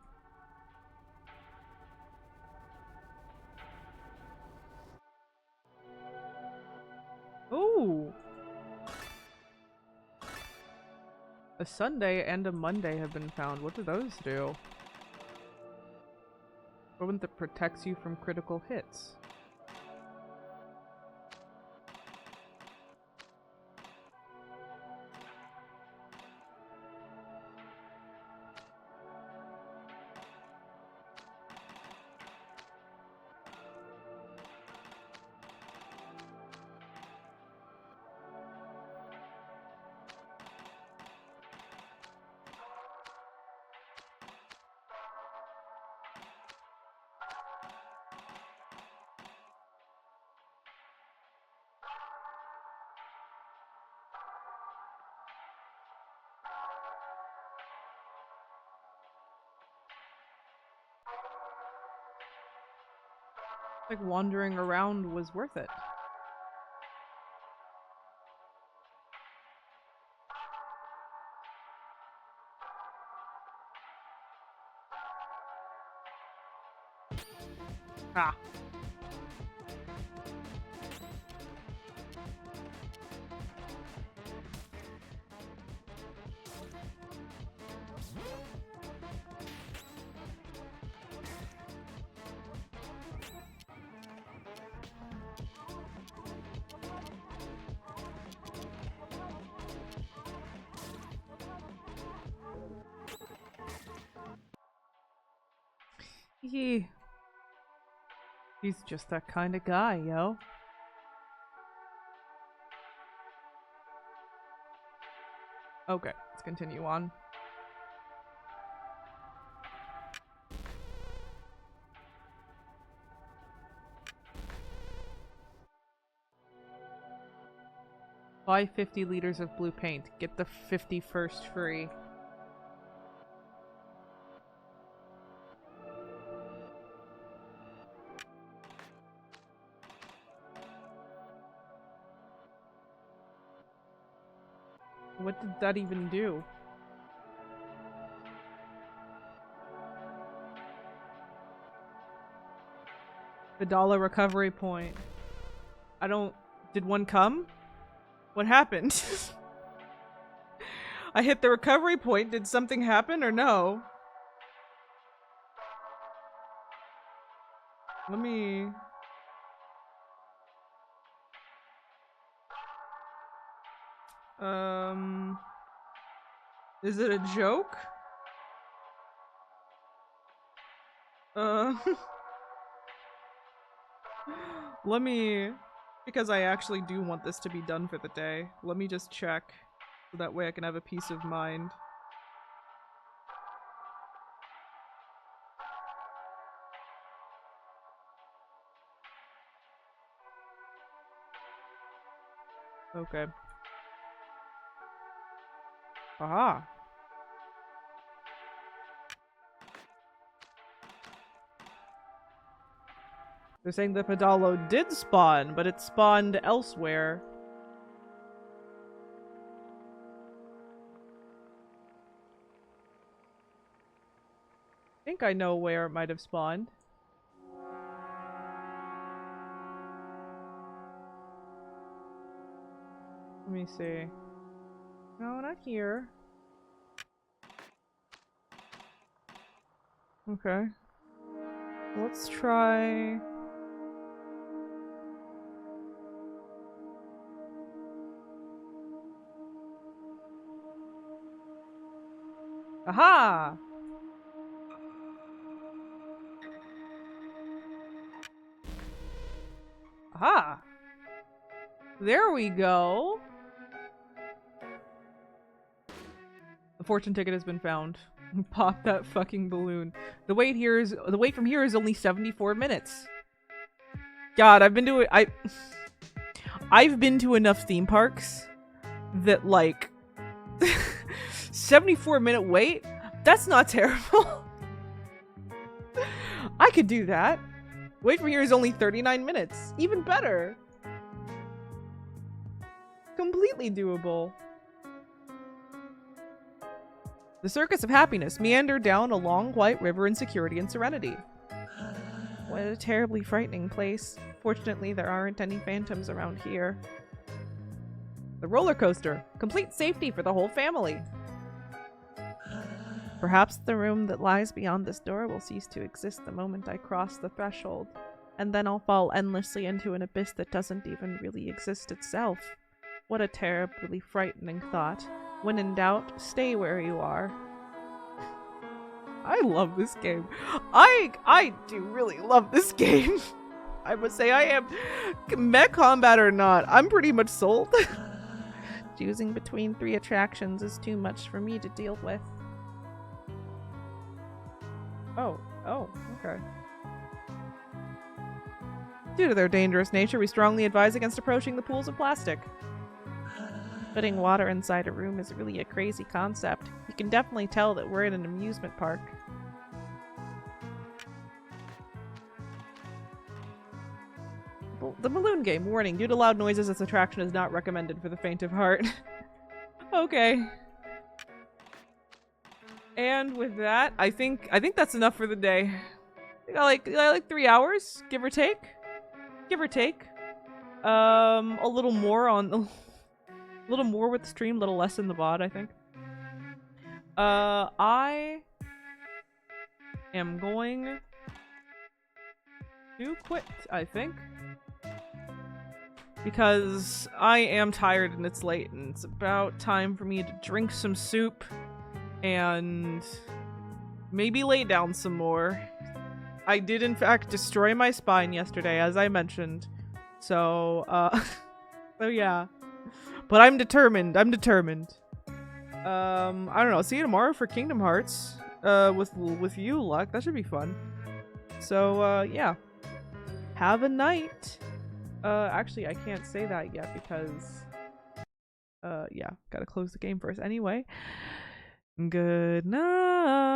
Ooh! A Sunday and a Monday have been found. What do those do? One that protects you from critical hits. Like wandering around was worth it. Ah. He's just that kind of guy, yo. Okay, let's continue on. Buy 50 liters of blue paint. Get the 51st free. What did that even do? The dollar recovery point. I don't... Did one come? What happened? I hit the recovery point. Did something happen or no? Let me... Is it a joke? Let me... Because I actually do want this to be done for the day. Let me just check. So that way I can have a peace of mind. Okay. Aha! They're saying the Pedalo did spawn, but it spawned elsewhere. I think I know where it might have spawned. Let me see. No, not here. Okay. Let's try... Aha! Aha! There we go! The fortune ticket has been found. Pop that fucking balloon. The wait from here is only 74 minutes. God, I've been to enough theme parks that like 74-minute wait? That's not terrible. I could do that. Wait from here is only 39 minutes. Even better. Completely doable. The Circus of Happiness meandered down a long white river in security and serenity. What a terribly frightening place. Fortunately, there aren't any phantoms around here. The roller coaster. Complete safety for the whole family. Perhaps the room that lies beyond this door will cease to exist the moment I cross the threshold, and then I'll fall endlessly into an abyss that doesn't even really exist itself. What a terribly frightening thought. When in doubt, stay where you are. I love this game. I do really love this game. I must say I am, mech combat or not, I'm pretty much sold. Choosing between 3 attractions is too much for me to deal with. Oh, okay. Due to their dangerous nature, we strongly advise against approaching the pools of plastic. Putting water inside a room is really a crazy concept. You can definitely tell that we're in an amusement park. The balloon game. Warning. Due to loud noises, this attraction is not recommended for the faint of heart. Okay. And with that, I think that's enough for the day. I got like 3 hours, give or take. Give or take. A little more on... A little more with the stream, a little less in the VOD, I think. I am going to quit, I think. Because I am tired and it's late and it's about time for me to drink some soup and maybe lay down some more. I did in fact destroy my spine yesterday, as I mentioned. So, so yeah. But I'm determined. I don't know. See you tomorrow for Kingdom Hearts. With you, Luck. That should be fun. So, yeah. Have a night. Actually, I can't say that yet because... yeah. Gotta close the game first. Anyway. Good night.